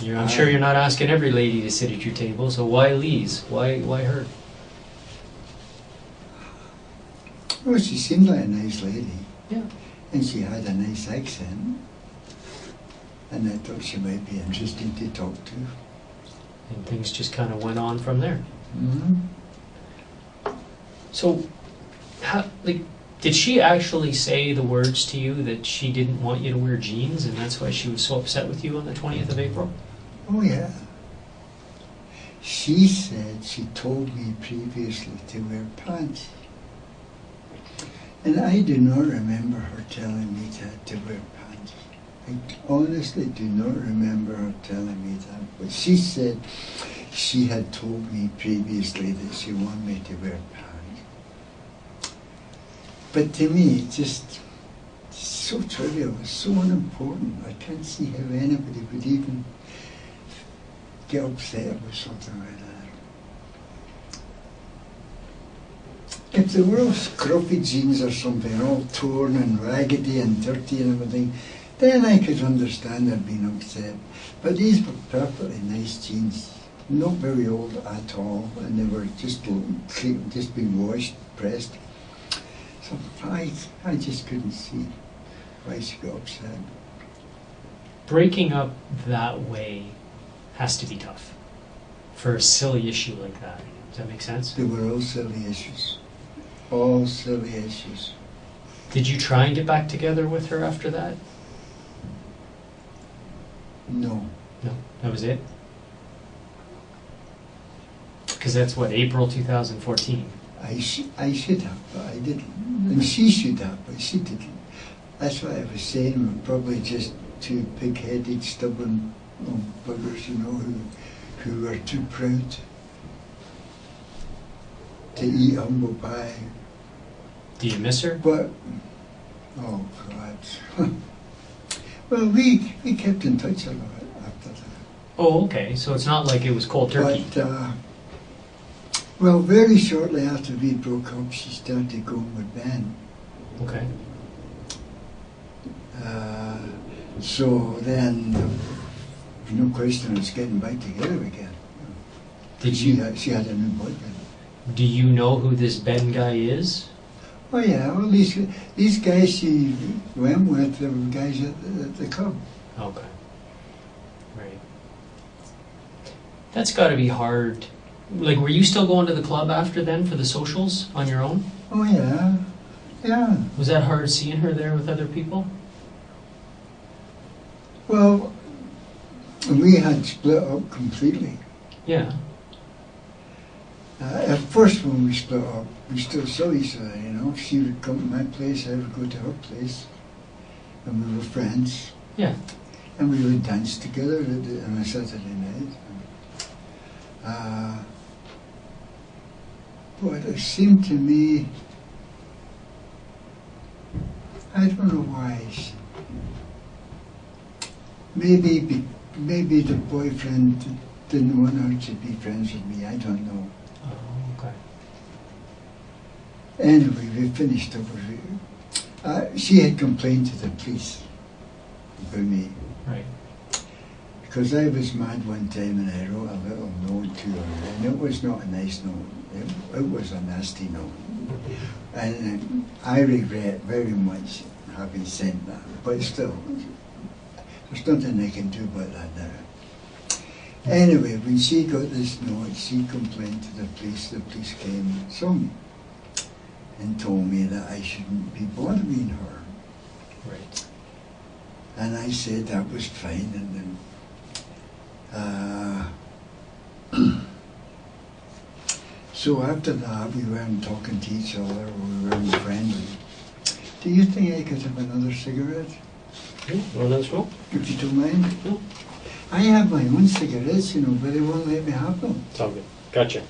[SPEAKER 1] I'm sure you're not asking every lady to sit at your table, so why Lise? Why her?
[SPEAKER 2] Well, she seemed like a nice lady.
[SPEAKER 1] Yeah.
[SPEAKER 2] And she had a nice accent. And I thought she might be interesting to talk to.
[SPEAKER 1] And things just kind of went on from there.
[SPEAKER 2] Mm-hmm.
[SPEAKER 1] So, did she actually say the words to you that she didn't want you to wear jeans, and that's why she was so upset with you on the 20th of April?
[SPEAKER 2] Oh, yeah. She said she told me previously to wear pants. And I do not remember her telling me to wear pants. I honestly do not remember her telling me that. But she said she had told me previously that she wanted me to wear pants. But to me, it's just so trivial, it's so unimportant. I can't see how anybody would even get upset with something like that. If they were all scruffy jeans or something, all torn and raggedy and dirty and everything, then I could understand her being upset. But these were perfectly nice jeans, not very old at all, and they were just been washed, pressed. So I just couldn't see why she got upset.
[SPEAKER 1] Breaking up that way has to be tough for a silly issue like that. Does that make sense?
[SPEAKER 2] They were all silly issues. All silly issues.
[SPEAKER 1] Did you try and get back together with her after that?
[SPEAKER 2] No.
[SPEAKER 1] No, that was it? Because that's what, April 2014?
[SPEAKER 2] I should have, but I didn't. And she should have, but she didn't. That's what I was saying. We're probably just two pig-headed, stubborn buggers, you know, who are too proud to eat humble pie.
[SPEAKER 1] Do you miss her?
[SPEAKER 2] But, oh God. Well, we kept in touch a lot after that.
[SPEAKER 1] Oh, okay. So it's not like it was cold turkey.
[SPEAKER 2] But, well, very shortly after we broke up, she started going with Ben.
[SPEAKER 1] Okay.
[SPEAKER 2] So then, no question, I was getting back together again.
[SPEAKER 1] Did
[SPEAKER 2] She
[SPEAKER 1] you?
[SPEAKER 2] had a new boyfriend.
[SPEAKER 1] Do you know who this Ben guy is?
[SPEAKER 2] Oh yeah, well these guys she went with, they were guys at the club.
[SPEAKER 1] Okay. Right. That's got to be hard. Like, were you still going to the club after then for the socials on your own?
[SPEAKER 2] Oh yeah, yeah.
[SPEAKER 1] Was that hard seeing her there with other people?
[SPEAKER 2] Well, we had split up completely.
[SPEAKER 1] Yeah.
[SPEAKER 2] At first when we split up, we still saw each other, you know. She would come to my place, I would go to her place. And we were friends.
[SPEAKER 1] Yeah.
[SPEAKER 2] And we would dance together on a Saturday night. But it seemed to me, I don't know why. Maybe the boyfriend didn't want her to be friends with me, I don't know.
[SPEAKER 1] Oh, okay.
[SPEAKER 2] Anyway, we finished up with it. She had complained to the police about me.
[SPEAKER 1] Right.
[SPEAKER 2] Because I was mad one time and I wrote a little note to her, and it was not a nice note, it was a nasty note. And I regret very much having sent that, but still, there's nothing I can do about that now. Anyway, when she got this note, she complained to the police came and saw me and told me that I shouldn't be bothering her.
[SPEAKER 1] Right.
[SPEAKER 2] And I said that was fine, and then so after that we weren't talking to each other, we weren't friendly. Do you think I could have another cigarette?
[SPEAKER 1] Yeah. Want another smoke?
[SPEAKER 2] If you don't mind?
[SPEAKER 1] No.
[SPEAKER 2] I have my own cigarettes, you know, but they won't let me have them.
[SPEAKER 1] It's all good. Gotcha.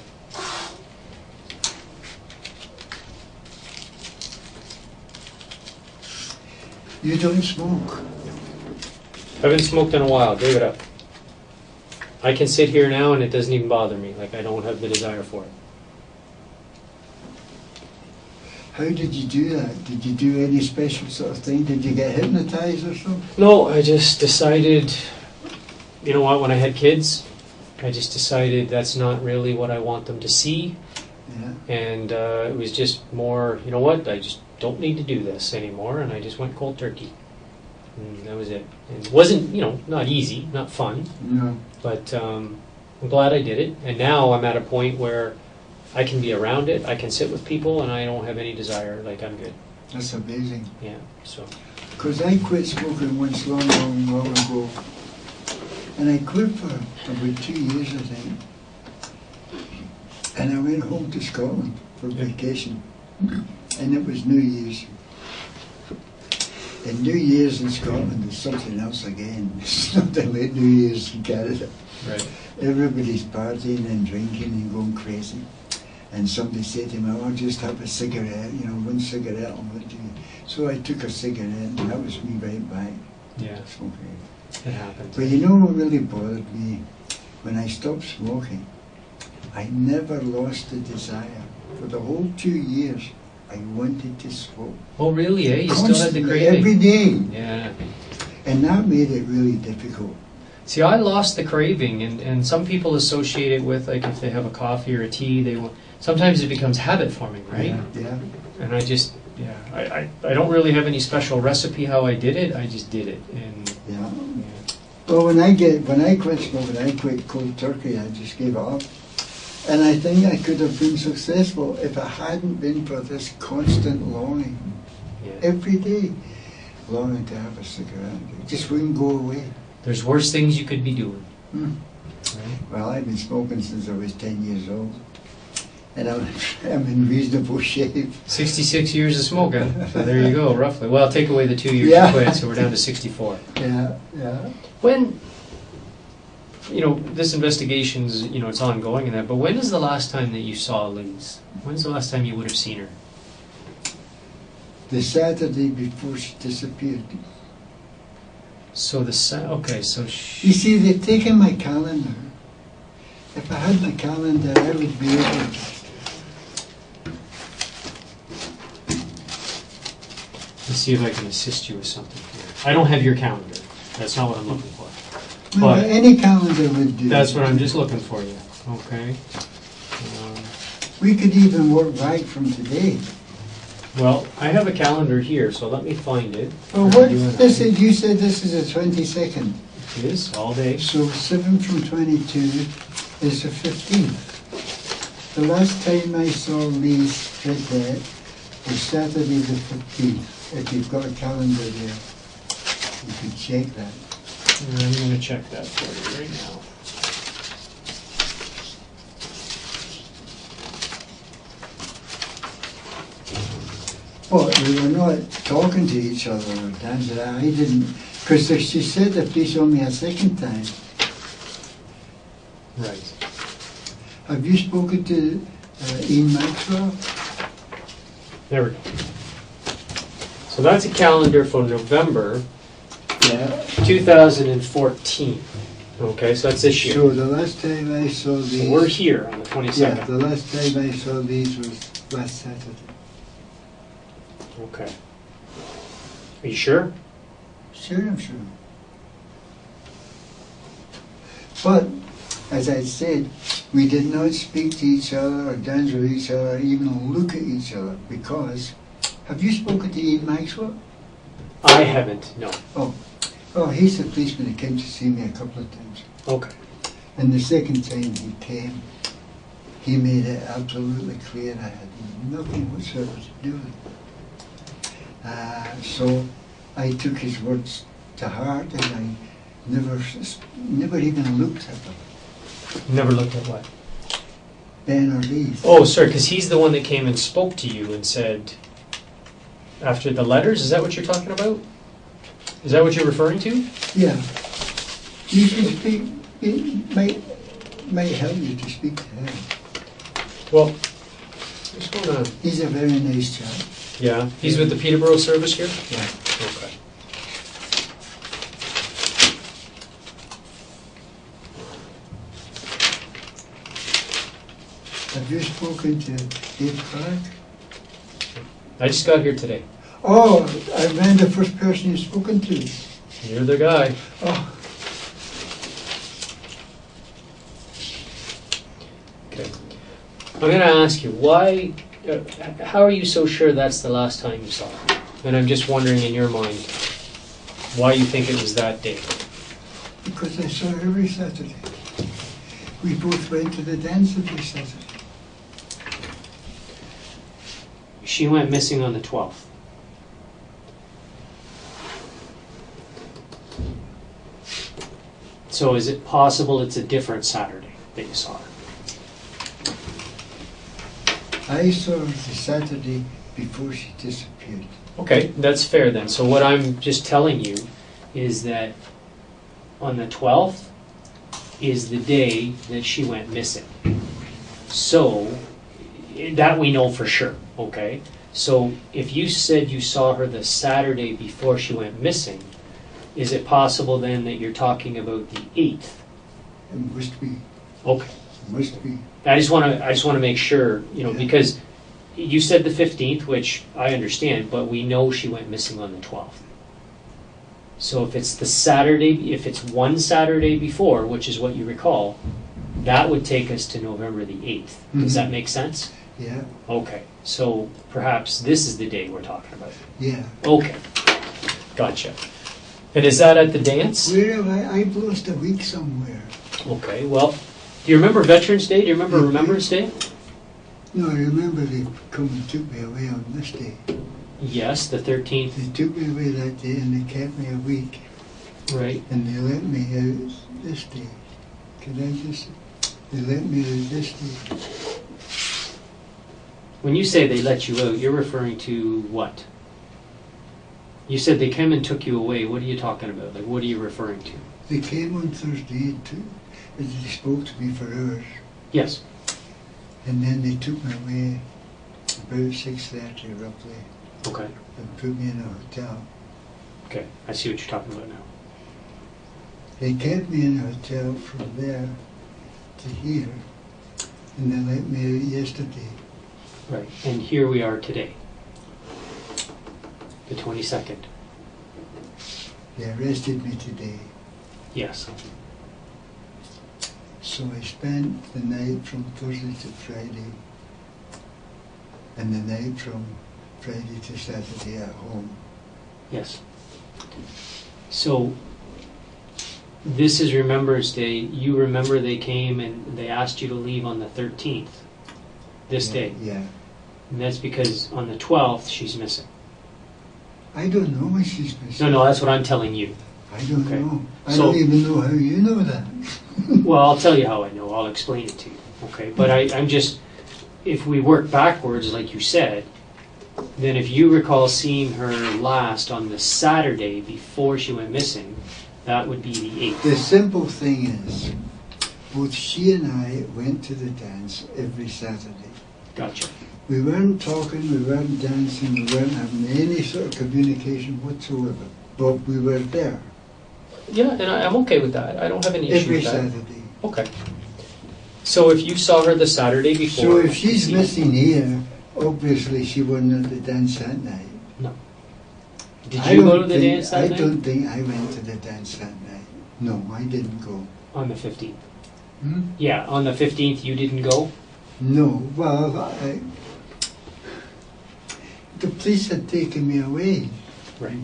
[SPEAKER 2] You don't smoke?
[SPEAKER 1] Haven't smoked in a while. Gave it up. I can sit here now and it doesn't even bother me. Like, I don't have the desire for it.
[SPEAKER 2] How did you do that? Did you do any special sort of thing? Did you get hypnotized or something?
[SPEAKER 1] No, I just decided, you know what, when I had kids, I just decided that's not really what I want them to see.
[SPEAKER 2] Yeah.
[SPEAKER 1] And it was just more, you know what, I just don't need to do this anymore, and I just went cold turkey. And that was it. And it wasn't, you know, not easy, not fun,
[SPEAKER 2] No.
[SPEAKER 1] but I'm glad I did it. And now I'm at a point where I can be around it, I can sit with people, and I don't have any desire, like, I'm good.
[SPEAKER 2] That's amazing.
[SPEAKER 1] Yeah, so.
[SPEAKER 2] Because I quit smoking once long ago. And I quit for about 2 years, I think. And I went home to Scotland for vacation. And it was New Year's. And New Year's in Scotland is something else again. It's nothing like New Year's in Canada.
[SPEAKER 1] Right.
[SPEAKER 2] Everybody's partying and drinking and going crazy. And somebody said to me, oh, I'll just have a cigarette, you know, one cigarette on what do you. So I took a cigarette and that was me right back.
[SPEAKER 1] Yeah,
[SPEAKER 2] Smoking.
[SPEAKER 1] it happened.
[SPEAKER 2] But you know what really bothered me? When I stopped smoking, I never lost the desire. For the whole 2 years, I wanted to smoke.
[SPEAKER 1] Oh, really, eh? You still had the
[SPEAKER 2] Constantly,
[SPEAKER 1] craving?
[SPEAKER 2] every day.
[SPEAKER 1] Yeah.
[SPEAKER 2] And that made it really difficult.
[SPEAKER 1] See, I lost the craving, and some people associate it with, like, if they have a coffee or a tea, they want. Sometimes it becomes habit forming, right?
[SPEAKER 2] Yeah.
[SPEAKER 1] And I just, yeah, I don't really have any special recipe how I did it. I just did it, and
[SPEAKER 2] Yeah.
[SPEAKER 1] yeah.
[SPEAKER 2] Well, when I quit smoking, I quit cold turkey. I just gave it up. And I think I could have been successful if it hadn't been for this constant longing.
[SPEAKER 1] Yeah.
[SPEAKER 2] Every day, longing to have a cigarette. It just wouldn't go away.
[SPEAKER 1] There's worse things you could be doing.
[SPEAKER 2] Hmm.
[SPEAKER 1] Right?
[SPEAKER 2] Well, I've been smoking since I was 10 years old. And I'm in reasonable shape.
[SPEAKER 1] 66 years of smoking. So there you go, roughly. Well, take away the 2 years
[SPEAKER 2] Yeah.
[SPEAKER 1] you quit, so we're down to 64.
[SPEAKER 2] Yeah, yeah.
[SPEAKER 1] When, you know, this investigation's, you know, it's ongoing and that, but when is the last time that you saw Lise? When's the last time you would have seen her?
[SPEAKER 2] The Saturday before she disappeared.
[SPEAKER 1] So okay, so
[SPEAKER 2] You see, they've taken my calendar. If I had my calendar, I would be able to.
[SPEAKER 1] Let's see if I can assist you with something here. I don't have your calendar. That's not what I'm looking for.
[SPEAKER 2] Well,
[SPEAKER 1] But
[SPEAKER 2] any calendar would do.
[SPEAKER 1] that's what I'm just looking for you. Okay.
[SPEAKER 2] We could even work right from today.
[SPEAKER 1] Well, I have a calendar here, so let me find it.
[SPEAKER 2] Oh, what? This is, you said this is the 22nd.
[SPEAKER 1] It is, all day.
[SPEAKER 2] So 7 from 22 is the 15th. The last time I saw Lise Fredette was Saturday the 15th. If you've got a calendar there, you could check that.
[SPEAKER 1] I'm going to check that for you right now.
[SPEAKER 2] But we were not talking to each other or dancing. I didn't, because she said the police on me a second time.
[SPEAKER 1] Right.
[SPEAKER 2] Have you spoken to Ian Maxwell?
[SPEAKER 1] There we go. So that's a calendar for November
[SPEAKER 2] Yeah.
[SPEAKER 1] 2014. Okay, so that's this year.
[SPEAKER 2] So the last time I saw
[SPEAKER 1] So
[SPEAKER 2] these...
[SPEAKER 1] we're here on the 22nd.
[SPEAKER 2] Yeah, the last time I saw these was last Saturday.
[SPEAKER 1] Okay. Are you sure?
[SPEAKER 2] Sure, I'm sure. But, as I said, we did not speak to each other or dance with each other or even look at each other because... Have you spoken to Ian Maxwell?
[SPEAKER 1] I haven't, no.
[SPEAKER 2] Oh, he's the policeman that came to see me a couple of times.
[SPEAKER 1] Okay.
[SPEAKER 2] And the second time he came, he made it absolutely clear I had nothing whatsoever to do with it. So I took his words to heart and I never even looked at them.
[SPEAKER 1] Never looked at what?
[SPEAKER 2] Ben or Lise.
[SPEAKER 1] Oh, sorry, because he's the one that came and spoke to you and said, after the letters, is that what you're talking about? Is that what you're referring to?
[SPEAKER 2] Yeah. You should speak, it might help you to speak to him.
[SPEAKER 1] Well, just want to...
[SPEAKER 2] He's a very nice chap.
[SPEAKER 1] Yeah, he's with the Peterborough service here?
[SPEAKER 2] Yeah.
[SPEAKER 1] Okay.
[SPEAKER 2] Have you spoken to Dave Clark?
[SPEAKER 1] I just got here today.
[SPEAKER 2] Oh, I'm the first person you've spoken to.
[SPEAKER 1] You're the guy.
[SPEAKER 2] Oh,
[SPEAKER 1] Okay. I'm going to ask you, why, how are you so sure that's the last time you saw her? And I'm just wondering in your mind, why you think it was that day?
[SPEAKER 2] because I saw her every Saturday. We both went to the dance every Saturday.
[SPEAKER 1] She went missing on the 12th. So is it possible it's a different Saturday that you saw her?
[SPEAKER 2] I saw her the Saturday before she disappeared.
[SPEAKER 1] Okay, that's fair then. So what I'm just telling you is that on the 12th is the day that she went missing. So that we know for sure, okay? So if you said you saw her the Saturday before she went missing, is it possible then that you're talking about the 8th?
[SPEAKER 2] It must be.
[SPEAKER 1] Okay.
[SPEAKER 2] It must be.
[SPEAKER 1] I just want to make sure, you know, because you said the 15th, which I understand, but we know she went missing on the 12th. So if it's the Saturday, if it's one Saturday before, which is what you recall, that would take us to November the 8th. Does that make sense?
[SPEAKER 2] Yeah.
[SPEAKER 1] Okay. So perhaps this is the day we're talking about.
[SPEAKER 2] Yeah.
[SPEAKER 1] Okay. Gotcha. And is that at the dance?
[SPEAKER 2] Where have I've lost a week somewhere.
[SPEAKER 1] Okay. Well, do you remember Veterans Day? Do you remember Remembrance Day?
[SPEAKER 2] No, I remember they come and took me away on this day.
[SPEAKER 1] Yes, the 13th.
[SPEAKER 2] They took me away that day and they kept me a week.
[SPEAKER 1] Right.
[SPEAKER 2] And they let me out this day. They let me out this day.
[SPEAKER 1] When you say they let you out, you're referring to what? You said they came and took you away. What are you talking about? Like, what are you referring to?
[SPEAKER 2] They came on Thursday too, and they spoke to me for hours.
[SPEAKER 1] Yes.
[SPEAKER 2] And then they took me away about 6:30 roughly
[SPEAKER 1] Okay.
[SPEAKER 2] and put me in a hotel.
[SPEAKER 1] Okay. I see what you're talking about now.
[SPEAKER 2] They kept me in a hotel from there to here, and they let me out yesterday.
[SPEAKER 1] Right. And here we are today, the 22nd.
[SPEAKER 2] They arrested me today.
[SPEAKER 1] Yes.
[SPEAKER 2] So I spent the night from Thursday to Friday, and the night from Friday to Saturday at home.
[SPEAKER 1] Yes. So this is Remembrance Day. You remember they came and they asked you to leave on the 13th, this day.
[SPEAKER 2] Yeah.
[SPEAKER 1] And that's because on the 12th she's missing.
[SPEAKER 2] I don't know when she's missing.
[SPEAKER 1] No, that's what I'm telling you.
[SPEAKER 2] I don't
[SPEAKER 1] Okay.
[SPEAKER 2] know. I
[SPEAKER 1] So-
[SPEAKER 2] don't even know how you know that.
[SPEAKER 1] Well, I'll tell you how I know. I'll explain it to you. Okay. But I'm just, if we work backwards, like you said, then if you recall seeing her last on the Saturday before she went missing, that would be the 8th.
[SPEAKER 2] The simple thing is, both she and I went to the dance every Saturday.
[SPEAKER 1] Gotcha.
[SPEAKER 2] We weren't talking, we weren't dancing, we weren't having any sort of communication whatsoever, but we were there
[SPEAKER 1] Yeah, and I'm okay with that. I don't have any issue
[SPEAKER 2] every
[SPEAKER 1] with that.
[SPEAKER 2] Saturday.
[SPEAKER 1] Okay. So if you saw her the Saturday before...
[SPEAKER 2] So if she's missing here, obviously she wasn't at the dance that night.
[SPEAKER 1] No. Did
[SPEAKER 2] I
[SPEAKER 1] you go
[SPEAKER 2] don't
[SPEAKER 1] to the
[SPEAKER 2] think-
[SPEAKER 1] dance that
[SPEAKER 2] I
[SPEAKER 1] night?
[SPEAKER 2] don't think I went to the dance that night. No, I didn't go.
[SPEAKER 1] On the 15th.
[SPEAKER 2] Hmm?
[SPEAKER 1] Yeah, on the 15th you didn't go?
[SPEAKER 2] No, well, the police had taken me away.
[SPEAKER 1] Right.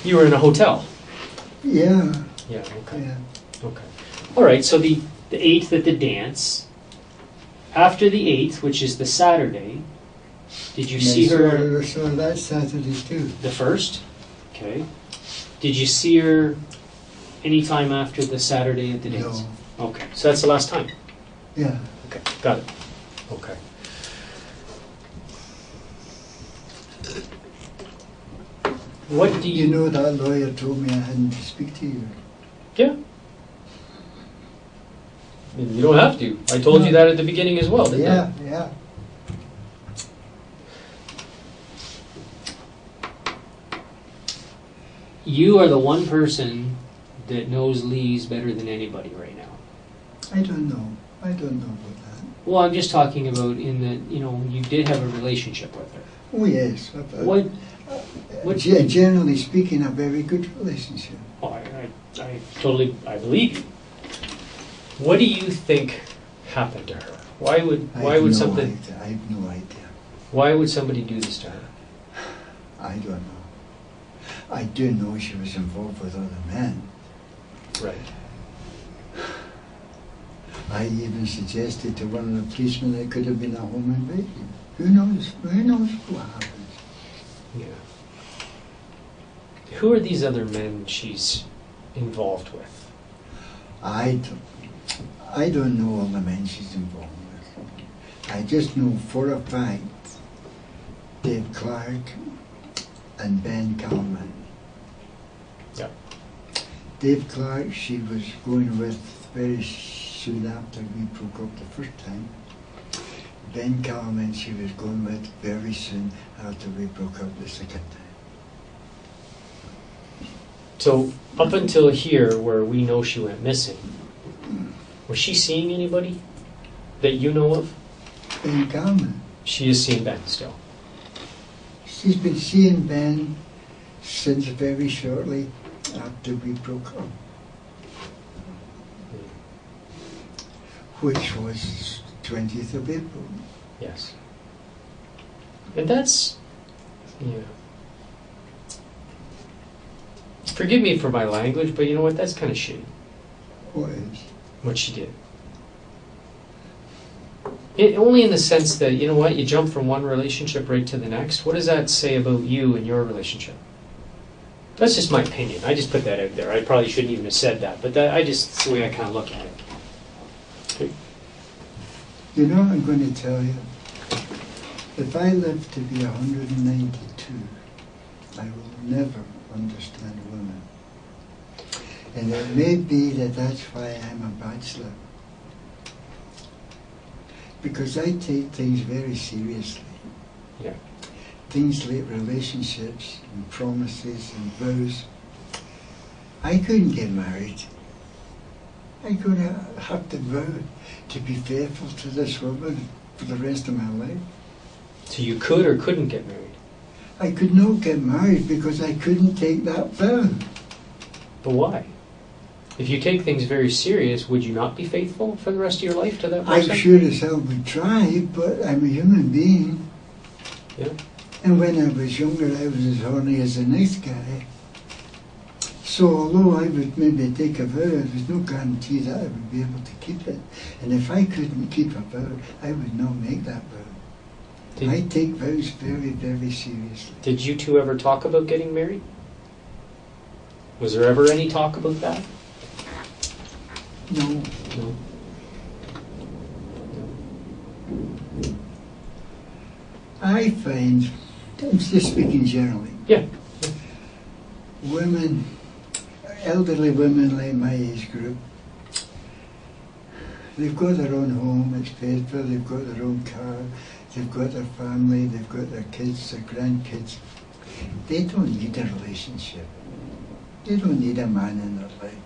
[SPEAKER 1] You were in a hotel?
[SPEAKER 2] Yeah,
[SPEAKER 1] Yeah, okay.
[SPEAKER 2] yeah.
[SPEAKER 1] Okay. All right, so the 8th at the dance. After the 8th, which is the Saturday, did you see her...
[SPEAKER 2] I saw that Saturday too.
[SPEAKER 1] The 1st? Okay. Did you see her any time after the Saturday at the dance?
[SPEAKER 2] No.
[SPEAKER 1] Okay, so that's the last time?
[SPEAKER 2] Yeah.
[SPEAKER 1] Okay, got it. Okay. What do
[SPEAKER 2] You know that lawyer told me I hadn't to speak to you.
[SPEAKER 1] Yeah. You don't have to. I told you that at the beginning as well, didn't
[SPEAKER 2] Yeah, yeah.
[SPEAKER 1] You are the one person that knows Lise better than anybody right now.
[SPEAKER 2] I don't know. I don't know about that.
[SPEAKER 1] Well, I'm just talking about in that, you did have a relationship with her.
[SPEAKER 2] Oh yes.
[SPEAKER 1] What?
[SPEAKER 2] Generally speaking, a very good relationship.
[SPEAKER 1] Oh, I totally, I believe you. What do you think happened to her? Why would
[SPEAKER 2] I have no idea.
[SPEAKER 1] Why would somebody do this to her?
[SPEAKER 2] I don't know. I do know she was involved with other men.
[SPEAKER 1] Right.
[SPEAKER 2] I even suggested to one of the policemen that it could have been a home invasion. Who knows? Who knows what happens?
[SPEAKER 1] Yeah. Who are these other men she's involved with?
[SPEAKER 2] I don't know all the men she's involved with. I just know for a fact Dave Clark and Ben Calman.
[SPEAKER 1] Yeah.
[SPEAKER 2] Dave Clark, she was going with very soon after we broke up the first time. Ben Calman, she was going with very soon after we broke up the second time.
[SPEAKER 1] So up until here, where we know she went missing, was she seeing anybody that you know of?
[SPEAKER 2] Ben Calman.
[SPEAKER 1] She is seeing Ben still.
[SPEAKER 2] She's been seeing Ben since very shortly after we broke up, which was 20th of April.
[SPEAKER 1] Yes. And that's, yeah. Forgive me for my language, but you know what? That's kind of shitty,
[SPEAKER 2] What is?
[SPEAKER 1] what she did. Only in the sense that, you know what, you jump from one relationship right to the next. What does that say about you and your relationship? That's just my opinion. I just put that out there. I probably shouldn't even have said that, but that's the way I kind of look at it. Okay.
[SPEAKER 2] You know, I'm going to tell you, if I live to be 192, I will never understand women. And it may be that that's why I'm a bachelor. Because I take things very seriously.
[SPEAKER 1] Yeah.
[SPEAKER 2] Things like relationships and promises and vows. I couldn't get married. I'm going to have to vow to be faithful to this woman for the rest of my life.
[SPEAKER 1] So you could or couldn't get married?
[SPEAKER 2] I could not get married because I couldn't take that vow.
[SPEAKER 1] But why? If you take things very serious, would you not be faithful for the rest of your life to that person?
[SPEAKER 2] I sure as hell would try, but I'm a human being.
[SPEAKER 1] Yeah.
[SPEAKER 2] And when I was younger, I was as horny as the next guy. So although I would maybe take a vow, there was no guarantee that I would be able to keep it. And if I couldn't keep a vow, I would not make that vow. I take vows very, very seriously.
[SPEAKER 1] Did you two ever talk about getting married? Was there ever any talk about that?
[SPEAKER 2] No.
[SPEAKER 1] No.
[SPEAKER 2] I find, I'm just speaking generally,
[SPEAKER 1] Yeah.
[SPEAKER 2] women, elderly women like my age group, they've got their own home, it's paid for, they've got their own car, they've got their family, they've got their kids, their grandkids. They don't need a relationship. They don't need a man in their life.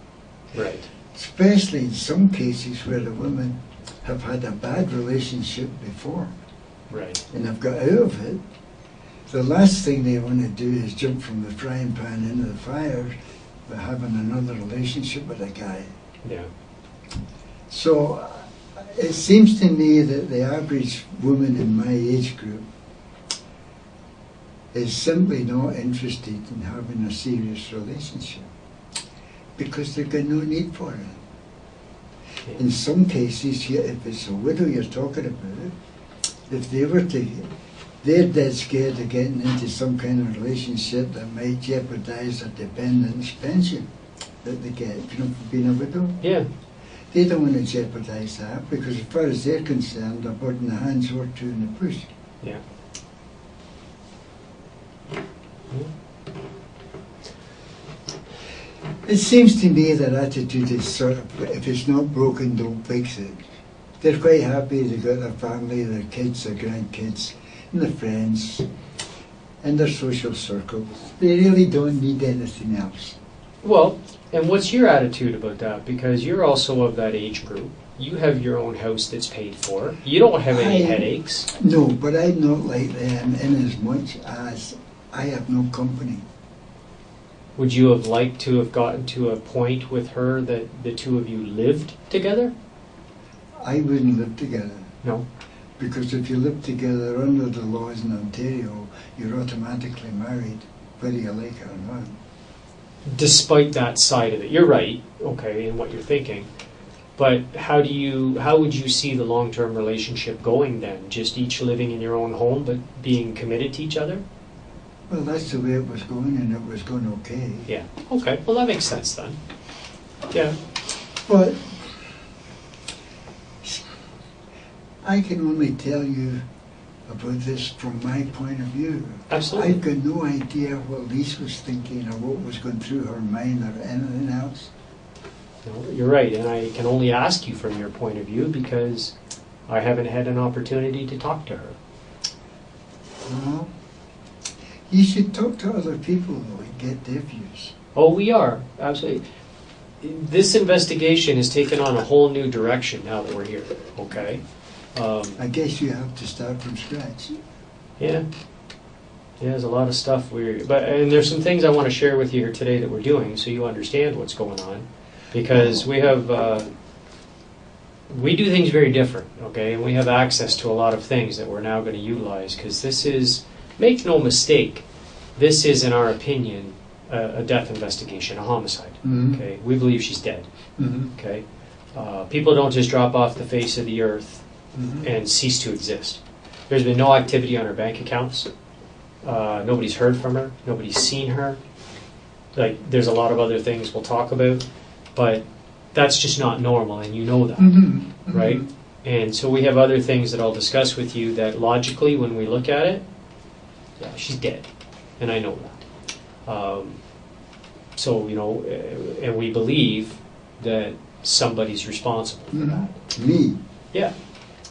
[SPEAKER 1] Right.
[SPEAKER 2] Especially in some cases where the women have had a bad relationship before.
[SPEAKER 1] Right.
[SPEAKER 2] And have got out of it. The last thing they want to do is jump from the frying pan into the fire by having another relationship with a guy.
[SPEAKER 1] Yeah.
[SPEAKER 2] So it seems to me that the average woman in my age group is simply not interested in having a serious relationship because they've got no need for it.
[SPEAKER 1] Yeah.
[SPEAKER 2] In some cases, if it's a widow you're talking about, if they were to, they're dead scared of getting into some kind of relationship that might jeopardize their dependents' pension that they get, you know, for being a widow.
[SPEAKER 1] Yeah.
[SPEAKER 2] They don't want to jeopardize that because as far as they're concerned, a bird in the hand's worth two in the bush.
[SPEAKER 1] Yeah.
[SPEAKER 2] It seems to me that attitude is sort of, if it's not broken, don't fix it. They're quite happy, they've got their family, their kids, their grandkids, and their friends, and their social circles. They really don't need anything else.
[SPEAKER 1] Well, and what's your attitude about that? Because you're also of that age group. You have your own house that's paid for. You don't have any headaches.
[SPEAKER 2] No, but I'm not like them in as much as I have no company.
[SPEAKER 1] Would you have liked to have gotten to a point with her that the two of you lived together?
[SPEAKER 2] I wouldn't live together.
[SPEAKER 1] No.
[SPEAKER 2] Because if you live together under the laws in Ontario, you're automatically married, whether you like it or not.
[SPEAKER 1] Despite that side of it. You're right, okay, in what you're thinking. But how would you see the long-term relationship going then? Just each living in your own home but being committed to each other?
[SPEAKER 2] Well, that's the way it was going, and it was going okay.
[SPEAKER 1] Yeah. Okay. Well, that makes sense then. Yeah.
[SPEAKER 2] But I can only tell you about this from my point of view.
[SPEAKER 1] Absolutely.
[SPEAKER 2] I've got no idea what Lise was thinking or what was going through her mind or anything else.
[SPEAKER 1] No, you're right, and I can only ask you from your point of view because I haven't had an opportunity to talk to her.
[SPEAKER 2] Well, you should talk to other people though and get their views.
[SPEAKER 1] Oh, we are. Absolutely. This investigation has taken on a whole new direction now that we're here, okay?
[SPEAKER 2] I guess you have to start from scratch.
[SPEAKER 1] Yeah. Yeah, there's a lot of stuff and there's some things I want to share with you here today that we're doing so you understand what's going on. Because we do things very different, okay? And we have access to a lot of things that we're now going to utilize because this is, make no mistake, this is, in our opinion, a death investigation, a homicide, okay? We believe she's dead, okay? People don't just drop off the face of the earth and cease to exist. There's been no activity on her bank accounts. Nobody's heard from her. Nobody's seen her. like, there's a lot of other things we'll talk about, but that's just not normal, and you know that, right? And so we have other things that I'll discuss with you that logically, when we look at it, yeah, she's dead, and I know that. So, you know, and we believe that somebody's responsible for that.
[SPEAKER 2] Me?
[SPEAKER 1] Yeah.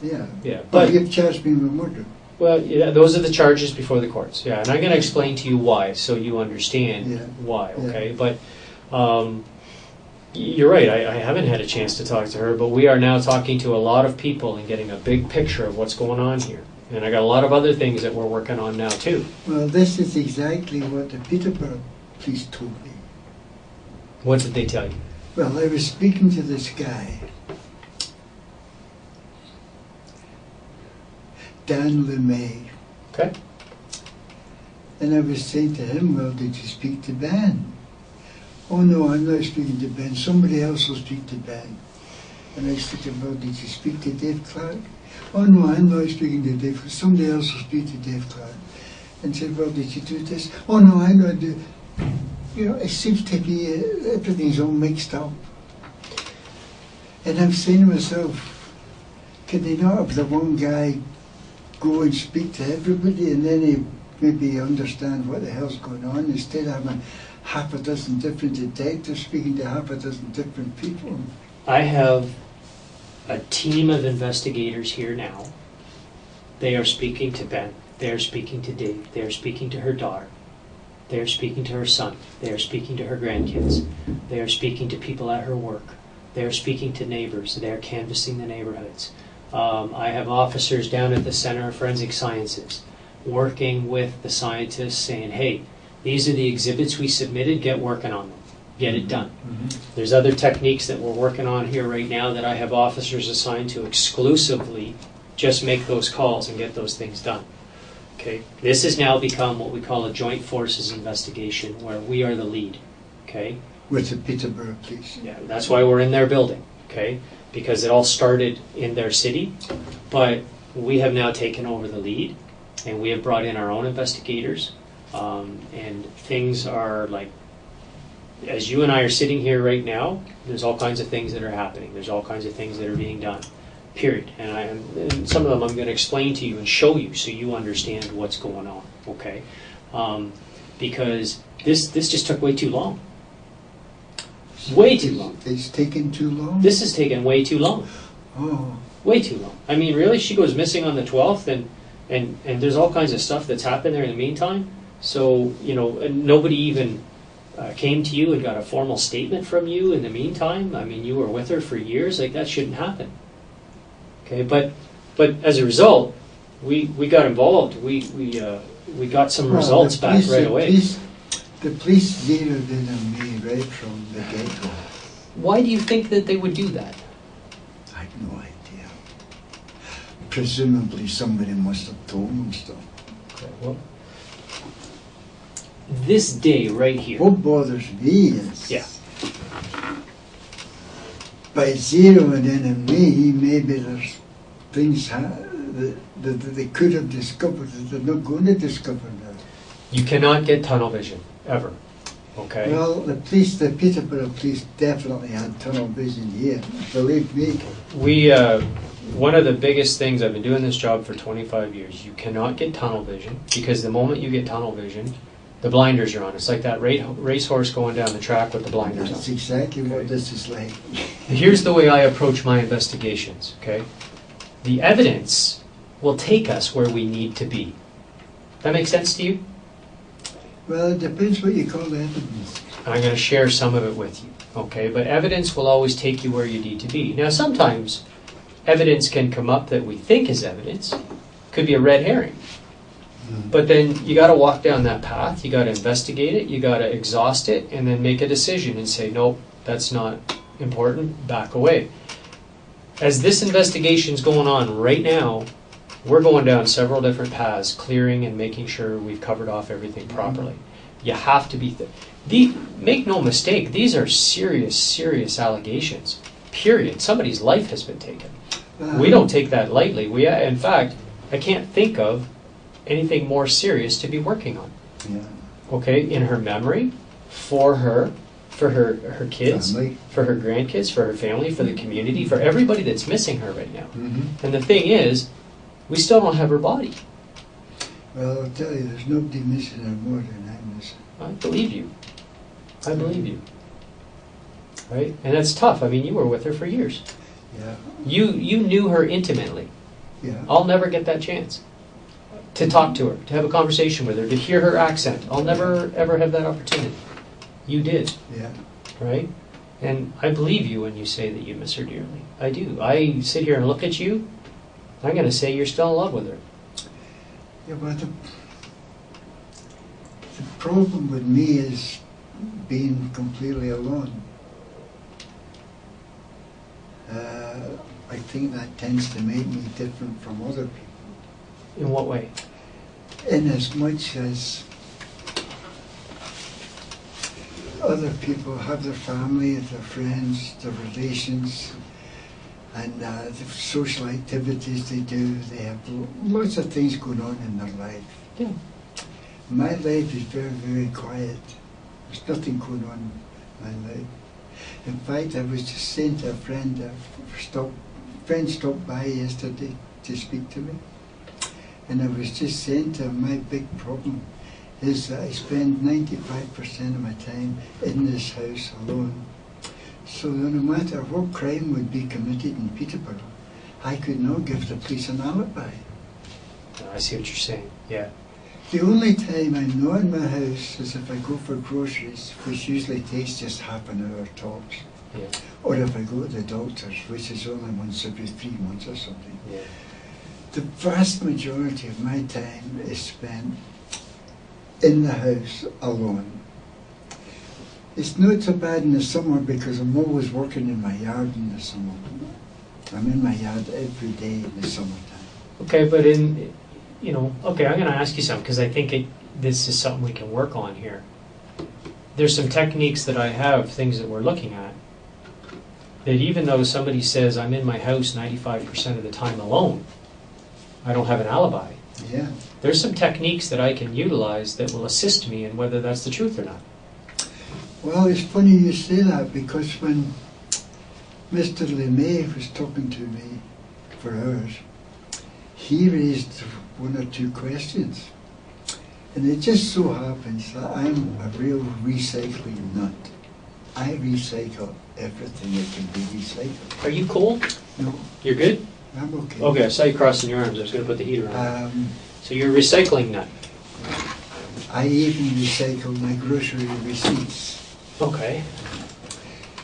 [SPEAKER 2] Yeah.
[SPEAKER 1] Yeah.
[SPEAKER 2] But you've charged me with murder.
[SPEAKER 1] Well, yeah, those are the charges before the courts. Yeah, and I'm going to explain to you why, so you understand why. Okay, but you're right. I haven't had a chance to talk to her, but we are now talking to a lot of people and getting a big picture of what's going on here. And I got a lot of other things that we're working on now too.
[SPEAKER 2] Well, this is exactly what the Peterborough police told me.
[SPEAKER 1] What did they tell you?
[SPEAKER 2] Well, I was speaking to this guy, Dan LeMay.
[SPEAKER 1] Okay.
[SPEAKER 2] And I was saying to him, well, did you speak to Ben? Oh no, I'm not speaking to Ben. Somebody else will speak to Ben. And I said to him, well, did you speak to Dave Clark? Oh no, I'm not speaking to Dave. Somebody else will speak to Dave Clark. And said, well, did you do this? Oh no, I'm not doing. You know, it seems to be everything's all mixed up. And I'm saying to myself, can they not have the one guy go and speak to everybody, and then he maybe understand what the hell's going on, instead of having half a dozen different detectives speaking to half a dozen different people?
[SPEAKER 1] I have a team of investigators here now. They are speaking to Ben. They are speaking to Dave. They are speaking to her daughter. They are speaking to her son. They are speaking to her grandkids. They are speaking to people at her work. They are speaking to neighbors. They are canvassing the neighborhoods. I have officers down at the Center of Forensic Sciences working with the scientists saying, hey, these are the exhibits we submitted, get working on them. Get it done. There's other techniques that we're working on here right now that I have officers assigned to exclusively just make those calls and get those things done. Okay, this has now become what we call a joint forces investigation, where we are the lead. Okay,
[SPEAKER 2] with the Peterborough police.
[SPEAKER 1] Yeah, that's why we're in their building. Okay, because it all started in their city, but we have now taken over the lead, and we have brought in our own investigators, and things are like, as you and I are sitting here right now, there's all kinds of things that are happening. There's all kinds of things that are being done. Period. And some of them I'm going to explain to you and show you so you understand what's going on, okay? Because this just took way too long. Way too long.
[SPEAKER 2] It's taken too long?
[SPEAKER 1] This has taken way too long.
[SPEAKER 2] Oh.
[SPEAKER 1] Way too long. I mean, really, she goes missing on the 12th, and there's all kinds of stuff that's happened there in the meantime. So, you know, nobody even came to you and got a formal statement from you in the meantime. I mean, you were with her for years. Like, that shouldn't happen. Okay, but as a result, we got involved. We got some results back right away.
[SPEAKER 2] The police zeroed in on me right from the get-go.
[SPEAKER 1] Why do you think that they would do that?
[SPEAKER 2] I have no idea. Presumably somebody must have told them stuff.
[SPEAKER 1] Okay, well, this day right here.
[SPEAKER 2] What bothers me is,
[SPEAKER 1] yeah,
[SPEAKER 2] by zeroing in on me, maybe there's things that they could have discovered that they're not going to discover now.
[SPEAKER 1] You cannot get tunnel vision, ever. Okay?
[SPEAKER 2] Well, the Peterborough police definitely had tunnel vision here, believe me.
[SPEAKER 1] One of the biggest things, I've been doing this job for 25 years, you cannot get tunnel vision, because the moment you get tunnel vision, the blinders are on. It's like that racehorse going down the track with the blinders on.
[SPEAKER 2] That's exactly what this is like.
[SPEAKER 1] Here's the way I approach my investigations, okay? The evidence will take us where we need to be. That make sense to you?
[SPEAKER 2] Well, it depends what you call the evidence.
[SPEAKER 1] I'm going to share some of it with you, okay? But evidence will always take you where you need to be. Now, sometimes evidence can come up that we think is evidence. Could be a red herring. But then you got to walk down that path, you got to investigate it, you got to exhaust it, and then make a decision and say, nope, that's not important, back away. As this investigation's going on right now, we're going down several different paths, clearing and making sure we've covered off everything properly. You have to be, make no mistake, these are serious, serious allegations, period. Somebody's life has been taken. We don't take that lightly. In fact, I can't think of anything more serious to be working on.
[SPEAKER 2] Yeah.
[SPEAKER 1] Okay, in her memory, for her, for her kids,
[SPEAKER 2] Family.
[SPEAKER 1] for her grandkids, for her family, for the community, for everybody that's missing her right now.
[SPEAKER 2] Mm-hmm.
[SPEAKER 1] And the thing is, we still don't have her body.
[SPEAKER 2] Well, I'll tell you, there's nobody missing her more than I miss her.
[SPEAKER 1] I believe you. I believe you. Right? And that's tough. I mean, you were with her for years.
[SPEAKER 2] Yeah,
[SPEAKER 1] You knew her intimately.
[SPEAKER 2] yeah.
[SPEAKER 1] I'll never get that chance to talk to her, to have a conversation with her, to hear her accent. I'll never, ever have that opportunity. You did,
[SPEAKER 2] Yeah.
[SPEAKER 1] right? And I believe you when you say that you miss her dearly. I do. I sit here and look at you, I'm going to say you're still in love with her.
[SPEAKER 2] Yeah, but the problem with me is being completely alone. I think that tends to make me different from other people.
[SPEAKER 1] In what way?
[SPEAKER 2] In as much as other people have their family, their friends, their relations, and the social activities they do, they have lots of things going on in their life.
[SPEAKER 1] Yeah.
[SPEAKER 2] My life is very, very quiet. There's nothing going on in my life. In fact, I was just saying to a friend, friend stopped by yesterday to speak to me, and I was just saying to him, my big problem is that I spend 95% of my time in this house alone. So no matter what crime would be committed in Peterborough, I could not give the police an alibi.
[SPEAKER 1] I see what you're saying. Yeah.
[SPEAKER 2] The only time I'm not in my house is if I go for groceries, which usually takes just half an hour tops.
[SPEAKER 1] Yeah.
[SPEAKER 2] Or if I go to the doctor's, which is only once every 3 months or something.
[SPEAKER 1] Yeah.
[SPEAKER 2] The vast majority of my time is spent in the house alone. It's not so bad in the summer because I'm always working in my yard in the summer. I'm in my yard every day in the summertime.
[SPEAKER 1] Okay, but okay, I'm going to ask you something because I think this is something we can work on here. There's some techniques that I have, things that we're looking at, that even though somebody says I'm in my house 95% of the time alone, I don't have an alibi.
[SPEAKER 2] Yeah.
[SPEAKER 1] There's some techniques that I can utilize that will assist me in whether that's the truth or not.
[SPEAKER 2] Well, it's funny you say that because when Mr. LeMay was talking to me for hours, he raised 1 or 2 questions. And it just so happens that I'm a real recycling nut. I recycle everything that can be recycled.
[SPEAKER 1] Are you cool?
[SPEAKER 2] No,
[SPEAKER 1] You're good?
[SPEAKER 2] I'm okay.
[SPEAKER 1] Okay, I saw you crossing your arms. I was going to put the heater on. So you're a recycling nut.
[SPEAKER 2] I even recycle my grocery receipts.
[SPEAKER 1] Okay.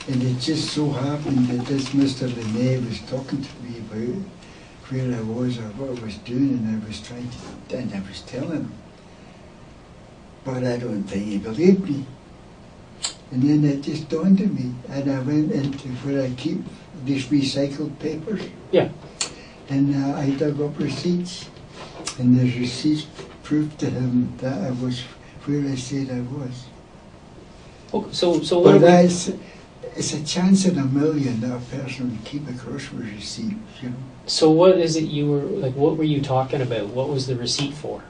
[SPEAKER 2] And it just so happened that this Mr. LeMay was talking to me about where I was or what I was doing, and I was telling him. But I don't think he believed me. And then it just dawned on me, and I went into where I keep these recycled papers.
[SPEAKER 1] Yeah.
[SPEAKER 2] And I dug up receipts, and the receipts proved to him that I was where I said I was.
[SPEAKER 1] Okay, so what
[SPEAKER 2] But
[SPEAKER 1] are we...
[SPEAKER 2] it's a chance in a million that a person would keep a grocery receipt, you know.
[SPEAKER 1] So what is it you were, like, what were you talking about? What was the receipt for?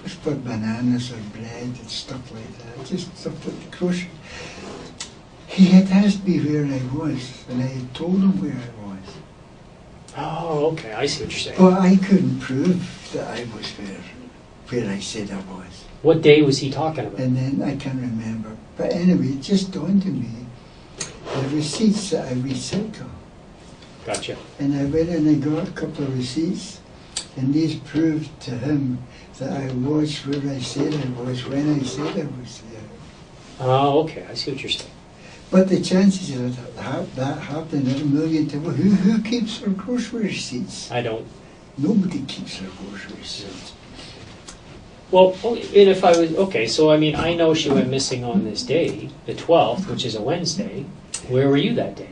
[SPEAKER 2] It's for bananas or bread and stuff like that, just stuff that the grocery. He had asked me where I was, and I had told him where I was.
[SPEAKER 1] Oh, okay, I see what you're saying.
[SPEAKER 2] But I couldn't prove that I was where I said I was.
[SPEAKER 1] What day was he talking about?
[SPEAKER 2] And then I can't remember. But anyway, it just dawned on me, the receipts that I recycle.
[SPEAKER 1] Gotcha.
[SPEAKER 2] And I went and I got a couple of receipts, and these proved to him that I was where I said I was when I said I was there.
[SPEAKER 1] Oh, okay, I see what you're saying.
[SPEAKER 2] But the chances of that happening are a million to one. Who keeps their grocery receipts?
[SPEAKER 1] I don't.
[SPEAKER 2] Nobody keeps their grocery receipts.
[SPEAKER 1] Well, and if I was, okay, so I mean, I know she went missing on this day, the 12th, which is a Wednesday. Where were you that day?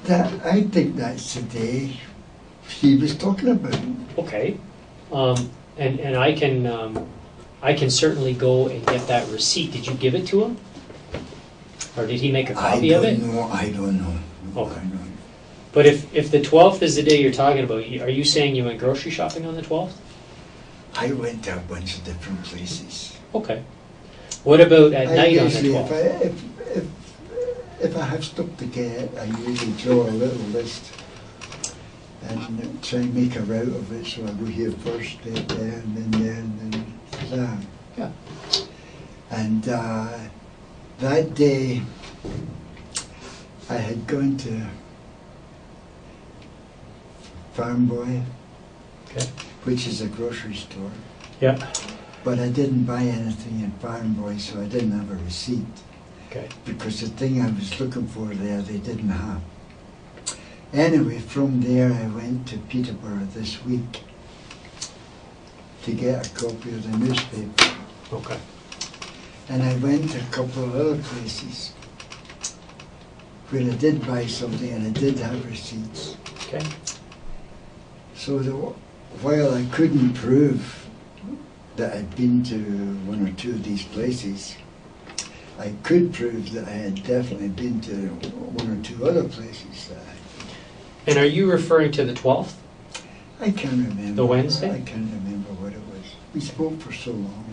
[SPEAKER 2] I think that's the day he was talking about.
[SPEAKER 1] Okay. And I can certainly go and get that receipt. Did you give it to him? Or did he make a copy of it?
[SPEAKER 2] I don't know.
[SPEAKER 1] Okay. But if the 12th is the day you're talking about, are you saying you went grocery shopping on the 12th?
[SPEAKER 2] I went to a bunch of different places.
[SPEAKER 1] Okay. What about at night on the
[SPEAKER 2] usually,
[SPEAKER 1] 12th?
[SPEAKER 2] if I have stuff to get, I usually draw a little list and try and make a route of it. So I go here first, there, and then there, and then there.
[SPEAKER 1] Yeah.
[SPEAKER 2] And that day, I had gone to Farm Boy,
[SPEAKER 1] Okay.
[SPEAKER 2] which is a grocery store.
[SPEAKER 1] Yeah.
[SPEAKER 2] But I didn't buy anything in Farm Boy, so I didn't have a receipt.
[SPEAKER 1] Okay.
[SPEAKER 2] Because the thing I was looking for there, they didn't have. Anyway, from there I went to Peterborough this week to get a copy of the newspaper.
[SPEAKER 1] Okay.
[SPEAKER 2] And I went to a couple of other places where I did buy something and I did have receipts.
[SPEAKER 1] Okay.
[SPEAKER 2] So while I couldn't prove that I'd been to one or two of these places, I could prove that I had definitely been to one or two other places.
[SPEAKER 1] And are you referring to the 12th?
[SPEAKER 2] I can't remember.
[SPEAKER 1] The Wednesday?
[SPEAKER 2] I can't remember what it was. We spoke for so long.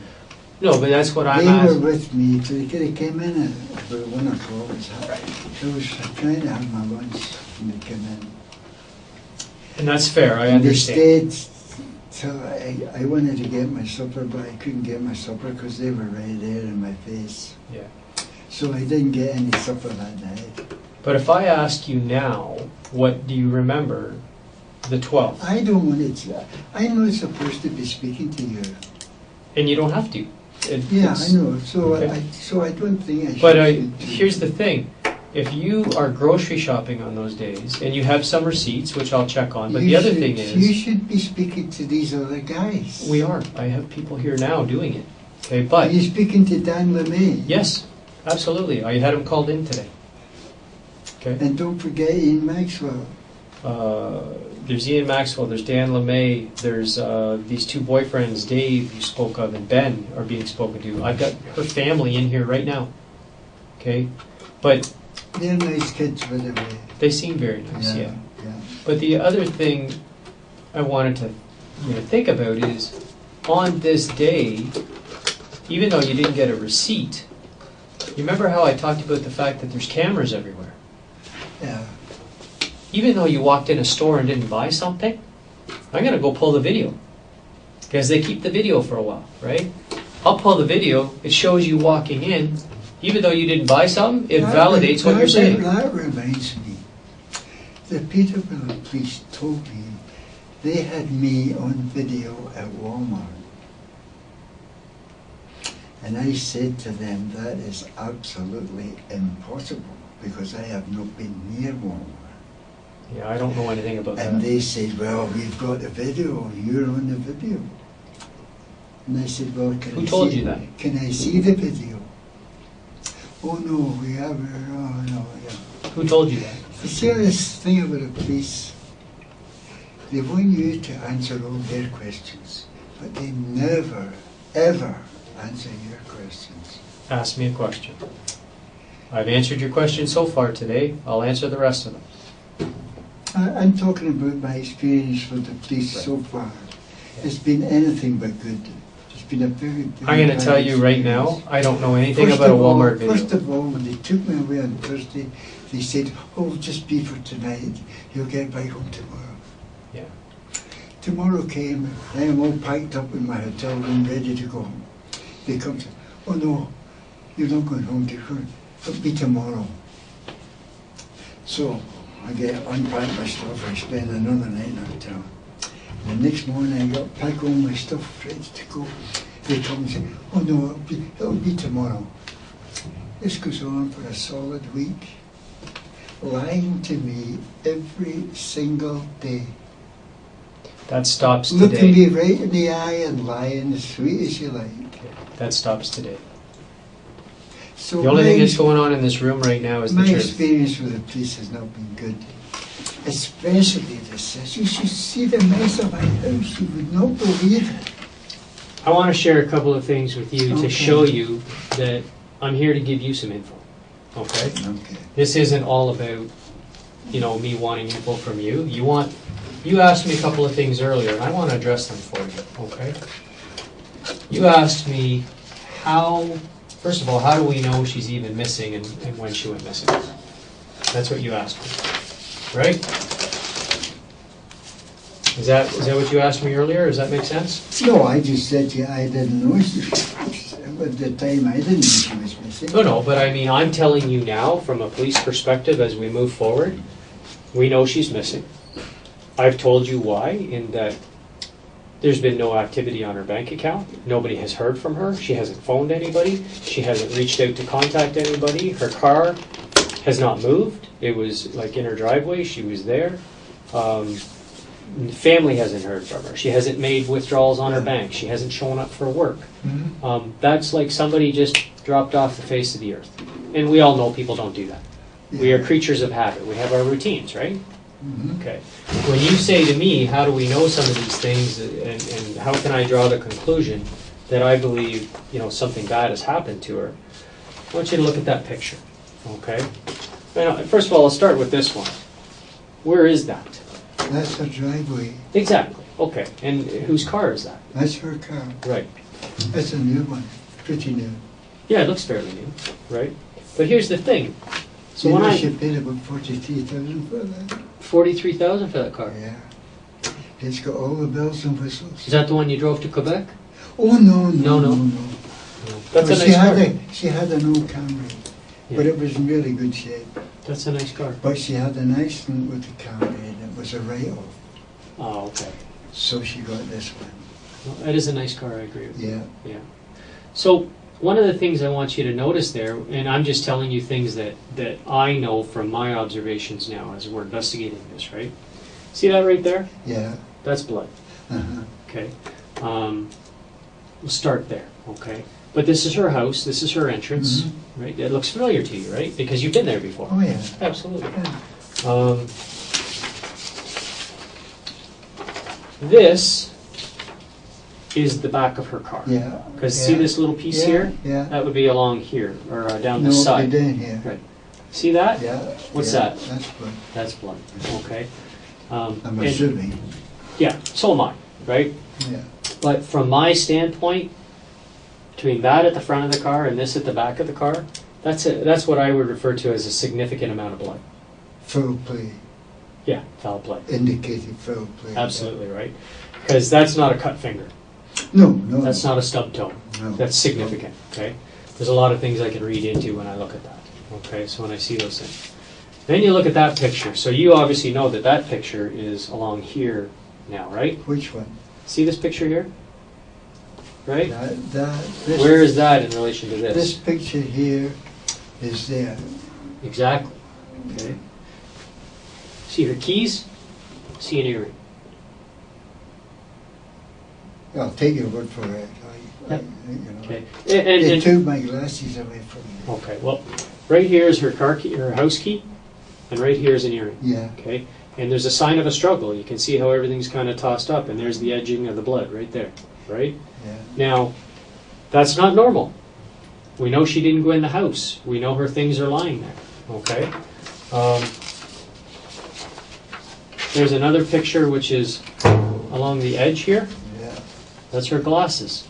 [SPEAKER 1] No, but that's what I'm
[SPEAKER 2] They were
[SPEAKER 1] asking.
[SPEAKER 2] with me. They came in at about 1 o'clock. I was trying to have my lunch when they came in.
[SPEAKER 1] And that's fair, I
[SPEAKER 2] And they
[SPEAKER 1] understand.
[SPEAKER 2] stayed till I wanted to get my supper, but I couldn't get my supper because they were right there in my face.
[SPEAKER 1] Yeah.
[SPEAKER 2] So I didn't get any supper that night.
[SPEAKER 1] But if I ask you now, what do you remember the 12th?
[SPEAKER 2] I don't want to. I'm not supposed to be speaking to you.
[SPEAKER 1] And you don't have to.
[SPEAKER 2] Yeah, I know. So
[SPEAKER 1] okay.
[SPEAKER 2] I don't think I should.
[SPEAKER 1] But
[SPEAKER 2] speak to you.
[SPEAKER 1] here's the thing. If you are grocery shopping on those days, and you have some receipts, which I'll check on, but the other thing
[SPEAKER 2] You
[SPEAKER 1] is...
[SPEAKER 2] should be speaking to these other guys.
[SPEAKER 1] We are. I have people here now doing it. Okay,
[SPEAKER 2] Are
[SPEAKER 1] but...
[SPEAKER 2] you speaking to Dan LeMay?
[SPEAKER 1] Yes, absolutely. I had him called in today. Okay.
[SPEAKER 2] And don't forget Ian Maxwell.
[SPEAKER 1] There's Ian Maxwell, there's Dan LeMay, there's these two boyfriends, Dave, you spoke of, and Ben are being spoken to. I've got her family in here right now. Okay? But
[SPEAKER 2] They're nice kids, by the way.
[SPEAKER 1] they seem very nice, yeah.
[SPEAKER 2] Yeah.
[SPEAKER 1] But the other thing I wanted to think about is, on this day, even though you didn't get a receipt, you remember how I talked about the fact that there's cameras everywhere?
[SPEAKER 2] Yeah.
[SPEAKER 1] Even though you walked in a store and didn't buy something, I'm going to go pull the video. Because they keep the video for a while, right? I'll pull the video, it shows you walking in. Even though you didn't buy something, it validates what you're saying.
[SPEAKER 2] That reminds me. The Peterborough police told me they had me on video at Walmart. And I said to them, that is absolutely impossible because I have not been near Walmart.
[SPEAKER 1] Yeah, I don't know anything about
[SPEAKER 2] And
[SPEAKER 1] that.
[SPEAKER 2] they said, well, we've got the video, you're on the video. And I said, well,
[SPEAKER 1] Who told you that?
[SPEAKER 2] Can I see the video? Oh no, we have, oh no, yeah.
[SPEAKER 1] Who told you that?
[SPEAKER 2] The serious thing about the police, they want you to answer all their questions, but they never, ever answer your questions.
[SPEAKER 1] Ask me a question. I've answered your question so far today. I'll answer the rest of them.
[SPEAKER 2] I'm talking about my experience with the police so far. It's been anything but good. It's been a very, very
[SPEAKER 1] I'm going to
[SPEAKER 2] bad
[SPEAKER 1] tell you right now,
[SPEAKER 2] experience.
[SPEAKER 1] I don't know anything
[SPEAKER 2] First
[SPEAKER 1] about a
[SPEAKER 2] of all-
[SPEAKER 1] Walmart video.
[SPEAKER 2] First of all, when they took me away on Thursday, they said, oh, just be for tonight. You'll get back home tomorrow.
[SPEAKER 1] Yeah.
[SPEAKER 2] Tomorrow came, I am all packed up in my hotel room, ready to go home. They come to, oh no, you're not going home, dear. It'll be tomorrow. So I get unpacked my stuff, I spend another night in a hotel. The next morning I got pack all my stuff ready to go. They come and say, oh no, it'll be tomorrow. This goes on for a solid week, lying to me every single day.
[SPEAKER 1] That stops
[SPEAKER 2] Looking
[SPEAKER 1] today.
[SPEAKER 2] me right in the eye and lying as sweet as you like.
[SPEAKER 1] Okay, that stops today.
[SPEAKER 2] So
[SPEAKER 1] The only
[SPEAKER 2] my
[SPEAKER 1] thing that's going on in this room right now is the
[SPEAKER 2] My
[SPEAKER 1] truth.
[SPEAKER 2] experience with the police has not been good. Especially this. You should see the mess of my house. You would not believe it.
[SPEAKER 1] I want to share a couple of things with you
[SPEAKER 2] Okay.
[SPEAKER 1] to show you that I'm here to give you some info. Okay?
[SPEAKER 2] Okay.
[SPEAKER 1] This isn't all about, me wanting info from you. You asked me a couple of things earlier, and I want to address them for you. Okay? You asked me how, first of all, how do we know she's even missing and when she went missing? That's what you asked me, right? Is that what you asked me earlier? Does that make sense?
[SPEAKER 2] No, I just said to you I didn't know she at the time. I didn't know she was missing.
[SPEAKER 1] No, but I mean, I'm telling you now from a police perspective as we move forward, we know she's missing. I've told you why, in that there's been no activity on her bank account. Nobody has heard from her. She hasn't phoned anybody. She hasn't reached out to contact anybody. Her car has not moved. It was like in her driveway. She was there. Family hasn't heard from her. She hasn't made withdrawals on her bank. She hasn't shown up for work. That's like somebody just dropped off the face of the earth. And we all know people don't do that. We are creatures of habit. We have our routines, right? Okay. When you say to me, how do we know some of these things, and how can I draw the conclusion that I believe, something bad has happened to her? I want you to look at that picture, okay? Now, first of all, I'll start with this one. Where is that?
[SPEAKER 2] That's her driveway.
[SPEAKER 1] Exactly. Okay. And whose car is that?
[SPEAKER 2] That's her car.
[SPEAKER 1] Right.
[SPEAKER 2] That's a new one. Pretty new.
[SPEAKER 1] Yeah, it looks fairly new, right? But here's the thing. So
[SPEAKER 2] you
[SPEAKER 1] when
[SPEAKER 2] know she paid about 43,000 for that.
[SPEAKER 1] 43,000 for that car.
[SPEAKER 2] Yeah. It's got all the bells and whistles.
[SPEAKER 1] Is that the one you drove to Quebec?
[SPEAKER 2] Oh no.
[SPEAKER 1] That's
[SPEAKER 2] Well,
[SPEAKER 1] a nice car.
[SPEAKER 2] She had an old Camry, but it was in really good shape.
[SPEAKER 1] That's a nice car.
[SPEAKER 2] But she had an accident with the Camry, and it was a write-off.
[SPEAKER 1] Oh, okay.
[SPEAKER 2] So she got this one.
[SPEAKER 1] Well, that is a nice car. I agree with you.
[SPEAKER 2] Yeah.
[SPEAKER 1] So one of the things I want you to notice there, and I'm just telling you things that I know from my observations now as we're investigating this, right? See that right there?
[SPEAKER 2] Yeah.
[SPEAKER 1] That's blood.
[SPEAKER 2] Uh-huh.
[SPEAKER 1] Okay. We'll start there, okay? But this is her house, this is her entrance, right? It looks familiar to you, right? Because you've been there before.
[SPEAKER 2] Oh yeah.
[SPEAKER 1] Absolutely.
[SPEAKER 2] Yeah.
[SPEAKER 1] This is the back of her car.
[SPEAKER 2] Yeah.
[SPEAKER 1] Because see this little piece here?
[SPEAKER 2] Yeah.
[SPEAKER 1] That would be along here, or down
[SPEAKER 2] No,
[SPEAKER 1] the side.
[SPEAKER 2] down here.
[SPEAKER 1] Right. See that?
[SPEAKER 2] Yeah.
[SPEAKER 1] What's
[SPEAKER 2] yeah,
[SPEAKER 1] that?
[SPEAKER 2] That's blood.
[SPEAKER 1] That's blood. Okay.
[SPEAKER 2] I'm assuming.
[SPEAKER 1] Yeah, so am I, right?
[SPEAKER 2] Yeah.
[SPEAKER 1] But from my standpoint, between that at the front of the car and this at the back of the car, that's what I would refer to as a significant amount of blood.
[SPEAKER 2] Foul play.
[SPEAKER 1] Yeah, foul play.
[SPEAKER 2] Indicated foul play.
[SPEAKER 1] Absolutely, right? Because that's not a cut finger.
[SPEAKER 2] No.
[SPEAKER 1] That's not a stub toe.
[SPEAKER 2] No.
[SPEAKER 1] That's significant, okay? There's a lot of things I can read into when I look at that, okay? So when I see those things. Then you look at that picture. So you obviously know that that picture is along here now, right?
[SPEAKER 2] Which one?
[SPEAKER 1] See this picture here? Right? Where is that in relation to this?
[SPEAKER 2] This picture here is there.
[SPEAKER 1] Exactly. Okay. See her keys? See an earring.
[SPEAKER 2] I'll take your word for it.
[SPEAKER 1] Yep.
[SPEAKER 2] Okay.
[SPEAKER 1] And
[SPEAKER 2] They took my glasses away from me.
[SPEAKER 1] okay, well, right here is her car key, her house key, and right here is an earring.
[SPEAKER 2] Yeah.
[SPEAKER 1] Okay, and there's a sign of a struggle. You can see how everything's kind of tossed up, and there's the edging of the blood right there, right?
[SPEAKER 2] Yeah.
[SPEAKER 1] Now, that's not normal. We know she didn't go in the house. We know her things are lying there. Okay. There's another picture which is along the edge here.
[SPEAKER 2] Yeah.
[SPEAKER 1] That's her glasses,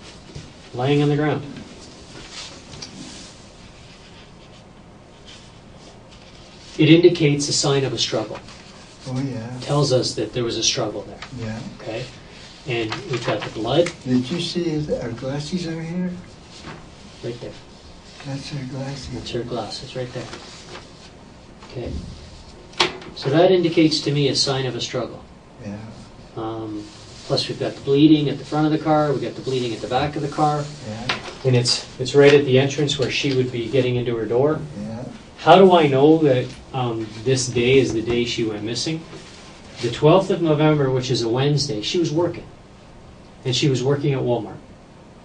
[SPEAKER 1] laying on the ground. It indicates a sign of a struggle.
[SPEAKER 2] Oh yeah.
[SPEAKER 1] Tells us that there was a struggle there.
[SPEAKER 2] Yeah.
[SPEAKER 1] Okay, and we've got the blood
[SPEAKER 2] Did you see that our glasses are here?
[SPEAKER 1] right there.
[SPEAKER 2] That's her glasses.
[SPEAKER 1] That's her glasses right there. Okay, so that indicates to me a sign of a struggle.
[SPEAKER 2] Yeah.
[SPEAKER 1] Plus we've got the bleeding at the front of the car. We've got the bleeding at the back of the car,
[SPEAKER 2] Yeah.
[SPEAKER 1] and it's right at the entrance where she would be getting into her door.
[SPEAKER 2] Yeah.
[SPEAKER 1] How do I know that this day is the day she went missing? The 12th of November, which is a Wednesday, she was working. And she was working at Walmart.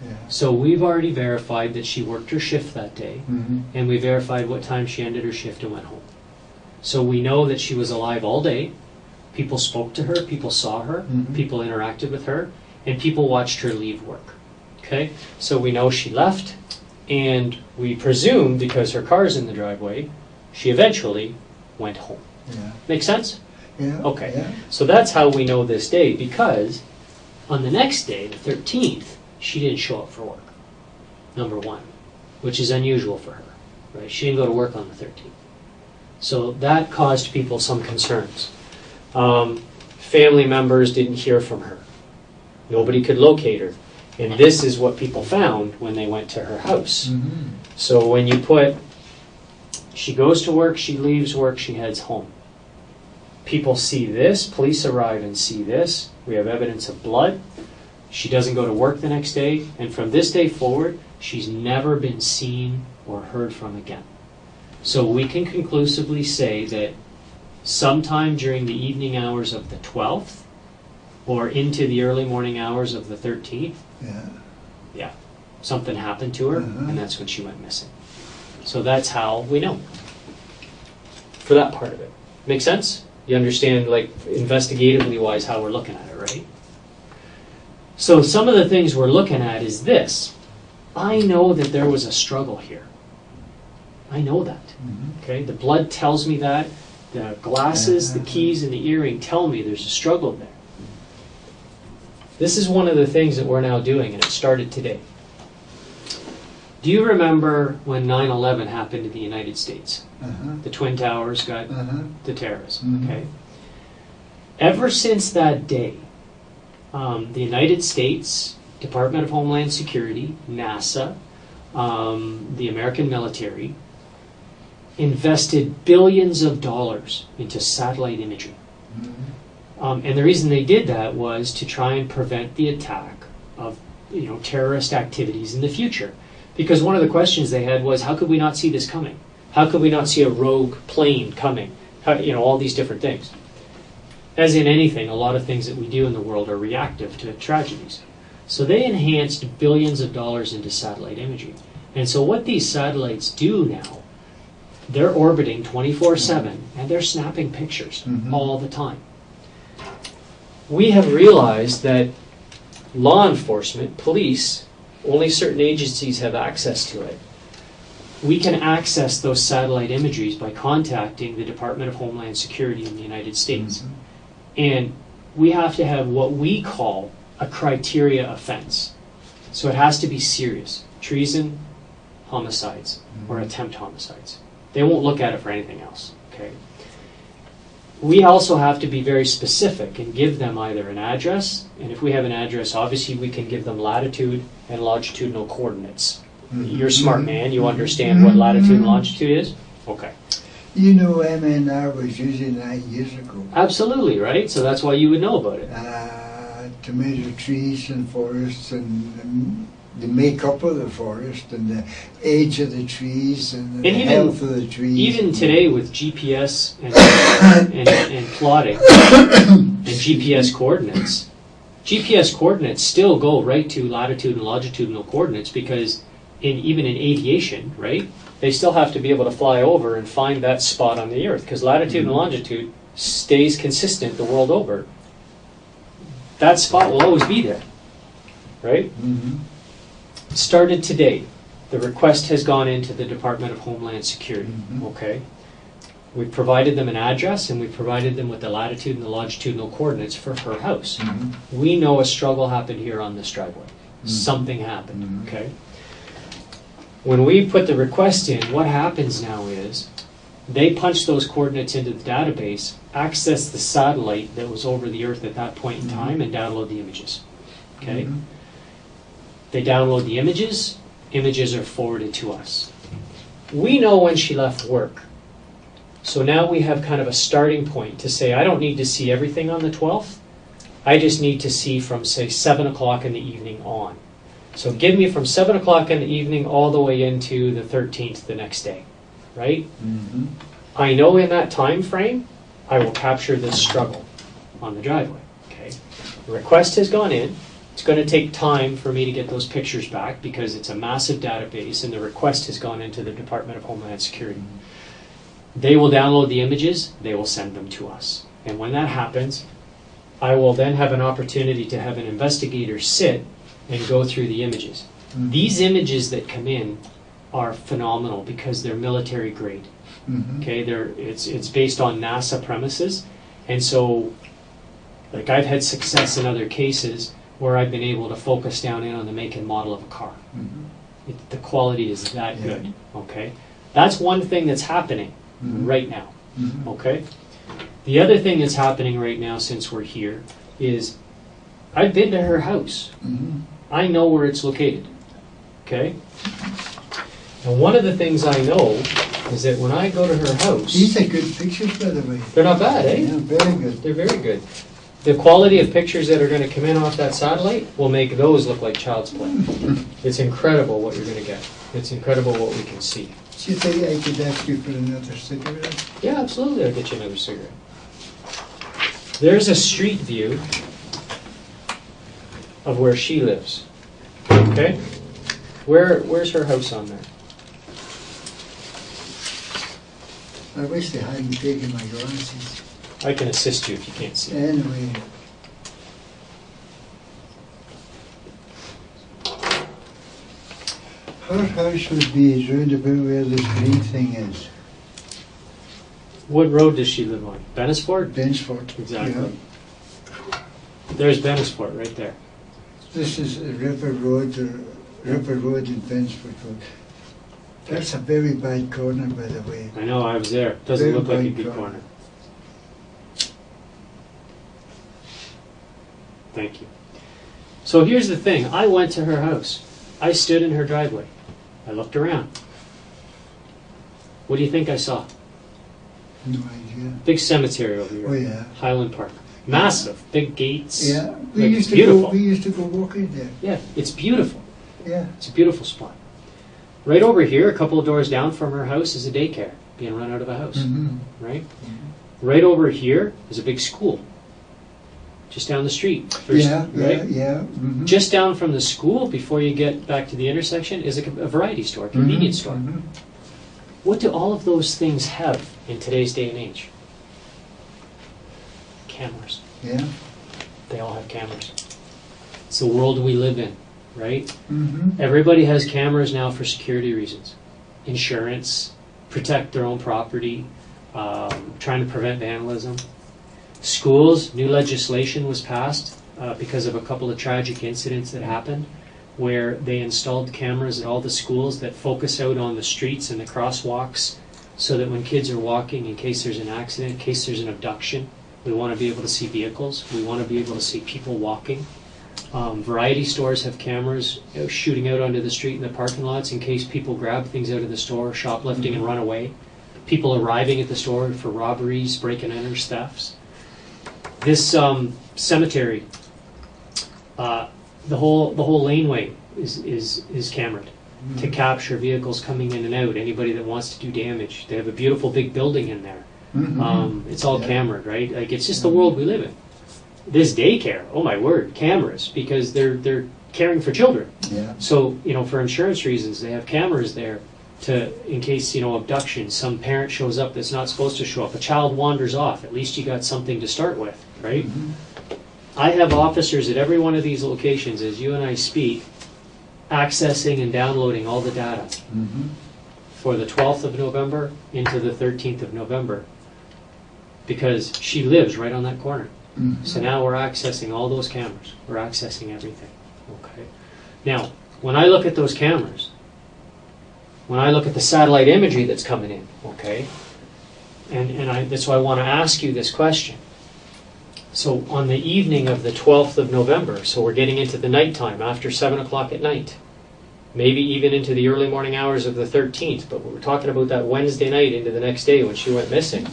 [SPEAKER 2] Yeah.
[SPEAKER 1] So we've already verified that she worked her shift that day,
[SPEAKER 2] Mm-hmm.
[SPEAKER 1] and we verified what time she ended her shift and went home. So we know that she was alive all day. People spoke to her, people saw her,
[SPEAKER 2] Mhm.
[SPEAKER 1] people interacted with her, and people watched her leave work. Okay? So we know she left, and we presume, because her car's in the driveway, she eventually went home.
[SPEAKER 2] Yeah.
[SPEAKER 1] Make sense?
[SPEAKER 2] Yeah.
[SPEAKER 1] Okay.
[SPEAKER 2] Yeah.
[SPEAKER 1] So that's how we know this day, because on the next day, the 13th, she didn't show up for work, number one, which is unusual for her, right? She didn't go to work on the 13th. So that caused people some concerns. Family members didn't hear from her. Nobody could locate her. And this is what people found when they went to her house.
[SPEAKER 2] Mm-hmm.
[SPEAKER 1] So when you put, she goes to work, she leaves work, she heads home. People see this, police arrive and see this. We have evidence of blood. She doesn't go to work the next day. And from this day forward, she's never been seen or heard from again. So we can conclusively say that sometime during the evening hours of the 12th or into the early morning hours of the 13th, yeah, something happened to her, and that's when she went missing. So that's how we know for that part of it. Make sense? You understand, like, investigatively wise, how we're looking at it, right? So some of the things we're looking at is this. I know that there was a struggle here. I know that. Okay, the blood tells me that. The glasses, the keys, and the earring tell me there's a struggle there. This is one of the things that we're now doing, and it started today. Do you remember when 9/11 happened in the United States? The Twin Towers got the terrorists. Okay. Ever since that day, the United States Department of Homeland Security, NASA, the American military, invested billions of dollars into satellite imagery. And the reason they did that was to try and prevent the attack of terrorist activities in the future. Because one of the questions they had was, how could we not see this coming? How could we not see a rogue plane coming? All these different things. As in anything, a lot of things that we do in the world are reactive to tragedies. So they enhanced billions of dollars into satellite imagery. And so what these satellites do now, they're orbiting 24/7 and they're snapping pictures all the time. We have realized that law enforcement, police, only certain agencies have access to it. We can access those satellite imageries by contacting the Department of Homeland Security in the United States. And we have to have what we call a criteria offense. So it has to be serious. Treason, homicides, or attempt homicides. They won't look at it for anything else. Okay. We also have to be very specific and give them either an address, and if we have an address, obviously we can give them latitude and longitudinal coordinates. You're a smart man, you understand what latitude and longitude is? Okay.
[SPEAKER 2] MNR was using that years ago.
[SPEAKER 1] Absolutely, right? So that's why you would know about it.
[SPEAKER 2] To measure trees and forests and the makeup of the forest and the age of the trees and the health of the trees. Even
[SPEAKER 1] today with GPS and plotting and GPS coordinates still go right to latitude and longitudinal coordinates because even in aviation, right, they still have to be able to fly over and find that spot on the Earth because latitude and longitude stays consistent the world over. That spot will always be there, right? Started today. The request has gone into the Department of Homeland Security. Okay, we've provided them an address and we've provided them with the latitude and the longitudinal coordinates for her house. We know a struggle happened here on this driveway. Something happened. Okay. When we put the request in, what happens now is they punch those coordinates into the database, access the satellite that was over the Earth at that point in time, and download the images. Okay. They download the images. Images are forwarded to us. We know when she left work. So now we have kind of a starting point to say, I don't need to see everything on the 12th. I just need to see from, say, 7 o'clock in the evening on. So give me from 7 o'clock in the evening all the way into the 13th the next day, right? I know in that time frame, I will capture this struggle on the driveway, okay? The request has gone in. It's going to take time for me to get those pictures back because it's a massive database and the request has gone into the Department of Homeland Security. They will download the images, they will send them to us. And when that happens, I will then have an opportunity to have an investigator sit and go through the images. These images that come in are phenomenal because they're military grade. Okay, it's based on NASA premises. And so, like I've had success in other cases where I've been able to focus down in on the make and model of a car. The quality is that good, okay? That's one thing that's happening right now, okay? The other thing that's happening right now since we're here is I've been to her house. I know where it's located, okay? And one of the things I know is that when I go to her house...
[SPEAKER 2] These are good pictures, by the way.
[SPEAKER 1] They're not bad, eh?
[SPEAKER 2] Yeah, very good.
[SPEAKER 1] They're very good. The quality of pictures that are going to come in off that satellite will make those look like child's play. It's incredible what you're going to get. It's incredible what we can see.
[SPEAKER 2] Do you think I could ask you for another cigarette?
[SPEAKER 1] Yeah, absolutely. I'll get you another cigarette. There's a street view of where she lives. Okay? Where's her house on there?
[SPEAKER 2] I wish they hadn't taken my glasses.
[SPEAKER 1] I can assist you if you can't see.
[SPEAKER 2] Anyway. Her house would be round about where this green thing is.
[SPEAKER 1] What road does she live on? Bennisport?
[SPEAKER 2] Bensport.
[SPEAKER 1] Exactly.
[SPEAKER 2] Yeah.
[SPEAKER 1] There's Bennisport right there.
[SPEAKER 2] This is River Road and Bensport Road. That's a very bad corner, by the way.
[SPEAKER 1] I know, I was there. Doesn't look like a good corner. Thank you. So here's the thing. I went to her house. I stood in her driveway. I looked around. What do you think I saw?
[SPEAKER 2] No idea.
[SPEAKER 1] Big cemetery over here.
[SPEAKER 2] Oh yeah.
[SPEAKER 1] Highland Park. Massive. Big gates.
[SPEAKER 2] Yeah.
[SPEAKER 1] We used to
[SPEAKER 2] go walking there.
[SPEAKER 1] Yeah, it's beautiful.
[SPEAKER 2] Yeah.
[SPEAKER 1] It's a beautiful spot. Right over here, a couple of doors down from her house, is a daycare being run out of a house. Right? Right over here is a big school. Just down the street.
[SPEAKER 2] Yeah.
[SPEAKER 1] Just down from the school, before you get back to the intersection, is a variety store, a convenience store. What do all of those things have in today's day and age? Cameras.
[SPEAKER 2] Yeah.
[SPEAKER 1] They all have cameras. It's the world we live in, right? Everybody has cameras now for security reasons. Insurance, protect their own property, trying to prevent vandalism. Schools, new legislation was passed because of a couple of tragic incidents that happened, where they installed cameras at all the schools that focus out on the streets and the crosswalks, so that when kids are walking, in case there's an accident, in case there's an abduction, we want to be able to see vehicles. We want to be able to see people walking. Variety stores have cameras shooting out onto the street in the parking lots in case people grab things out of the store, shoplifting and run away. People arriving at the store for robberies, break and enters, thefts. This cemetery, the whole laneway is cameraed to capture vehicles coming in and out. Anybody that wants to do damage. They have a beautiful big building in there. It's all cameraed, right? Like, it's just the world we live in. This daycare, oh my word, cameras, because they're caring for children.
[SPEAKER 2] Yeah.
[SPEAKER 1] So, for insurance reasons, they have cameras there to, in case, abduction, some parent shows up that's not supposed to show up, a child wanders off, at least you got something to start with, right? I have officers at every one of these locations, as you and I speak, accessing and downloading all the data for the 12th of November into the 13th of November, because she lives right on that corner. So now we're accessing all those cameras. We're accessing everything. Okay. Now, when I look at those cameras, when I look at the satellite imagery that's coming in, okay, and that's why I want to ask you this question. So on the evening of the 12th of November, so we're getting into the nighttime, after 7 o'clock at night, maybe even into the early morning hours of the 13th, but we're talking about that Wednesday night into the next day when she went missing.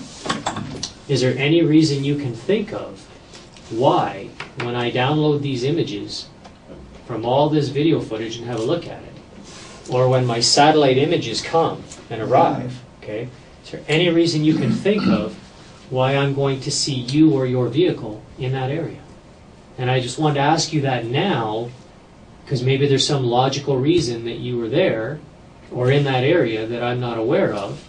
[SPEAKER 1] Is there any reason you can think of why, when I download these images from all this video footage and have a look at it, or when my satellite images come and arrive, okay, is there any reason you can think of why I'm going to see you or your vehicle in that area? And I just wanted to ask you that now, because maybe there's some logical reason that you were there or in that area that I'm not aware of,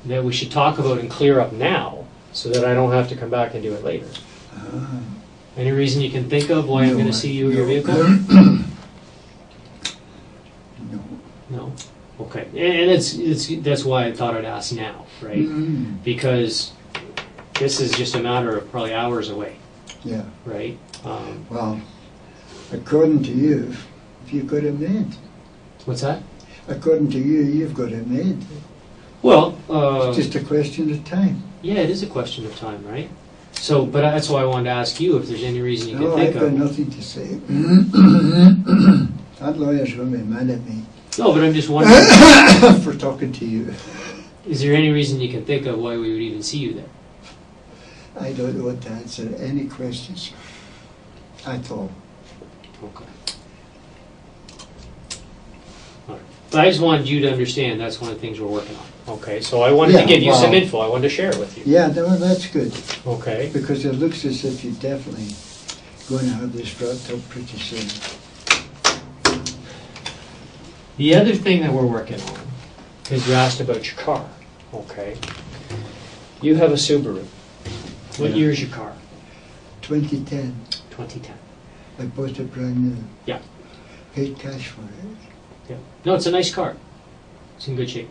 [SPEAKER 1] that we should talk about and clear up now, so that I don't have to come back and do it later. Any reason you can think of why I'm going to see you or your vehicle? No. Okay. And that's why I thought I'd ask now, right? Because this is just a matter of probably hours away.
[SPEAKER 2] Yeah.
[SPEAKER 1] Right?
[SPEAKER 2] Well, according to you, you've got it made.
[SPEAKER 1] What's that?
[SPEAKER 2] According to you, you've got it made.
[SPEAKER 1] Well,
[SPEAKER 2] It's just a question of time.
[SPEAKER 1] yeah, it is a question of time, right? So, but that's why I wanted to ask you if there's any reason you can
[SPEAKER 2] No,
[SPEAKER 1] think
[SPEAKER 2] I've got
[SPEAKER 1] of.
[SPEAKER 2] nothing to say. That lawyer's going to be mad at me
[SPEAKER 1] No, but I'm just wondering,
[SPEAKER 2] for talking to you.
[SPEAKER 1] is there any reason you can think of why we would even see you there?
[SPEAKER 2] I don't know what to answer any questions at all.
[SPEAKER 1] Okay. All right. But I just wanted you to understand that's one of the things we're working on. Okay, so I wanted to
[SPEAKER 2] Yeah,
[SPEAKER 1] give you some
[SPEAKER 2] wow.
[SPEAKER 1] info. I wanted to share it with you.
[SPEAKER 2] Yeah, no, that's good,
[SPEAKER 1] Okay.
[SPEAKER 2] because it looks as if you're definitely going to have this wrapped up pretty soon.
[SPEAKER 1] The other thing that we're working on, because you asked about your car, okay? You have a Subaru. What
[SPEAKER 2] Yeah.
[SPEAKER 1] year is your car?
[SPEAKER 2] 2010,
[SPEAKER 1] 2010.
[SPEAKER 2] I bought it brand new.
[SPEAKER 1] Yeah.
[SPEAKER 2] Paid cash for it.
[SPEAKER 1] Yeah. No, it's a nice car. It's in good shape.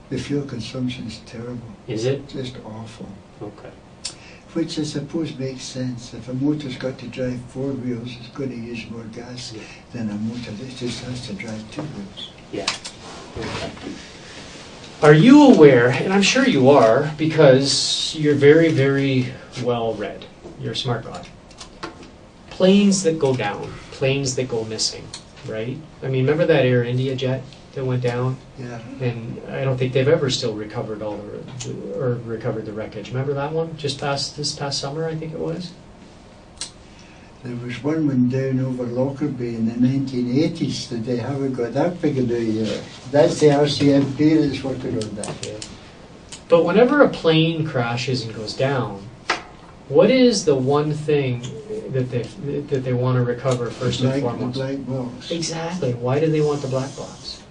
[SPEAKER 2] The fuel consumption is terrible,
[SPEAKER 1] Is it?
[SPEAKER 2] just awful.
[SPEAKER 1] Okay.
[SPEAKER 2] Which I suppose makes sense. If a motor's got to drive 4 wheels, it's going to use more gas
[SPEAKER 1] Yeah.
[SPEAKER 2] than a motor that just has to drive 2 wheels.
[SPEAKER 1] Yeah. Okay. Are you aware, and I'm sure you are, because you're very, very well read. You're a smart guy. Planes that go down, planes that go missing, right? I mean, remember that Air India jet that went down?
[SPEAKER 2] Yeah.
[SPEAKER 1] And I don't think they've ever still recovered recovered the wreckage. Remember that one? Just this past summer, I think it was?
[SPEAKER 2] There was one went down over Lockerbie in the 1980s that they haven't got that big a new year. That's the RCMP that's working on that.
[SPEAKER 1] Yeah. But whenever a plane crashes and goes down, what is the one thing that they want to recover first and
[SPEAKER 2] The
[SPEAKER 1] foremost?
[SPEAKER 2] black box.
[SPEAKER 1] Exactly. Why do they want the black box?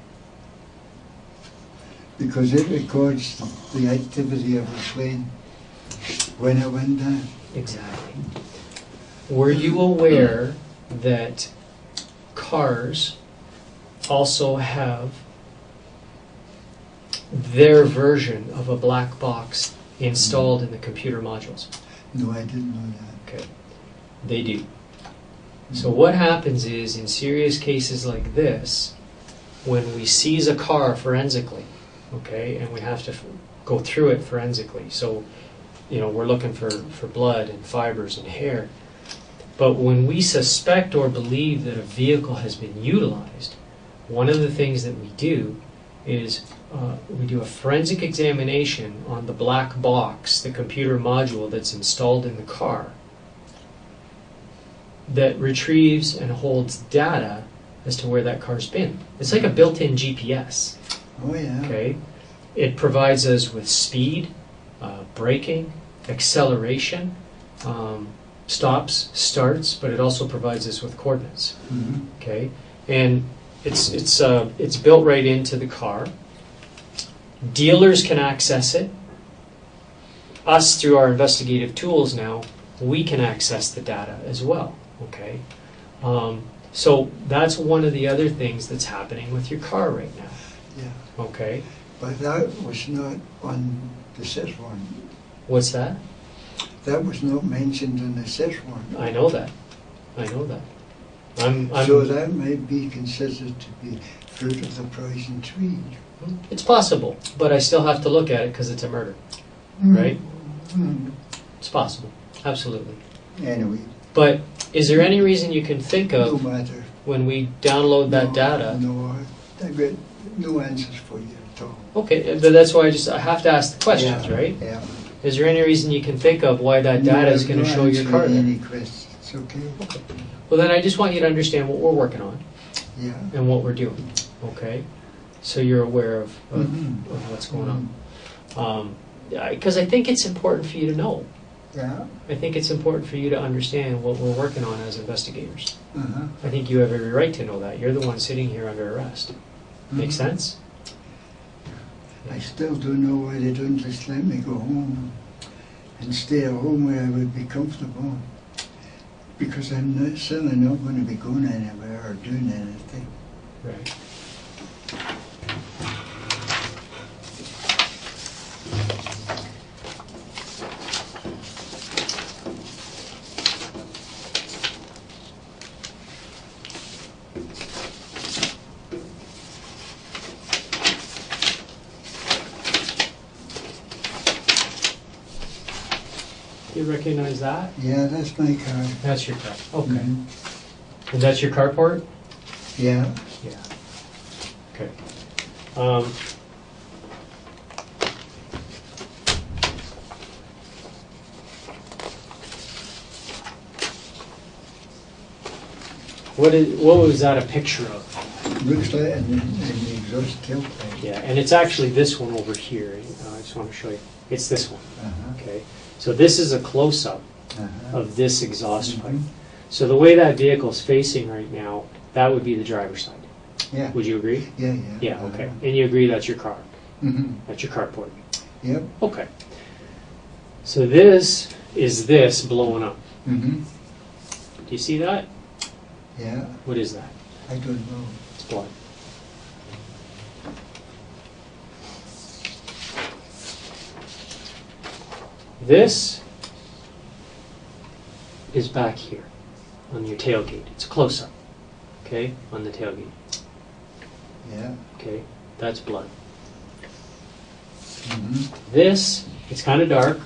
[SPEAKER 2] Because it records the activity of the plane when it went down.
[SPEAKER 1] Exactly. Were you aware that cars also have their version of a black box installed in the computer modules?
[SPEAKER 2] No, I didn't know that.
[SPEAKER 1] Okay. They do. So what happens is, in serious cases like this, when we seize a car forensically, okay, and we have to go through it forensically, so, you know, we're looking for blood and fibers and hair, but when we suspect or believe that a vehicle has been utilized, one of the things that we do is we do a forensic examination on the black box, the computer module that's installed in the car, that retrieves and holds data as to where that car's been. It's like a built-in GPS.
[SPEAKER 2] Oh, yeah.
[SPEAKER 1] Okay, it provides us with speed, braking, acceleration, stops, starts, but it also provides us with coordinates.
[SPEAKER 2] Mm-hmm.
[SPEAKER 1] Okay, and it's built right into the car. Dealers can access it. Us, through our investigative tools now, we can access the data as well. Okay, so that's one of the other things that's happening with your car right now.
[SPEAKER 2] Yeah.
[SPEAKER 1] Okay,
[SPEAKER 2] But that was not on the search warrant.
[SPEAKER 1] what's that?
[SPEAKER 2] That was not mentioned in the search warrant.
[SPEAKER 1] I know that. I know that. I'm
[SPEAKER 2] So that might be considered to be fruit of the poison tree.
[SPEAKER 1] It's possible, but I still have to look at it because it's a murder, right?
[SPEAKER 2] Mm.
[SPEAKER 1] It's possible, absolutely.
[SPEAKER 2] Anyway,
[SPEAKER 1] But is there any reason you can think
[SPEAKER 2] no
[SPEAKER 1] of
[SPEAKER 2] matter.
[SPEAKER 1] when we download that
[SPEAKER 2] No,
[SPEAKER 1] data?
[SPEAKER 2] No, I've got no answers for you at all.
[SPEAKER 1] Okay, but that's why I have to ask the questions,
[SPEAKER 2] Yeah,
[SPEAKER 1] right?
[SPEAKER 2] Yeah.
[SPEAKER 1] Is there any reason you can think of why that data is going to show your car there?
[SPEAKER 2] Any questions, okay?
[SPEAKER 1] Well, then I just want you to understand what we're working on
[SPEAKER 2] Yeah.
[SPEAKER 1] and what we're doing, okay? So you're aware of
[SPEAKER 2] Mhm.
[SPEAKER 1] what's going on. Because I think it's important for you to know.
[SPEAKER 2] Yeah.
[SPEAKER 1] I think it's important for you to understand what we're working on as investigators.
[SPEAKER 2] Uh-huh.
[SPEAKER 1] I think you have every right to know that. You're the one sitting here under arrest. Make
[SPEAKER 2] Mhm.
[SPEAKER 1] sense?
[SPEAKER 2] I still don't know why they don't just let me go home and stay at home where I would be comfortable. Because I'm certainly not going to be going anywhere or doing anything.
[SPEAKER 1] Right. recognize that?
[SPEAKER 2] Yeah, that's my car.
[SPEAKER 1] That's your car. Okay.
[SPEAKER 2] Mhm.
[SPEAKER 1] And that's your carport?
[SPEAKER 2] Yeah.
[SPEAKER 1] Yeah. Okay. What was that a picture of?
[SPEAKER 2] Looks like an exhaust tailpipe.
[SPEAKER 1] Yeah, and it's actually this one over here. I just want to show you. It's this one.
[SPEAKER 2] Uh-huh.
[SPEAKER 1] Okay. So this is a close-up
[SPEAKER 2] Uh-huh.
[SPEAKER 1] of this exhaust pipe.
[SPEAKER 2] Mhm.
[SPEAKER 1] So the way that vehicle's facing right now, that would be the driver's side.
[SPEAKER 2] Yeah.
[SPEAKER 1] Would you agree?
[SPEAKER 2] Yeah, yeah.
[SPEAKER 1] Yeah, okay. And you agree that's your car?
[SPEAKER 2] Mm-hmm.
[SPEAKER 1] That's your carport?
[SPEAKER 2] Yep.
[SPEAKER 1] Okay. So this is this blowing up.
[SPEAKER 2] Mm-hmm.
[SPEAKER 1] Do you see that?
[SPEAKER 2] Yeah.
[SPEAKER 1] What is that?
[SPEAKER 2] I don't know.
[SPEAKER 1] It's blood. This is back here on your tailgate. It's a close-up, okay, on the tailgate.
[SPEAKER 2] Yeah.
[SPEAKER 1] Okay, that's blood.
[SPEAKER 2] Mm-hmm.
[SPEAKER 1] This, it's kind of dark,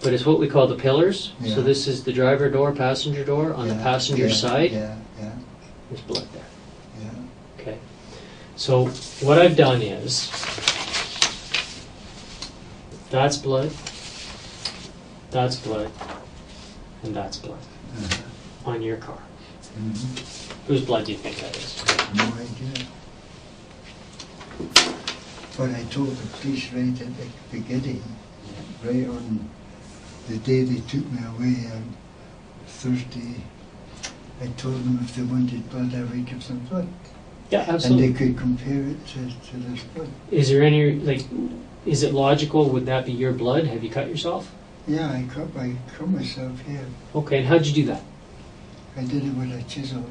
[SPEAKER 1] but it's what we call the pillars.
[SPEAKER 2] Yeah.
[SPEAKER 1] So this is the driver door, passenger door. On the
[SPEAKER 2] Yeah,
[SPEAKER 1] passenger
[SPEAKER 2] yeah,
[SPEAKER 1] side,
[SPEAKER 2] Yeah, yeah,
[SPEAKER 1] there's blood there.
[SPEAKER 2] yeah.
[SPEAKER 1] Okay. So what I've done is, that's blood, and that's blood
[SPEAKER 2] Uh-huh.
[SPEAKER 1] on your car.
[SPEAKER 2] Mm-hmm.
[SPEAKER 1] Whose blood do you think that is?
[SPEAKER 2] No idea. But I told the police right at the beginning, right on the day they took me away on Thursday, I told them if they wanted blood, I would give them blood.
[SPEAKER 1] Yeah,
[SPEAKER 2] And
[SPEAKER 1] absolutely.
[SPEAKER 2] they could compare it to this blood.
[SPEAKER 1] Is there any, like, is it logical, would that be your blood? Have you cut yourself?
[SPEAKER 2] Yeah, I cut myself here.
[SPEAKER 1] Okay, and how'd you do that?
[SPEAKER 2] I did it with a chisel.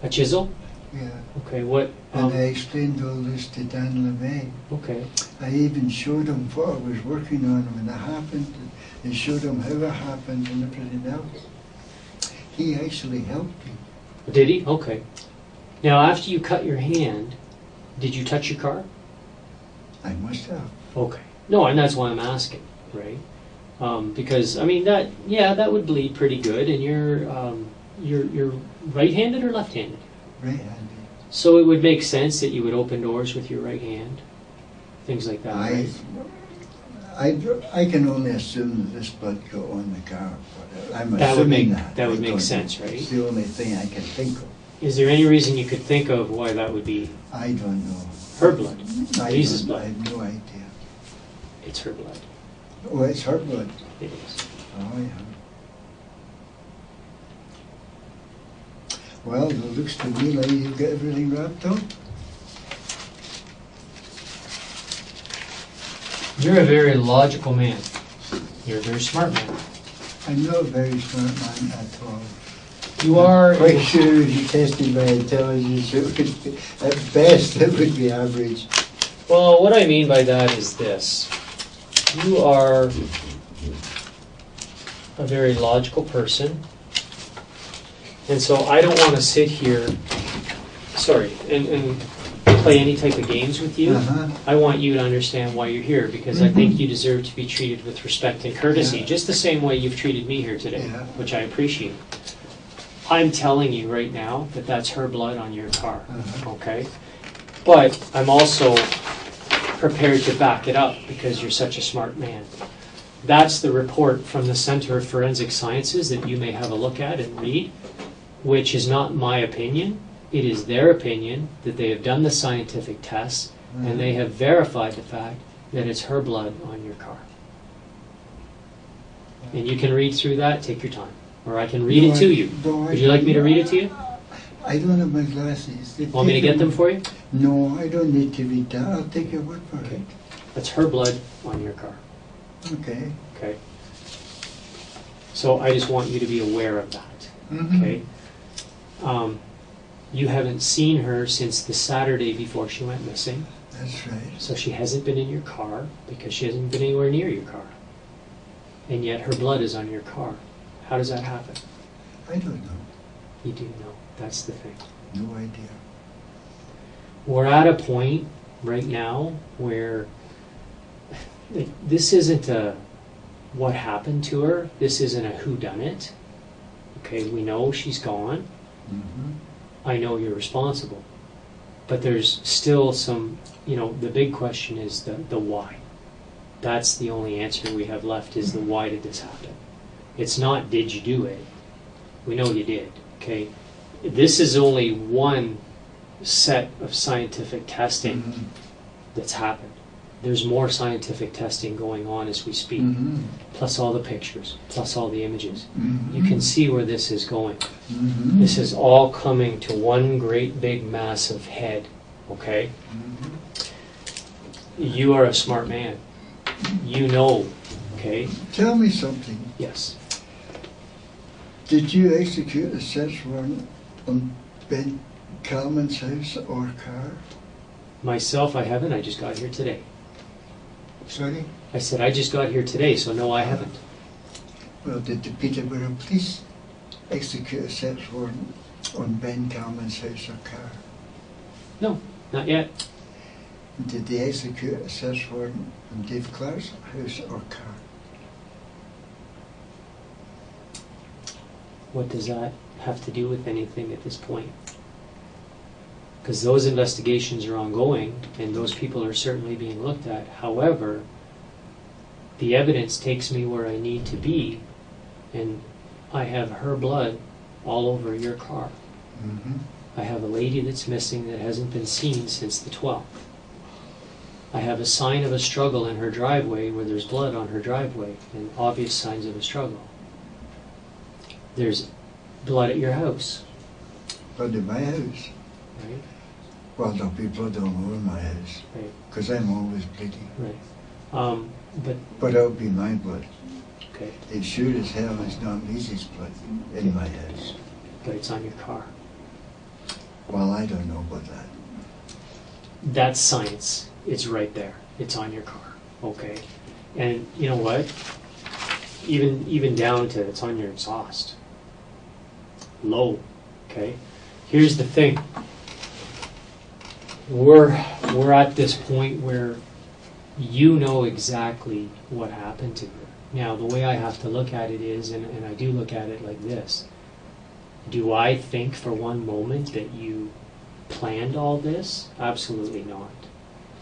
[SPEAKER 1] A chisel?
[SPEAKER 2] Yeah.
[SPEAKER 1] Okay, what,
[SPEAKER 2] And I explained all this to Dan LeMay.
[SPEAKER 1] okay.
[SPEAKER 2] I even showed him what I was working on when it happened, and showed him how it happened and everything else. He actually helped me.
[SPEAKER 1] Did he? Okay. Now, after you cut your hand, did you touch your car?
[SPEAKER 2] I must have.
[SPEAKER 1] Okay. No, and that's why I'm asking, right? Because I mean that would bleed pretty good, and you're right-handed or left-handed?
[SPEAKER 2] Right-handed.
[SPEAKER 1] So it would make sense that you would open doors with your right hand, things like that. Right?
[SPEAKER 2] I can only assume that this blood got on the car, but I'm
[SPEAKER 1] That would
[SPEAKER 2] assuming
[SPEAKER 1] make that would make sense, right?
[SPEAKER 2] It's the only thing I can think of.
[SPEAKER 1] Is there any reason you could think of why that would be
[SPEAKER 2] I don't know.
[SPEAKER 1] her blood?
[SPEAKER 2] I
[SPEAKER 1] Lise's
[SPEAKER 2] don't know. I
[SPEAKER 1] blood.
[SPEAKER 2] have no idea.
[SPEAKER 1] It's her blood.
[SPEAKER 2] Oh, it's her blood.
[SPEAKER 1] It is.
[SPEAKER 2] Oh, yeah. Well, it looks to me like you've got everything wrapped up.
[SPEAKER 1] You're a very logical man. You're a very smart man.
[SPEAKER 2] I'm not a very smart man at all.
[SPEAKER 1] You are.
[SPEAKER 2] Quite sure if you tested my intelligence, it would be, at best, it would be average.
[SPEAKER 1] Well, what I mean by that is this. You are a very logical person. And so I don't want to sit here, and play any type of games with you.
[SPEAKER 2] Uh-huh.
[SPEAKER 1] I want you to understand why you're here, because I think you deserve to be treated with respect and courtesy,
[SPEAKER 2] Yeah.
[SPEAKER 1] just the same way you've treated me here today,
[SPEAKER 2] Yeah.
[SPEAKER 1] which I appreciate. I'm telling you right now that that's her blood on your car,
[SPEAKER 2] Uh-huh.
[SPEAKER 1] okay? But I'm also prepared to back it up because you're such a smart man. That's the report from the Center of Forensic Sciences that you may have a look at and read, which is not my opinion. It is their opinion that they have done the scientific tests and they have verified the fact that it's her blood on your car. And you can read through that, take your time. Or I can read it to you. Would you like me to read it to you?
[SPEAKER 2] I don't have my glasses.
[SPEAKER 1] Want me to get them for you?
[SPEAKER 2] No, I don't need to read that. I'll take your word for
[SPEAKER 1] Okay.
[SPEAKER 2] it.
[SPEAKER 1] That's her blood on your car.
[SPEAKER 2] Okay.
[SPEAKER 1] Okay? So I just want you to be aware of that.
[SPEAKER 2] Mhm.
[SPEAKER 1] Okay? You haven't seen her since the Saturday before she went missing.
[SPEAKER 2] That's right.
[SPEAKER 1] So she hasn't been in your car because she hasn't been anywhere near your car. And yet her blood is on your car. How does that happen?
[SPEAKER 2] I don't know.
[SPEAKER 1] You do know. That's the thing.
[SPEAKER 2] No idea.
[SPEAKER 1] We're at a point right now where this isn't a what happened to her. This isn't a whodunit. Okay, we know she's gone. I know you're responsible. But there's still some, the big question is the why. That's the only answer we have left, is the why did this happen. It's not did you do it. We know you did, okay? This is only one set of scientific testing that's happened. There's more scientific testing going on as we speak, plus all the pictures, plus all the images. You can see where this is going. This is all coming to one great big massive head, okay? You are a smart man. You know, okay?
[SPEAKER 2] Tell me something.
[SPEAKER 1] Yes.
[SPEAKER 2] Did you execute a search warrant on Ben Calman's house or car?
[SPEAKER 1] Myself, I haven't. I just got here today.
[SPEAKER 2] Sorry?
[SPEAKER 1] I said I just got here today, so no, I haven't.
[SPEAKER 2] Well, did the Peterborough police execute a search warrant on Ben Calman's house or car?
[SPEAKER 1] No, not yet.
[SPEAKER 2] Did they execute a search warrant on Dave Clark's house or car?
[SPEAKER 1] What does that have to do with anything at this point? Because those investigations are ongoing, and those people are certainly being looked at. However, the evidence takes me where I need to be, and I have her blood all over your car. I have a lady that's missing that hasn't been seen since the 12th. I have a sign of a struggle in her driveway where there's blood on her driveway, and obvious signs of a struggle. There's blood at your house.
[SPEAKER 2] Blood in my house?
[SPEAKER 1] Right?
[SPEAKER 2] Well, there'll be blood all over my house.
[SPEAKER 1] Right.
[SPEAKER 2] Because I'm always bleeding.
[SPEAKER 1] Right.
[SPEAKER 2] But it'll be my blood.
[SPEAKER 1] Okay.
[SPEAKER 2] It sure as hell is not Lise's blood in my house.
[SPEAKER 1] But it's on your car.
[SPEAKER 2] Well, I don't know about that.
[SPEAKER 1] That's science. It's right there. It's on your car. Okay. And you know what? Even down to it's on your exhaust. Low. Okay. Here's the thing. We're at this point where you know exactly what happened to her. Now, the way I have to look at it is, and I do look at it like this, do I think for one moment that you planned all this? Absolutely not.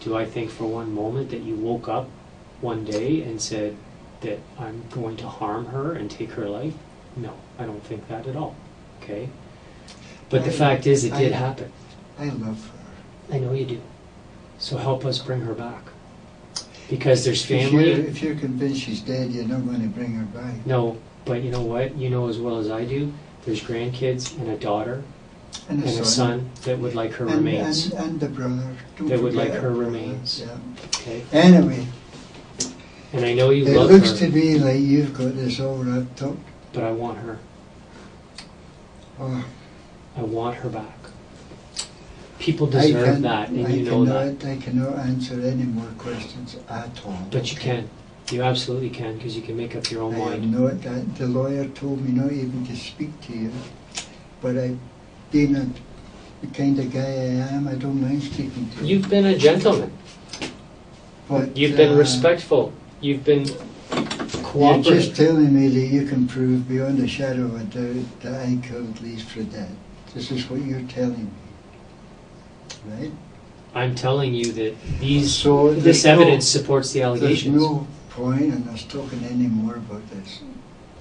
[SPEAKER 1] Do I think for one moment that you woke up one day and said that I'm going to harm her and take her life? No, I don't think that at all. Okay? But the fact is, it did happen.
[SPEAKER 2] I love her.
[SPEAKER 1] I know you do. So help us bring her back. Because there's family.
[SPEAKER 2] If you're convinced she's dead, you're not going to bring her back.
[SPEAKER 1] No, but you know what? You know as well as I do, there's grandkids and a daughter and a son that would like her remains.
[SPEAKER 2] And the brother.
[SPEAKER 1] That would like her remains.
[SPEAKER 2] Yeah.
[SPEAKER 1] Okay.
[SPEAKER 2] Anyway.
[SPEAKER 1] And I know you love
[SPEAKER 2] her. It looks to
[SPEAKER 1] me
[SPEAKER 2] me like you've got this all wrapped up.
[SPEAKER 1] But I want her.
[SPEAKER 2] Oh.
[SPEAKER 1] I want her back. People deserve that, and you know that.
[SPEAKER 2] I cannot answer any more questions at all.
[SPEAKER 1] But you can. You absolutely can, because you can make up your own mind.
[SPEAKER 2] The lawyer told me not even to speak to you, but being the kind of guy I am, I don't mind speaking to you.
[SPEAKER 1] You've been a gentleman.
[SPEAKER 2] But
[SPEAKER 1] you've been respectful. You've been cooperative.
[SPEAKER 2] You're just telling me that you can prove beyond a shadow of a doubt that I killed Lise Fredette. This is what you're telling me. Right?
[SPEAKER 1] I'm telling you that this evidence supports the allegations.
[SPEAKER 2] There's no point in us talking any more about this.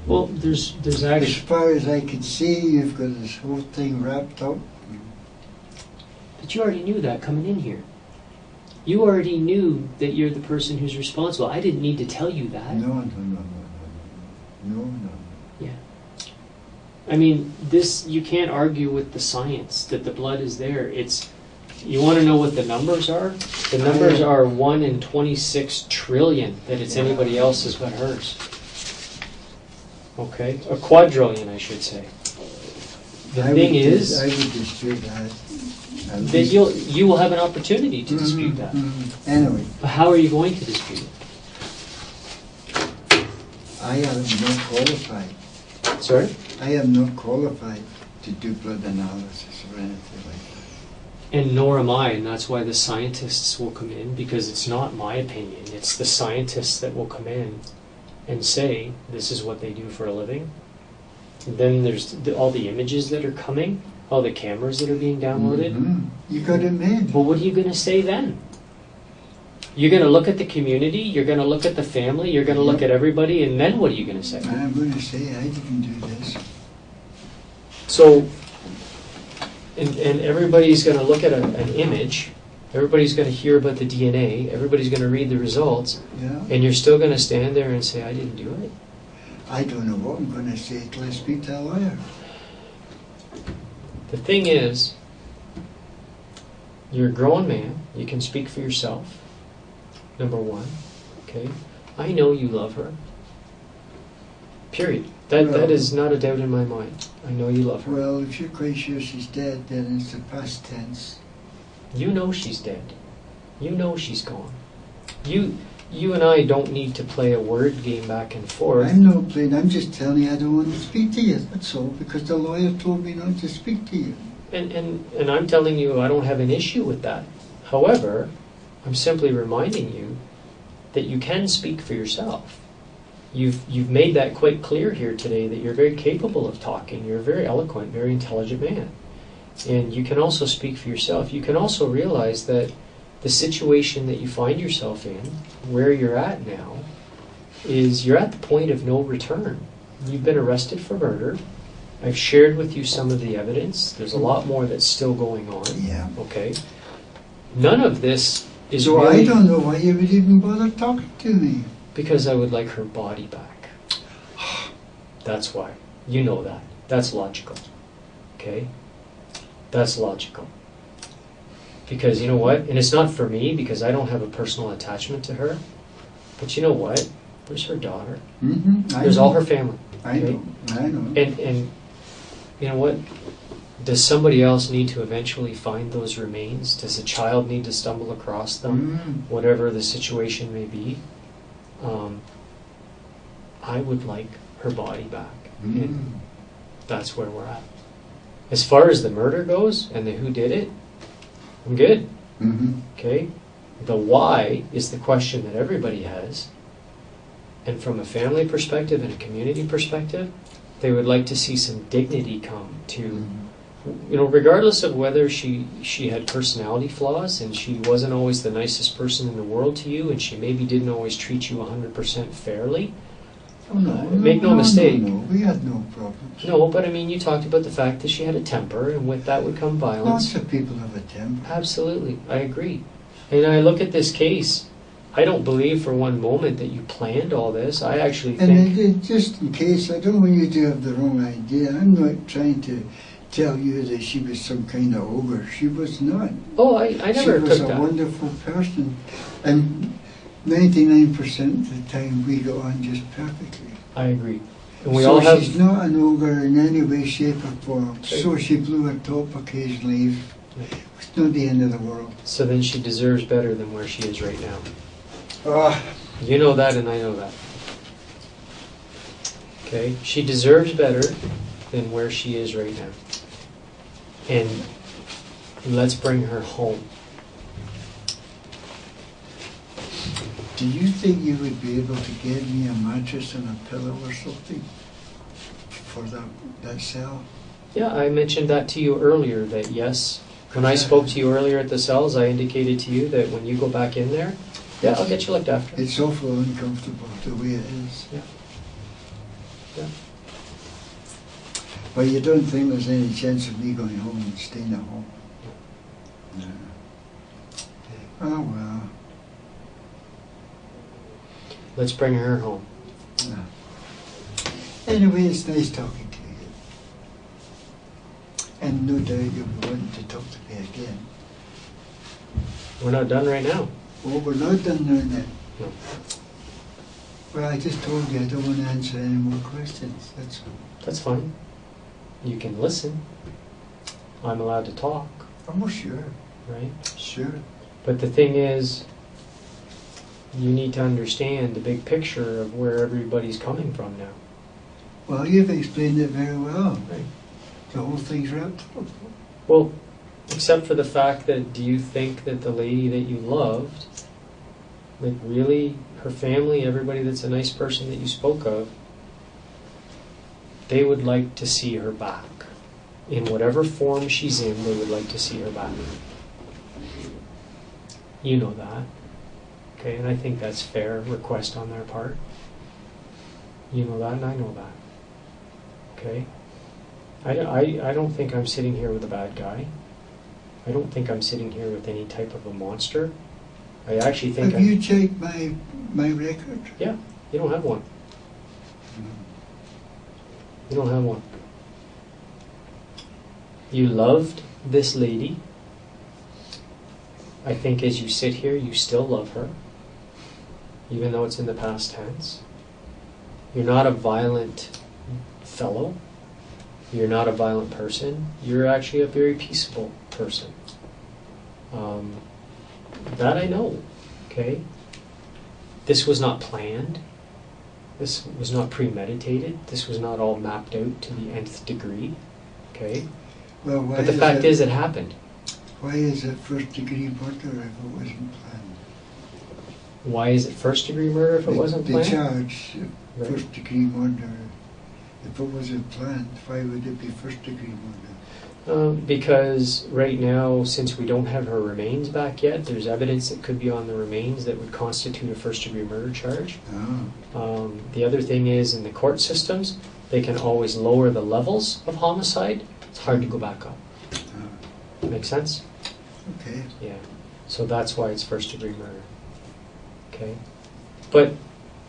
[SPEAKER 1] Well, there's actually...
[SPEAKER 2] As far as I could see, you've got this whole thing wrapped up.
[SPEAKER 1] But you already knew that coming in here. You already knew that you're the person who's responsible. I didn't need to tell you that.
[SPEAKER 2] No.
[SPEAKER 1] Yeah. I mean, you can't argue with the science that the blood is there. You want to know what the numbers are? The numbers are 1 in 26 trillion that it's anybody else's but hers. Okay? A quadrillion, I should say. The thing is...
[SPEAKER 2] I would dispute that.
[SPEAKER 1] Then you will have an opportunity to dispute that.
[SPEAKER 2] Anyway.
[SPEAKER 1] But how are you going to dispute it?
[SPEAKER 2] I am not qualified.
[SPEAKER 1] Sorry?
[SPEAKER 2] I am not qualified to do blood analysis or anything like that.
[SPEAKER 1] And nor am I, and that's why the scientists will come in, because it's not my opinion, it's the scientists that will come in and say, this is what they do for a living, then there's all the images that are coming, all the cameras that are being downloaded.
[SPEAKER 2] You got it made.
[SPEAKER 1] But what are you going to say then? You're going to look at the community, you're going to look at the family, you're going to look at everybody, and then what are you going to say?
[SPEAKER 2] I'm going to say I didn't do this.
[SPEAKER 1] So, and everybody's going to look at an image, everybody's going to hear about the DNA, everybody's going to read the results, and you're still going to stand there and say, I didn't do it?
[SPEAKER 2] I don't know what I'm going to say till I speak to a lawyer.
[SPEAKER 1] The thing is, you're a grown man, you can speak for yourself, number one, okay? I know you love her. Period. That is not a doubt in my mind. I know you love her.
[SPEAKER 2] Well, if you're quite sure she's dead, then it's the past tense.
[SPEAKER 1] You know she's dead. You know she's gone. You and I don't need to play a word game back and forth.
[SPEAKER 2] I'm not playing. I'm just telling you I don't want to speak to you. That's all. Because the lawyer told me not to speak to you.
[SPEAKER 1] And I'm telling you I don't have an issue with that. However, I'm simply reminding you that you can speak for yourself. You've made that quite clear here today, that you're very capable of talking. You're a very eloquent, very intelligent man. And you can also speak for yourself. You can also realize that the situation that you find yourself in, where you're at now, is you're at the point of no return. You've been arrested for murder. I've shared with you some of the evidence. There's a lot more that's still going on.
[SPEAKER 2] Yeah.
[SPEAKER 1] Okay. None of this is
[SPEAKER 2] so
[SPEAKER 1] really...
[SPEAKER 2] I don't know why you would even bother talking to me.
[SPEAKER 1] Because I would like her body back. That's why. You know that. That's logical. Okay? That's logical. Because you know what? And it's not for me, because I don't have a personal attachment to her. But you know what? There's her daughter. There's all her family.
[SPEAKER 2] I know.
[SPEAKER 1] And you know what? Does somebody else need to eventually find those remains? Does a child need to stumble across them? Whatever the situation may be. I would like her body back. And that's where we're at. As far as the murder goes and the who did it, I'm good. Okay? The why is the question that everybody has. And from a family perspective and a community perspective, they would like to see some dignity come to, you know, regardless of whether she had personality flaws and she wasn't always the nicest person in the world to you and she maybe didn't always treat you 100% fairly. Make no mistake.
[SPEAKER 2] No, we had no problems.
[SPEAKER 1] No, but I mean, you talked about the fact that she had a temper, and with that would come violence.
[SPEAKER 2] Lots of people have a temper.
[SPEAKER 1] Absolutely, I agree. And I look at this case, I don't believe for one moment that you planned all this. I actually think...
[SPEAKER 2] And just in case, I don't want you to have the wrong idea. I'm not trying to tell you that she was some kind of ogre. She was not.
[SPEAKER 1] Oh, I never took that.
[SPEAKER 2] She was a wonderful person. And 99% of the time we got on just perfectly.
[SPEAKER 1] I agree. And we all have...
[SPEAKER 2] she's not an ogre in any way, shape or form. Okay. So she blew her top occasionally. It's not the end of the world.
[SPEAKER 1] So then she deserves better than where she is right now.
[SPEAKER 2] Oh.
[SPEAKER 1] You know that and I know that. Okay? She deserves better than where she is right now. And let's bring her home.
[SPEAKER 2] Do you think you would be able to get me a mattress and a pillow or something for that cell?
[SPEAKER 1] Yeah, I mentioned that to you earlier, that yes. When I spoke to you earlier at the cells, I indicated to you that when you go back in there, yeah, I'll get you looked after.
[SPEAKER 2] It's awful uncomfortable the way it is.
[SPEAKER 1] Yeah.
[SPEAKER 2] But you don't think there's any chance of me going home and staying at home? No. Oh well.
[SPEAKER 1] Let's bring her home.
[SPEAKER 2] No. Anyway, it's nice talking to you. And no doubt you'll be wanting to talk to me again.
[SPEAKER 1] We're not done right now.
[SPEAKER 2] Oh, we're not done right now.
[SPEAKER 1] No.
[SPEAKER 2] Well, I just told you I don't want to answer any more questions. That's all.
[SPEAKER 1] That's fine. You can listen. I'm allowed to talk.
[SPEAKER 2] Oh, sure.
[SPEAKER 1] Right?
[SPEAKER 2] Sure.
[SPEAKER 1] But the thing is, you need to understand the big picture of where everybody's coming from now.
[SPEAKER 2] Well, you've explained it very well.
[SPEAKER 1] Right.
[SPEAKER 2] The whole thing's wrapped up.
[SPEAKER 1] Well, except for the fact that, do you think that the lady that you loved Like really, her family, everybody that's a nice person that you spoke of, they would like to see her back. In whatever form she's in, they would like to see her back. You know that. Okay, and I think that's fair request on their part. You know that, and I know that. Okay? I don't think I'm sitting here with a bad guy. I don't think I'm sitting here with any type of a monster. I actually think
[SPEAKER 2] Have you checked my record?
[SPEAKER 1] Yeah, you don't have one. You don't have one. You loved this lady. I think as you sit here, you still love her, even though it's in the past tense. You're not a violent fellow. You're not a violent person. You're actually a very peaceable person. That I know, okay? This was not planned. This was not premeditated. This was not all mapped out to the nth degree, okay?
[SPEAKER 2] Well,
[SPEAKER 1] but the fact is it happened.
[SPEAKER 2] Why is it first degree murder if it wasn't planned?
[SPEAKER 1] Why is it first degree murder if it wasn't planned?
[SPEAKER 2] The charge,
[SPEAKER 1] Right.
[SPEAKER 2] first degree murder, if it wasn't planned, why would it be first degree murder?
[SPEAKER 1] Because right now, since we don't have her remains back yet, there's evidence that could be on the remains that would constitute a first degree murder charge.
[SPEAKER 2] Oh.
[SPEAKER 1] The other thing is, in the court systems, they can always lower the levels of homicide. It's hard to go back up.
[SPEAKER 2] Oh.
[SPEAKER 1] Make sense?
[SPEAKER 2] Okay.
[SPEAKER 1] Yeah. So that's why it's first degree murder. Okay? But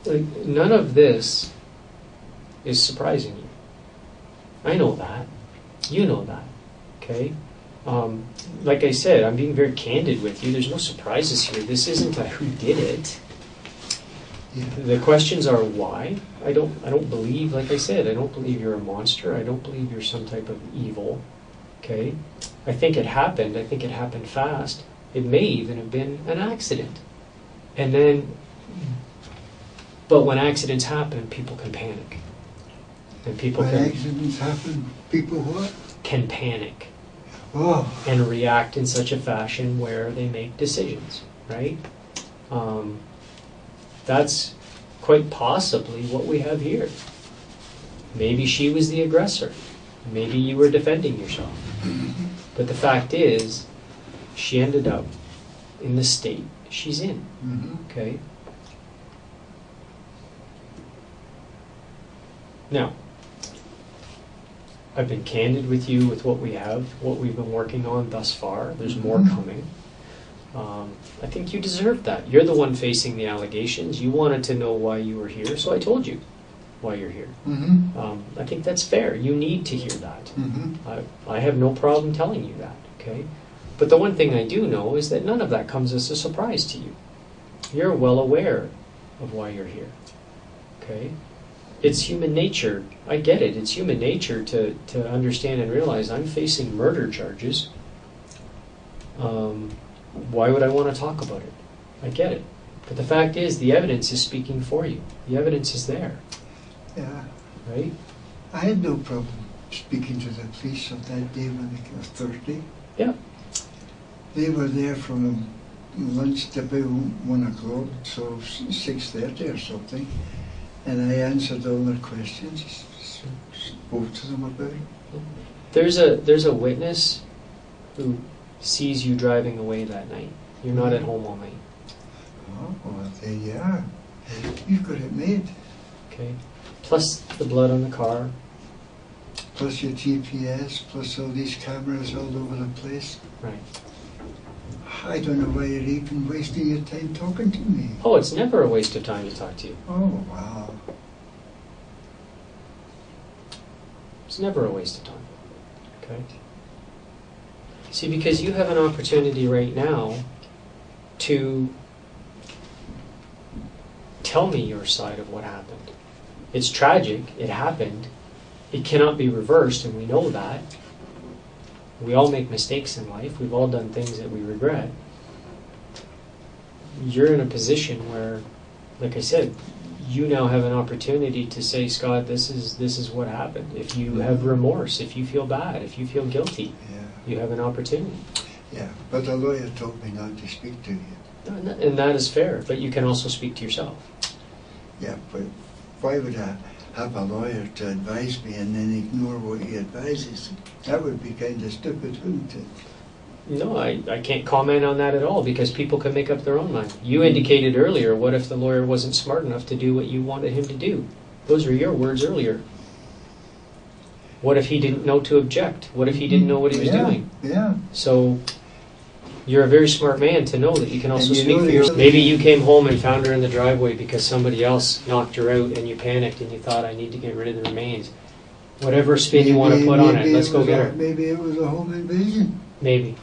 [SPEAKER 1] like, none of this is surprising you. I know that. You know that. Okay? Like I said, I'm being very candid with you. There's no surprises here. This isn't a who did it.
[SPEAKER 2] Yeah.
[SPEAKER 1] The questions are why. I don't believe, like I said, I don't believe you're a monster. I don't believe you're some type of evil. Okay? I think it happened. I think it happened fast. It may even have been an accident. And then, but when accidents happen, people can panic. And people
[SPEAKER 2] When
[SPEAKER 1] can
[SPEAKER 2] accidents happen, people what?
[SPEAKER 1] can panic
[SPEAKER 2] Oh.
[SPEAKER 1] and react in such a fashion where they make decisions, right? That's quite possibly what we have here. Maybe she was the aggressor. Maybe you were defending yourself. But the fact is, she ended up in the state she's in, okay? Now, I've been candid with you with what we have, what we've been working on thus far. There's more coming. I think you deserve that. You're the one facing the allegations. You wanted to know why you were here, so I told you why you're here. I think that's fair. You need to hear that. I have no problem telling you that, okay? But the one thing I do know is that none of that comes as a surprise to you. You're well aware of why you're here, okay? It's human nature. I get it. It's human nature to understand and realize I'm facing murder charges. Why would I want to talk about it? I get it. But the fact is, the evidence is speaking for you. The evidence is there.
[SPEAKER 2] Yeah.
[SPEAKER 1] Right?
[SPEAKER 2] I had no problem speaking to the police on that day when it was Thursday.
[SPEAKER 1] Yeah.
[SPEAKER 2] They were there from lunch to about 1 o'clock, so 6:30 or something. And I answered all their questions, spoke to them about it.
[SPEAKER 1] There's a witness who sees you driving away that night. You're not at home all night.
[SPEAKER 2] Oh, well, there you are. You've got it made.
[SPEAKER 1] Okay. Plus the blood on the car.
[SPEAKER 2] Plus your GPS, plus all these cameras all over the place.
[SPEAKER 1] Right.
[SPEAKER 2] I don't know why you're even wasting your time talking to me.
[SPEAKER 1] Oh, it's never a waste of time to talk to you.
[SPEAKER 2] Oh, wow.
[SPEAKER 1] It's never a waste of time. Okay? See, because you have an opportunity right now to tell me your side of what happened. It's tragic. It happened. It cannot be reversed, and we know that. We all make mistakes in life. We've all done things that we regret. You're in a position where, like I said, you now have an opportunity to say, Scott, this is what happened. If you have remorse, if you feel bad, if you feel guilty,
[SPEAKER 2] Yeah.
[SPEAKER 1] you have an opportunity.
[SPEAKER 2] Yeah, but the lawyer told me not to speak to you.
[SPEAKER 1] And that is fair, but you can also speak to yourself.
[SPEAKER 2] Yeah, but why would I have a lawyer to advise me and then ignore what he advises? That would be kind of stupid, wouldn't it?
[SPEAKER 1] No, I can't comment on that at all because people can make up their own mind. You indicated earlier, what if the lawyer wasn't smart enough to do what you wanted him to do? Those were your words earlier. What if he didn't know to object? What if he didn't know what he was doing?
[SPEAKER 2] Yeah.
[SPEAKER 1] So you're a very smart man to know that you can also
[SPEAKER 2] And you
[SPEAKER 1] speak
[SPEAKER 2] know
[SPEAKER 1] for
[SPEAKER 2] you're-
[SPEAKER 1] yourself. Maybe you came home and found her in the driveway because somebody else knocked her out and you panicked and you thought, I need to get rid of the remains. Whatever spin you want to put on it, let's go get her.
[SPEAKER 2] Maybe it was a home invasion.
[SPEAKER 1] Maybe.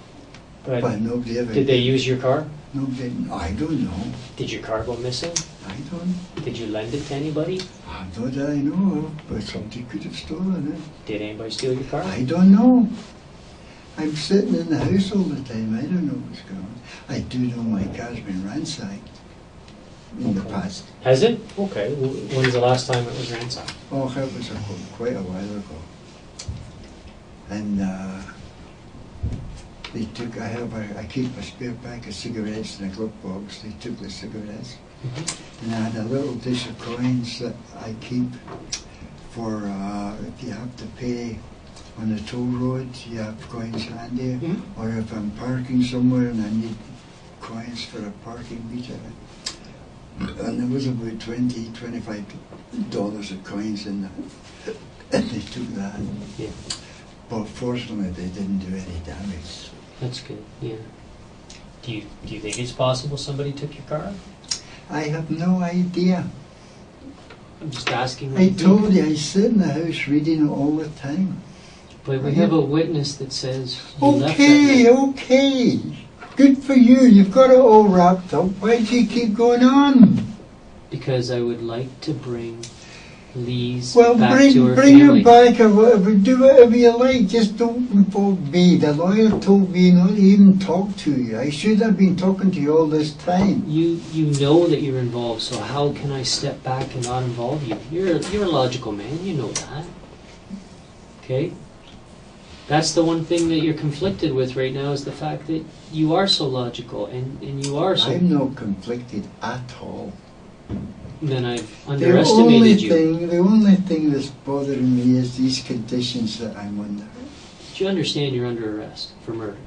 [SPEAKER 1] But
[SPEAKER 2] But nobody ever
[SPEAKER 1] did they use your car?
[SPEAKER 2] Nobody, I don't know.
[SPEAKER 1] Did your car go missing?
[SPEAKER 2] I don't.
[SPEAKER 1] Did you lend it to anybody?
[SPEAKER 2] Not that I know of, but somebody could have stolen it.
[SPEAKER 1] Did anybody steal your car?
[SPEAKER 2] I don't know. I'm sitting in the house all the time. I don't know what's going on. I do know my car's been ransacked in the
[SPEAKER 1] Okay.
[SPEAKER 2] past.
[SPEAKER 1] Has it? Okay. When's the last time it was ransacked?
[SPEAKER 2] Oh, that was quite a while ago. And they took, I keep a spare pack of cigarettes in a glove box. They took the cigarettes. And I had a little dish of coins that I keep for if you have to pay on the toll road, you have coins handy. Or if I'm parking somewhere and I need coins for a parking meter. And there was about $25 of coins in that. And they took that.
[SPEAKER 1] Yeah.
[SPEAKER 2] But fortunately they didn't do any damage.
[SPEAKER 1] That's good. Yeah. Do you think it's possible somebody took your car?
[SPEAKER 2] I have no idea.
[SPEAKER 1] I'm just asking.
[SPEAKER 2] I told you, I sit in the house reading it all the time.
[SPEAKER 1] But we have a witness that says you left that
[SPEAKER 2] Okay,
[SPEAKER 1] night.
[SPEAKER 2] okay. Good for you. You've got it all wrapped up. Why do you keep going on?
[SPEAKER 1] Because I would like to bring Lise
[SPEAKER 2] Well,
[SPEAKER 1] back
[SPEAKER 2] bring
[SPEAKER 1] to her
[SPEAKER 2] her
[SPEAKER 1] family.
[SPEAKER 2] back or whatever. Do whatever you like. Just don't involve me. The lawyer told me not to even talk to you. I should have been talking to you all this time.
[SPEAKER 1] You know that you're involved, so how can I step back and not involve you? You're a logical man, you know that. Okay? That's the one thing that you're conflicted with right now is the fact that you are so logical and you are so...
[SPEAKER 2] I'm not conflicted at all.
[SPEAKER 1] Then I've underestimated you.
[SPEAKER 2] The only thing that's bothering me is these conditions that I'm under.
[SPEAKER 1] Do you understand you're under arrest for murder?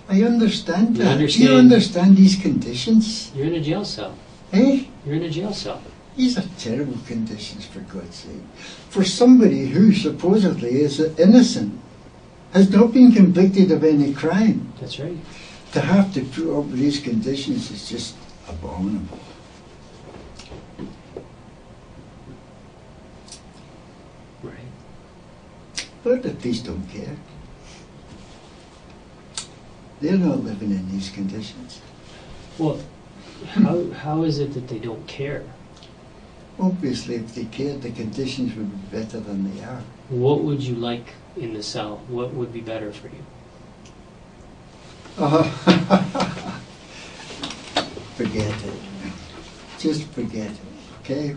[SPEAKER 2] I understand
[SPEAKER 1] You
[SPEAKER 2] that.
[SPEAKER 1] understand-
[SPEAKER 2] Do you understand these conditions?
[SPEAKER 1] You're in a jail cell.
[SPEAKER 2] Eh?
[SPEAKER 1] You're in a jail cell.
[SPEAKER 2] These are terrible conditions, for God's sake. For somebody who supposedly is innocent, has not been convicted of any crime,
[SPEAKER 1] That's right.
[SPEAKER 2] to have to put up with these conditions is just abominable.
[SPEAKER 1] Right.
[SPEAKER 2] But the police don't care. They're not living in these conditions.
[SPEAKER 1] Well, how is it that they don't care?
[SPEAKER 2] Obviously, if they cared, the conditions would be better than they are.
[SPEAKER 1] What would you like in the cell? What would be better for you?
[SPEAKER 2] Forget it. Just forget it, okay?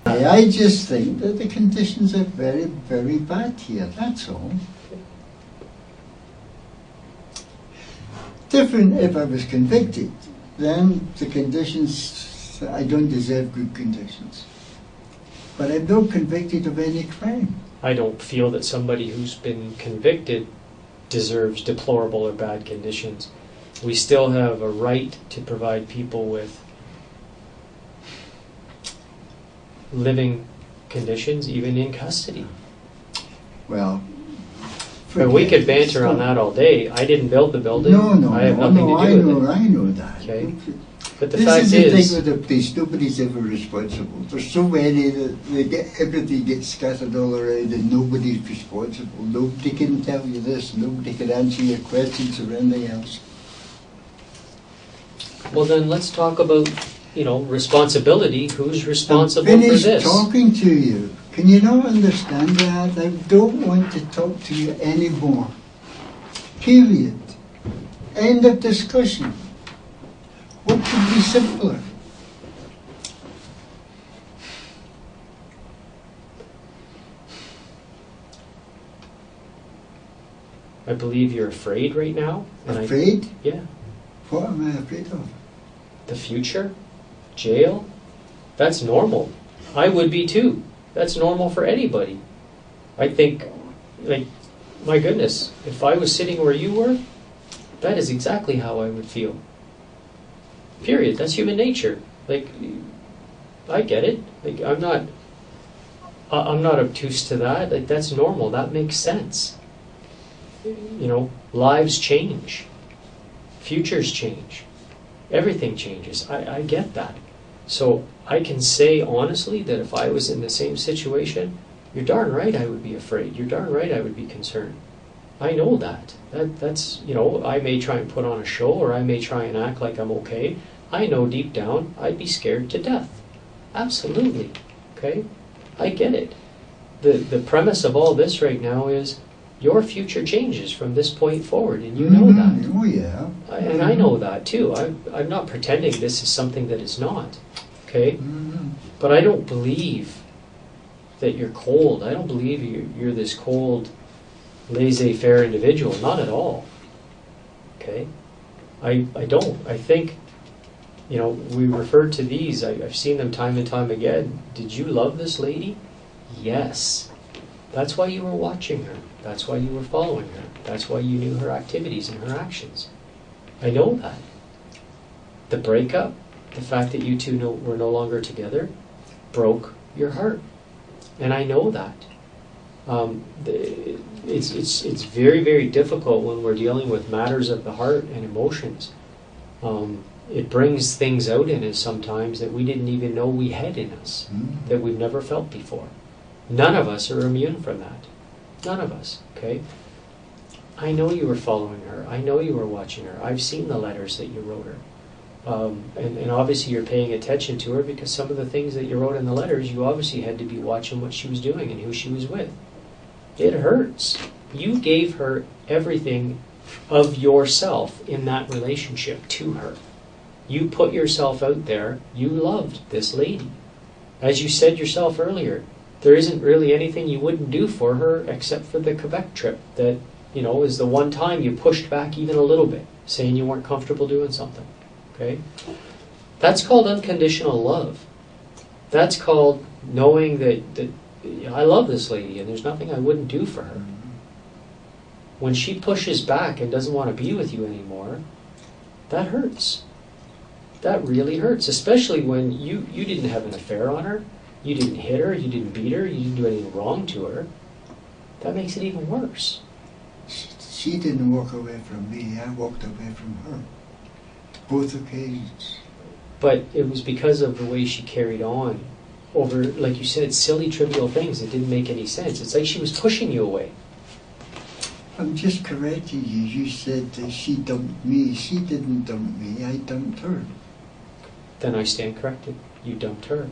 [SPEAKER 2] I just think that the conditions are very, very bad here, that's all. Different if I was convicted, then the conditions, I don't deserve good conditions. But I'm not convicted of any crime.
[SPEAKER 1] I don't feel that somebody who's been convicted deserves deplorable or bad conditions. We still have a right to provide people with living conditions, even in custody.
[SPEAKER 2] Well,
[SPEAKER 1] But we could banter on that all day. I didn't build the building. I have nothing to do with it.
[SPEAKER 2] I know that.
[SPEAKER 1] Okay. But the
[SPEAKER 2] This
[SPEAKER 1] fact
[SPEAKER 2] is the
[SPEAKER 1] is,
[SPEAKER 2] thing with the police, nobody's ever responsible. There's so many that they get, everything gets scattered all around and nobody's responsible. Nobody can tell you this, nobody can answer your questions or anything else.
[SPEAKER 1] well then let's talk about, responsibility. Who's responsible
[SPEAKER 2] I'm
[SPEAKER 1] for
[SPEAKER 2] finished
[SPEAKER 1] this?
[SPEAKER 2] talking to you. Can you not understand that? I don't want to talk to you anymore. Period. End of discussion. What could be simpler?
[SPEAKER 1] I believe you're afraid right now. And
[SPEAKER 2] Afraid?
[SPEAKER 1] Yeah.
[SPEAKER 2] What am I afraid of?
[SPEAKER 1] The future? Jail? That's normal. I would be too. That's normal for anybody. I think, like, my goodness, if I was sitting where you were, that is exactly how I would feel. Period. That's human nature. Like, I get it. Like, I'm not obtuse to that. Like, that's normal. That makes sense. You know, lives change. Futures change. Everything changes. I get that. So I can say honestly that if I was in the same situation, you're darn right I would be afraid. You're darn right I would be concerned. I know that. That's, you know, I may try and put on a show, or I may try and act like I'm okay. I know deep down I'd be scared to death. Absolutely. Okay? I get it. The premise of all this right now is your future changes from this point forward, and you know that.
[SPEAKER 2] Oh, yeah.
[SPEAKER 1] And I know that too. I'm not pretending this is something that is not. Okay? But I don't believe that you're cold. I don't believe you're this cold, laissez-faire individual. Not at all. Okay? I don't. I think, you know, we refer to these. I've seen them time and time again. Did you love this lady? Yes. That's why you were watching her. That's why you were following her. That's why you knew her activities and her actions. I know that. The breakup, the fact that you two were no longer together, broke your heart. And I know that. It's very, very difficult when we're dealing with matters of the heart and emotions. It brings things out in us sometimes that we didn't even know we had in us, that we've never felt before. None of us are immune from that. None of us, okay? I know you were following her. I know you were watching her. I've seen the letters that you wrote her. And obviously you're paying attention to her because some of the things that you wrote in the letters, you obviously had to be watching what she was doing and who she was with. It hurts. You gave her everything of yourself in that relationship to her. You put yourself out there. You loved this lady. As you said yourself earlier, there isn't really anything you wouldn't do for her except for the Quebec trip that, you know, is the one time you pushed back even a little bit, saying you weren't comfortable doing something. Okay? That's called unconditional love. That's called knowing that I love this lady and there's nothing I wouldn't do for her. When she pushes back and doesn't want to be with you anymore, that hurts. That really hurts, especially when you didn't have an affair on her, you didn't hit her, you didn't beat her, you didn't do anything wrong to her. That makes it even worse.
[SPEAKER 2] She didn't walk away from me, I walked away from her. Both occasions.
[SPEAKER 1] But it was because of the way she carried on over, like you said, silly, trivial things that didn't make any sense. It's like she was pushing you away.
[SPEAKER 2] I'm just correcting you. You said that she dumped me. She didn't dump me, I dumped her.
[SPEAKER 1] Then I stand corrected. You dumped her.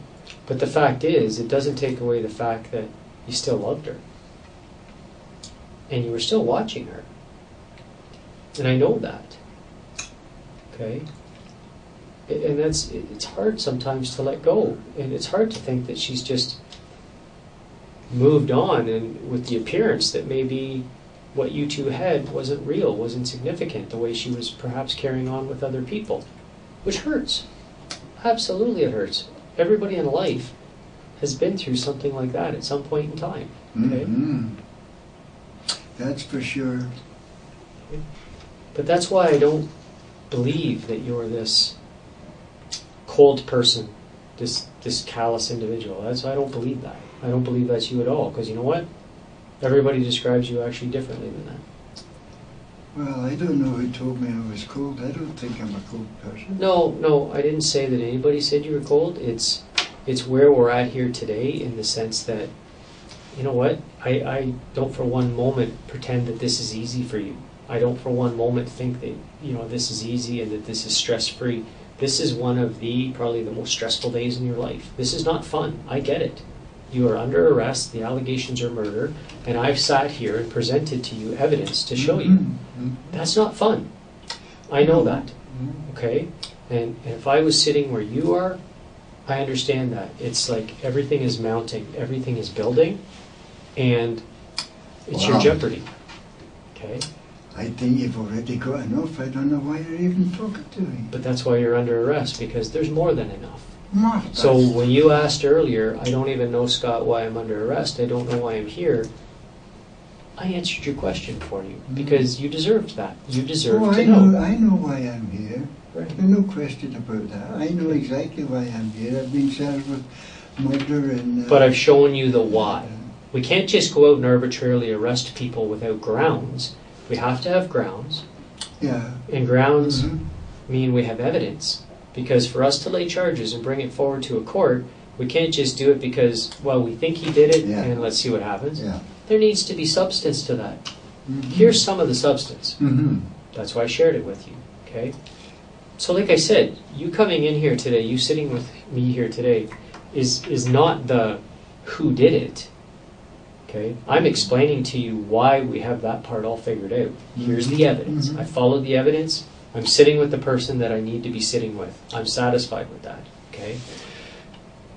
[SPEAKER 1] But the fact is, it doesn't take away the fact that you still loved her. And you were still watching her. And I know that. Okay? And it's hard sometimes to let go. And it's hard to think that she's just moved on and with the appearance that maybe what you two had wasn't real, wasn't significant, the way she was perhaps carrying on with other people. Which hurts. Absolutely it hurts. Everybody in life has been through something like that at some point in time. Okay?
[SPEAKER 2] That's for sure.
[SPEAKER 1] But that's why I don't believe that you're this cold person, this callous individual. I don't believe that. I don't believe that's you at all. Because you know what? Everybody describes you actually differently than that.
[SPEAKER 2] Well, I don't know who told me I was cold. I don't think I'm a cold person.
[SPEAKER 1] No, I didn't say that anybody said you were cold. It's where we're at here today in the sense that, you know what? I don't for one moment pretend that this is easy for you. I don't for one moment think that, you know, this is easy and that this is stress-free. This is one of probably the most stressful days in your life. This is not fun. I get it. You are under arrest, the allegations are murder, and I've sat here and presented to you evidence to show you. That's not fun. I know that. Okay? And if I was sitting where you are, I understand that. It's like everything is mounting, everything is building, and it's your jeopardy. Okay?
[SPEAKER 2] I think you've already got enough. I don't know why you're even talking to me.
[SPEAKER 1] But that's why you're under arrest, because there's more than enough.
[SPEAKER 2] Mark,
[SPEAKER 1] So when you asked earlier, I don't even know, Scott, why I'm under arrest. I don't know why I'm here. I answered your question for you because you deserved that. You deserve to know.
[SPEAKER 2] I know why I'm here.
[SPEAKER 1] Right.
[SPEAKER 2] There's no question about that. I know exactly why I'm here. I've been charged with murder and...
[SPEAKER 1] But I've shown you the why. We can't just go out and arbitrarily arrest people without grounds. We have to have grounds.
[SPEAKER 2] Yeah.
[SPEAKER 1] And grounds mean we have evidence. Because for us to lay charges and bring it forward to a court, we can't just do it because, well, we think he did it and let's see what happens.
[SPEAKER 2] Yeah.
[SPEAKER 1] There needs to be substance to that. Here's some of the substance. That's why I shared it with you. Okay? So like I said, you coming in here today, you sitting with me here today, is not the who did it. Okay? I'm explaining to you why we have that part all figured out. Here's the evidence. I followed the evidence. I'm sitting with the person that I need to be sitting with. I'm satisfied with that. Okay?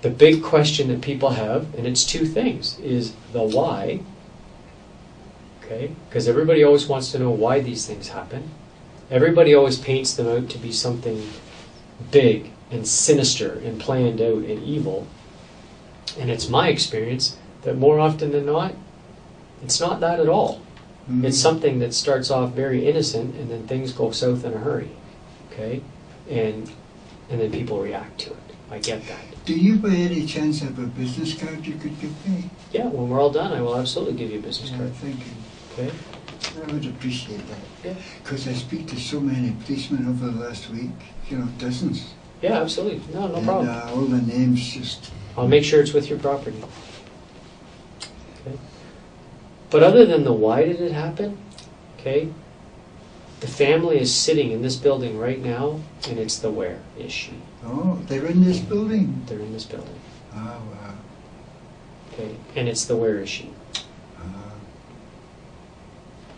[SPEAKER 1] The big question that people have, and it's two things, is the why. Okay? Because everybody always wants to know why these things happen. Everybody always paints them out to be something big and sinister and planned out and evil. And it's my experience that more often than not, it's not that at all. It's something that starts off very innocent and then things go south in a hurry. Okay? And then people react to it. I get that.
[SPEAKER 2] Do you by any chance have a business card you could give me?
[SPEAKER 1] Yeah, when we're all done, I will absolutely give you a business card.
[SPEAKER 2] Thank you.
[SPEAKER 1] Okay?
[SPEAKER 2] I would appreciate that.
[SPEAKER 1] Yeah.
[SPEAKER 2] Because I speak to so many policemen over the last week, dozens.
[SPEAKER 1] Yeah, absolutely. No problem.
[SPEAKER 2] And all the names just...
[SPEAKER 1] I'll make sure it's with your property. Okay? But other than the why did it happen, okay, the family is sitting in this building right now, and it's the where is she.
[SPEAKER 2] Oh, they're in this building?
[SPEAKER 1] They're in this building.
[SPEAKER 2] Oh, wow.
[SPEAKER 1] Okay, and it's the where is she.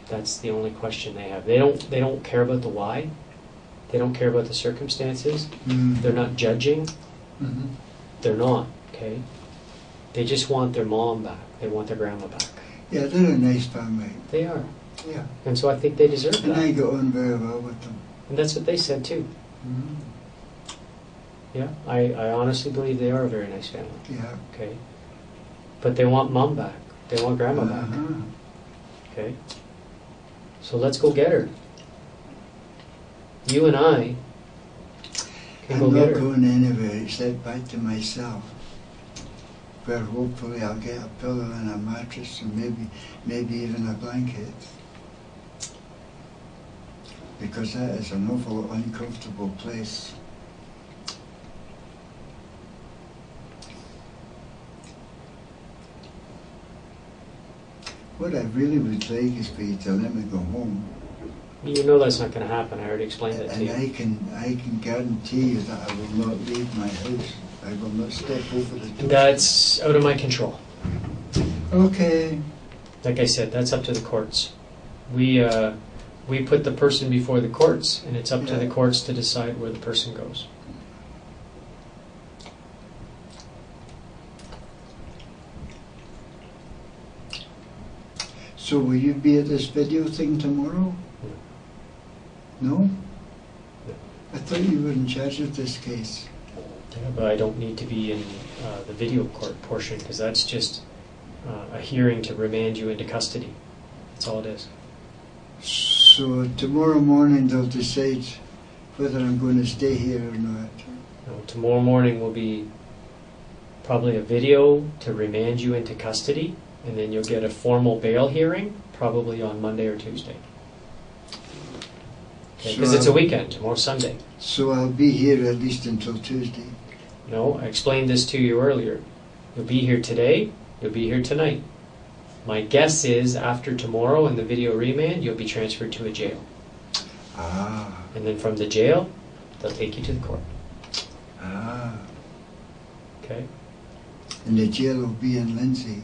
[SPEAKER 1] That's the only question they have. They don't care about the why. They don't care about the circumstances. They're not judging. They're not, okay? They just want their mom back. They want their grandma back.
[SPEAKER 2] Yeah, they're a nice family.
[SPEAKER 1] They are.
[SPEAKER 2] Yeah.
[SPEAKER 1] And so I think they deserve
[SPEAKER 2] And
[SPEAKER 1] that.
[SPEAKER 2] I got on very well with them.
[SPEAKER 1] And that's what they said too. Yeah, I honestly believe they are a very nice family.
[SPEAKER 2] Yeah.
[SPEAKER 1] Okay. But they want mom back. They want grandma back. Okay. So let's go get her. You and I can go get her.
[SPEAKER 2] I'm not going anywhere except back to myself, where hopefully I'll get a pillow and a mattress and maybe even a blanket. Because that is an awful uncomfortable place. What I really would like is for you to let me go home.
[SPEAKER 1] You know that's not going to happen. I already explained that to you.
[SPEAKER 2] And I can guarantee you that I will not leave my house. I will not step over the door.
[SPEAKER 1] That's out of my control.
[SPEAKER 2] Okay.
[SPEAKER 1] Like I said, that's up to the courts. We put the person before the courts, and it's up to the courts to decide where the person goes.
[SPEAKER 2] So will you be at this video thing tomorrow? No? I thought you were in charge of this case.
[SPEAKER 1] Yeah, but I don't need to be in the video court portion because that's just a hearing to remand you into custody. That's all it is.
[SPEAKER 2] So tomorrow morning they'll decide whether I'm going to stay here or not.
[SPEAKER 1] No, tomorrow morning will be probably a video to remand you into custody, and then you'll get a formal bail hearing probably on Monday or Tuesday. Because it's a weekend, tomorrow's Sunday.
[SPEAKER 2] So I'll be here at least until Tuesday.
[SPEAKER 1] No, I explained this to you earlier. You'll be here today, you'll be here tonight. My guess is after tomorrow and the video remand, you'll be transferred to a jail.
[SPEAKER 2] Ah.
[SPEAKER 1] And then from the jail, they'll take you to the court.
[SPEAKER 2] Ah.
[SPEAKER 1] Okay?
[SPEAKER 2] And the jail will be in Lindsay.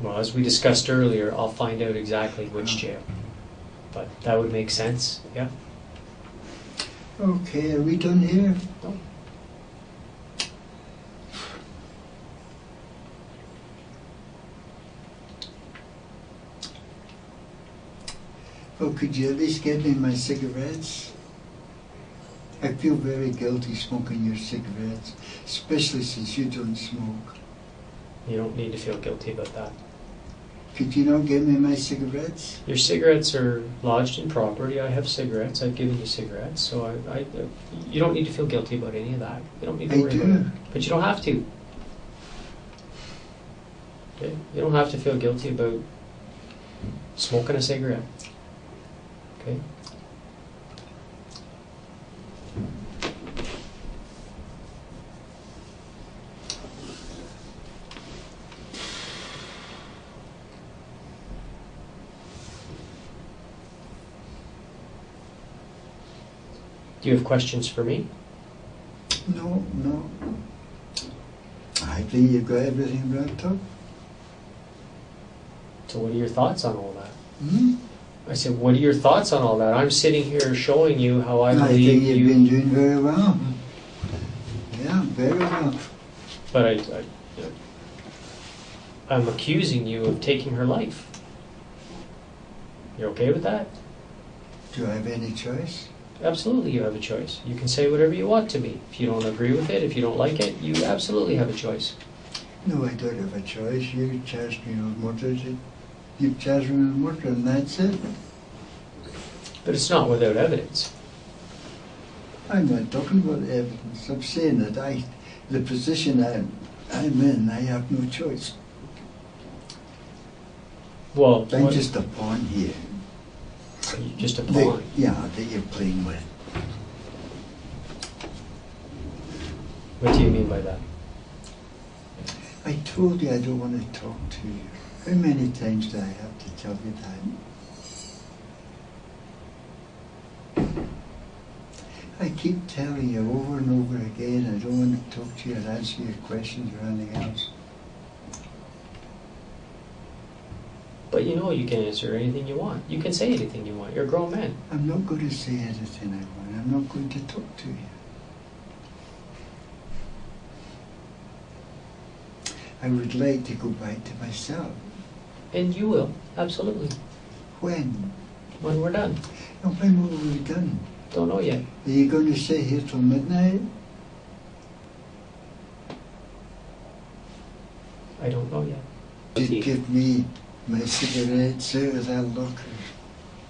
[SPEAKER 1] Well, as we discussed earlier, I'll find out exactly which jail. But that would make sense, yeah?
[SPEAKER 2] Okay, are we done here?
[SPEAKER 1] No.
[SPEAKER 2] Oh, could you at least get me my cigarettes? I feel very guilty smoking your cigarettes, especially since you don't smoke.
[SPEAKER 1] You don't need to feel guilty about that.
[SPEAKER 2] Could you not give me my cigarettes?
[SPEAKER 1] Your cigarettes are lodged in property. I have cigarettes. I've given you cigarettes. So you don't need to feel guilty about any of that. You don't need to worry about it. But you don't have to. Okay? You don't have to feel guilty about smoking a cigarette. Okay? Do you have questions for me?
[SPEAKER 2] No, no. I think you've got everything wrapped up.
[SPEAKER 1] So what are your thoughts on all that?
[SPEAKER 2] Hmm?
[SPEAKER 1] I said, what are your thoughts on all that? I'm sitting here showing you how I
[SPEAKER 2] I
[SPEAKER 1] believe
[SPEAKER 2] think you've been doing very well. Yeah, very well.
[SPEAKER 1] But I'm accusing you of taking her life. You're okay with that?
[SPEAKER 2] Do I have any choice?
[SPEAKER 1] Absolutely, you have a choice. You can say whatever you want to me. If you don't agree with it, if you don't like it, you absolutely have a choice.
[SPEAKER 2] No, I don't have a choice. You charged me with murder. You've charged me with murder, and that's it.
[SPEAKER 1] But it's not without evidence.
[SPEAKER 2] I'm not talking about evidence. I'm saying that the position I'm in, I have no choice.
[SPEAKER 1] Well,
[SPEAKER 2] I'm just a pawn here.
[SPEAKER 1] You're just a pawn.
[SPEAKER 2] That you're playing with.
[SPEAKER 1] What do you mean by that?
[SPEAKER 2] I told you I don't want to talk to you. How many times do I have to tell you that? I keep telling you over and over again I don't want to talk to you and answer your questions or anything else.
[SPEAKER 1] But you know you can answer anything you want. You can say anything you want. You're a grown man.
[SPEAKER 2] I'm not going to say anything I want. I'm not going to talk to you. I would like to go back to myself.
[SPEAKER 1] And you will, absolutely.
[SPEAKER 2] When?
[SPEAKER 1] When we're done.
[SPEAKER 2] And when will we be done?
[SPEAKER 1] Don't know yet.
[SPEAKER 2] Are you going to sit here till midnight?
[SPEAKER 1] I don't know yet.
[SPEAKER 2] You'd give me my cigarettes out of that locker,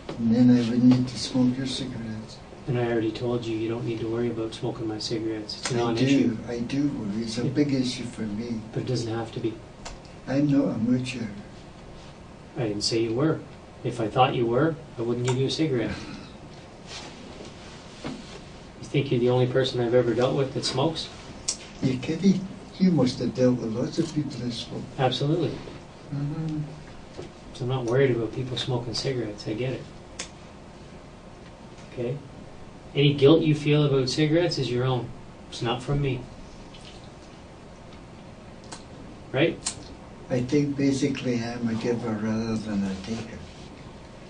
[SPEAKER 2] and then I wouldn't need to smoke your cigarettes.
[SPEAKER 1] And I already told you you don't need to worry about smoking my cigarettes. It's not an
[SPEAKER 2] I
[SPEAKER 1] issue.
[SPEAKER 2] do worry. It's a big issue for me.
[SPEAKER 1] But it doesn't have to be.
[SPEAKER 2] I'm not a moocher.
[SPEAKER 1] I didn't say you were. If I thought you were, I wouldn't give you a cigarette. You think you're the only person I've ever dealt with that smokes?
[SPEAKER 2] You kidding? You must have dealt with lots of people that smoke.
[SPEAKER 1] Absolutely.
[SPEAKER 2] Mm-hmm.
[SPEAKER 1] So I'm not worried about people smoking cigarettes. I get it. Okay? Any guilt you feel about cigarettes is your own. It's not from me. Right?
[SPEAKER 2] I think basically I'm a giver rather than a taker.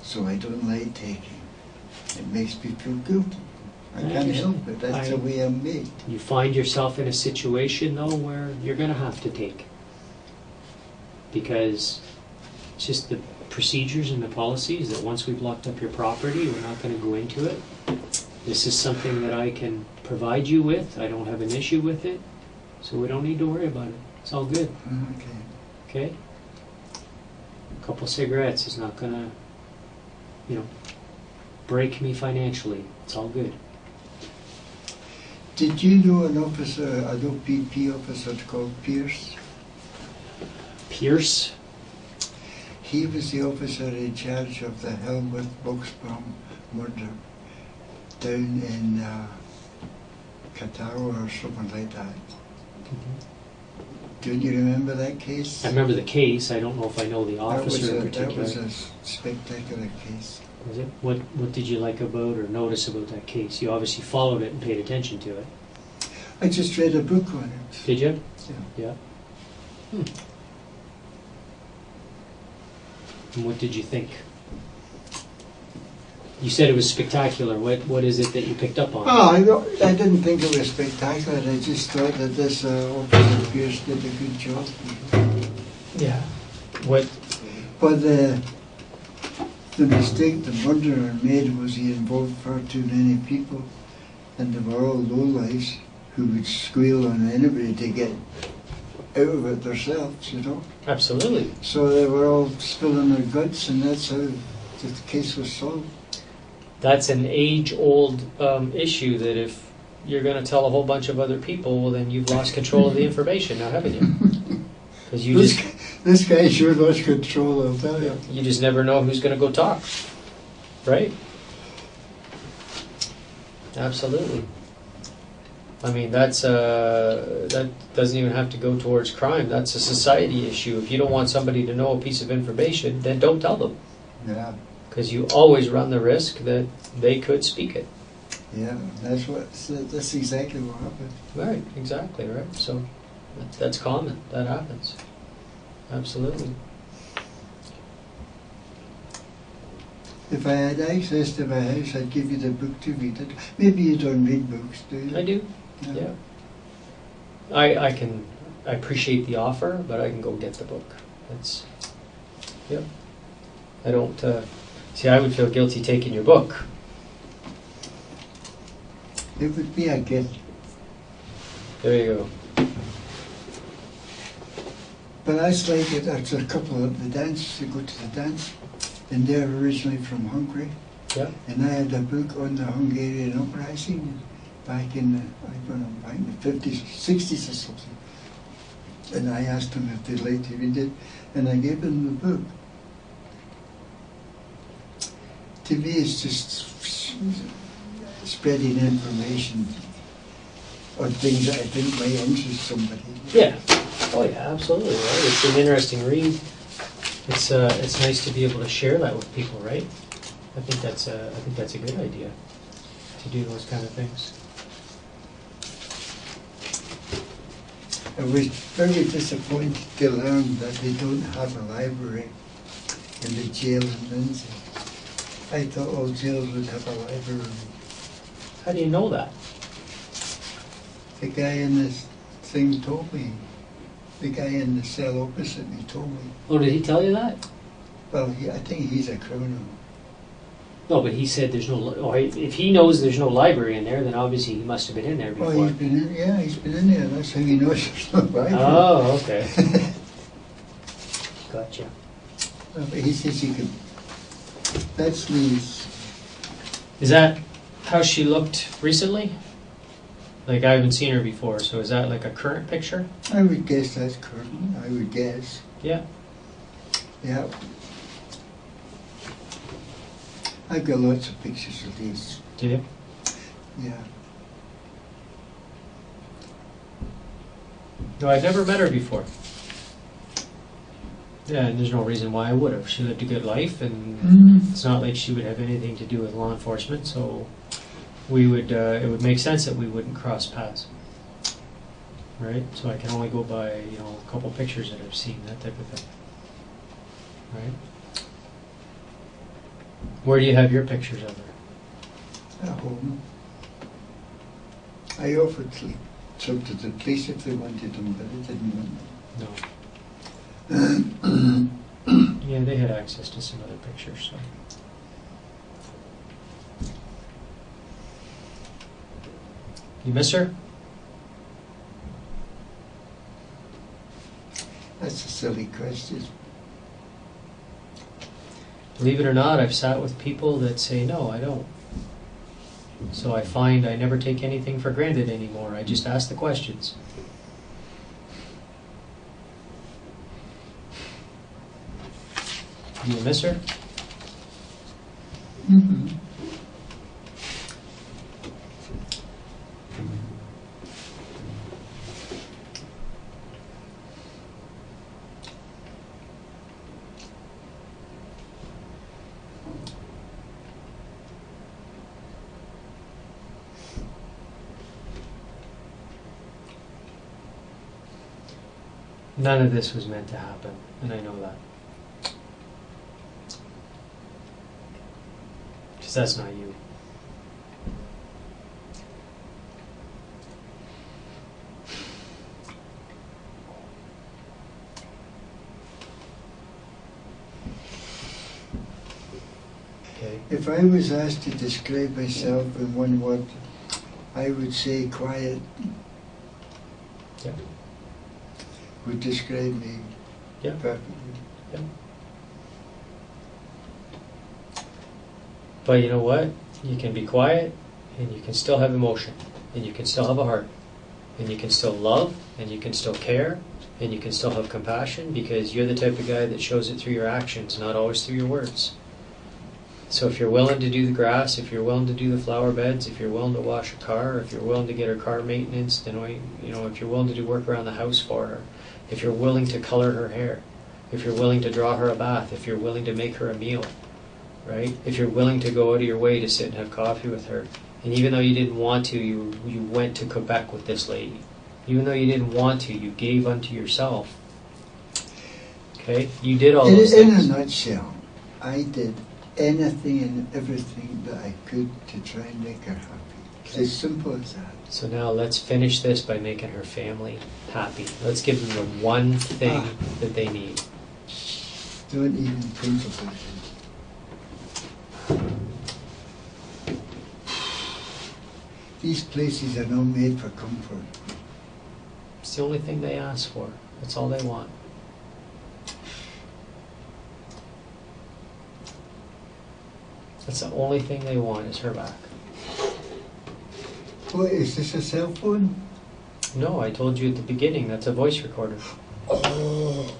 [SPEAKER 2] So I don't like taking. It makes me feel guilty. I can't help it. That's the way I'm made.
[SPEAKER 1] You find yourself in a situation, though, where you're going to have to take. Because it's just the procedures and the policies that once we've locked up your property, we're not going to go into it. This is something that I can provide you with. I don't have an issue with it. So we don't need to worry about it. It's all good.
[SPEAKER 2] Okay.
[SPEAKER 1] Okay? A couple cigarettes is not going to, break me financially. It's all good.
[SPEAKER 2] Did you know an officer, an OPP officer called Pierce?
[SPEAKER 1] Pierce?
[SPEAKER 2] He was the officer in charge of the Helmut Boxbaum murder down in Qatar or something like that.
[SPEAKER 1] Mm-hmm.
[SPEAKER 2] Do you remember that case?
[SPEAKER 1] I remember the case. I don't know if I know the officer in particular.
[SPEAKER 2] That was a spectacular case.
[SPEAKER 1] Was it? What did you like about or notice about that case? You obviously followed it and paid attention to it.
[SPEAKER 2] I just read a book on it.
[SPEAKER 1] Did you?
[SPEAKER 2] Yeah.
[SPEAKER 1] And what did you think? You said it was spectacular. What is it that you picked up on?
[SPEAKER 2] Oh, I didn't think it was spectacular. I just thought that this officer Pierce did a good job.
[SPEAKER 1] Yeah. What?
[SPEAKER 2] But The mistake the murderer made was he involved far too many people, and they were all lowlifes who would squeal on anybody to get out of it themselves, you know.
[SPEAKER 1] Absolutely.
[SPEAKER 2] So they were all spilling their guts, and that's how the case was solved.
[SPEAKER 1] That's an age-old issue that if you're going to tell a whole bunch of other people, well, then you've lost control of the information now, haven't you? Because
[SPEAKER 2] this guy sure lost control, I'll tell you.
[SPEAKER 1] You just never know who's going to go talk, right? Absolutely. I mean, that doesn't even have to go towards crime. That's a society issue. If you don't want somebody to know a piece of information, then don't tell them.
[SPEAKER 2] Yeah.
[SPEAKER 1] Because you always run the risk that they could speak it.
[SPEAKER 2] Yeah, that's exactly what happened.
[SPEAKER 1] Right, exactly, right. So that's common. That happens. Absolutely.
[SPEAKER 2] If I had access to my house, I'd give you the book to read it. Maybe you don't read books, do you?
[SPEAKER 1] I do. Yeah. I appreciate the offer, but I can go get the book. That's, yep. I don't, see, I would feel guilty taking your book.
[SPEAKER 2] It would be a gift.
[SPEAKER 1] There you go.
[SPEAKER 2] But that's like it. There's a couple of the dance, you go to the dance, and they're originally from Hungary.
[SPEAKER 1] Yeah.
[SPEAKER 2] And I had a book on the Hungarian uprising back in the, I don't know, back in the 50s, 60s or something. And I asked them if they'd like to read it, and I gave them the book. To me, it's just spreading information on things that I think might interest somebody.
[SPEAKER 1] Yeah. Oh yeah, absolutely. Right. It's an interesting read. It's nice to be able to share that with people, right? I think that's a good idea to do those kind of things.
[SPEAKER 2] I was very disappointed to learn that they don't have a library in the jail in Lindsay. I thought all jails would have a library.
[SPEAKER 1] How do you know that?
[SPEAKER 2] The guy in this thing told me. The guy in the cell opposite me told me.
[SPEAKER 1] Oh, did he tell you that?
[SPEAKER 2] Well, I think he's a criminal.
[SPEAKER 1] No, but he said there's no. Oh, if he knows there's no library in there, then obviously he must have been in there before.
[SPEAKER 2] Oh, he's been in. Yeah, he's been in there. That's how he knows there's no library.
[SPEAKER 1] Oh, okay. Gotcha.
[SPEAKER 2] But he says he could. That's Lise.
[SPEAKER 1] Is that how she looked recently? Like, I haven't seen her before, so is that like a current picture?
[SPEAKER 2] I would guess that's curtain. I would guess.
[SPEAKER 1] Yeah.
[SPEAKER 2] Yeah. I've got lots of pictures of these.
[SPEAKER 1] Do you?
[SPEAKER 2] Yeah.
[SPEAKER 1] No, I've never met her before. Yeah, and there's no reason why I would have. She lived a good life, and it's not like she would have anything to do with law enforcement, so we would. It would make sense that we wouldn't cross paths, right? So I can only go by a couple pictures that I've seen, that type of thing, right? Where do you have your pictures of her?
[SPEAKER 2] At home. I offered to talk to the police if they wanted them, but they didn't want them.
[SPEAKER 1] No. Yeah, they had access to some other pictures, so. You miss her?
[SPEAKER 2] That's a silly question.
[SPEAKER 1] Believe it or not, I've sat with people that say, no, I don't. So I find I never take anything for granted anymore. I just ask the questions. Do you miss her?
[SPEAKER 2] Mm-hmm.
[SPEAKER 1] None of this was meant to happen, and I know that. Because that's not you. Okay.
[SPEAKER 2] If I was asked to describe myself in one word, I would say quiet.
[SPEAKER 1] Yeah.
[SPEAKER 2] Would describe me
[SPEAKER 1] Yeah.
[SPEAKER 2] perfectly.
[SPEAKER 1] Yeah. But you know what? You can be quiet, and you can still have emotion, and you can still have a heart, and you can still love, and you can still care, and you can still have compassion, because you're the type of guy that shows it through your actions, not always through your words. So if you're willing to do the grass, if you're willing to do the flower beds, if you're willing to wash a car, if you're willing to get her car maintenance, then if you're willing to do work around the house for her, if you're willing to color her hair, if you're willing to draw her a bath, if you're willing to make her a meal, right? If you're willing to go out of your way to sit and have coffee with her, and even though you didn't want to, you went to Quebec with this lady. Even though you didn't want to, you gave unto yourself. Okay? You did all those
[SPEAKER 2] In a
[SPEAKER 1] things.
[SPEAKER 2] nutshell, I did anything and everything that I could to try and make her happy. It's as simple as that.
[SPEAKER 1] So now let's finish this by making her family happy. Let's give them the one thing that they need.
[SPEAKER 2] Don't even think about it. These places are not made for comfort.
[SPEAKER 1] It's the only thing they ask for. That's all they want. That's the only thing they want is her back.
[SPEAKER 2] What, is this a cell phone?
[SPEAKER 1] No, I told you at the beginning, that's a voice recorder.
[SPEAKER 2] Oh,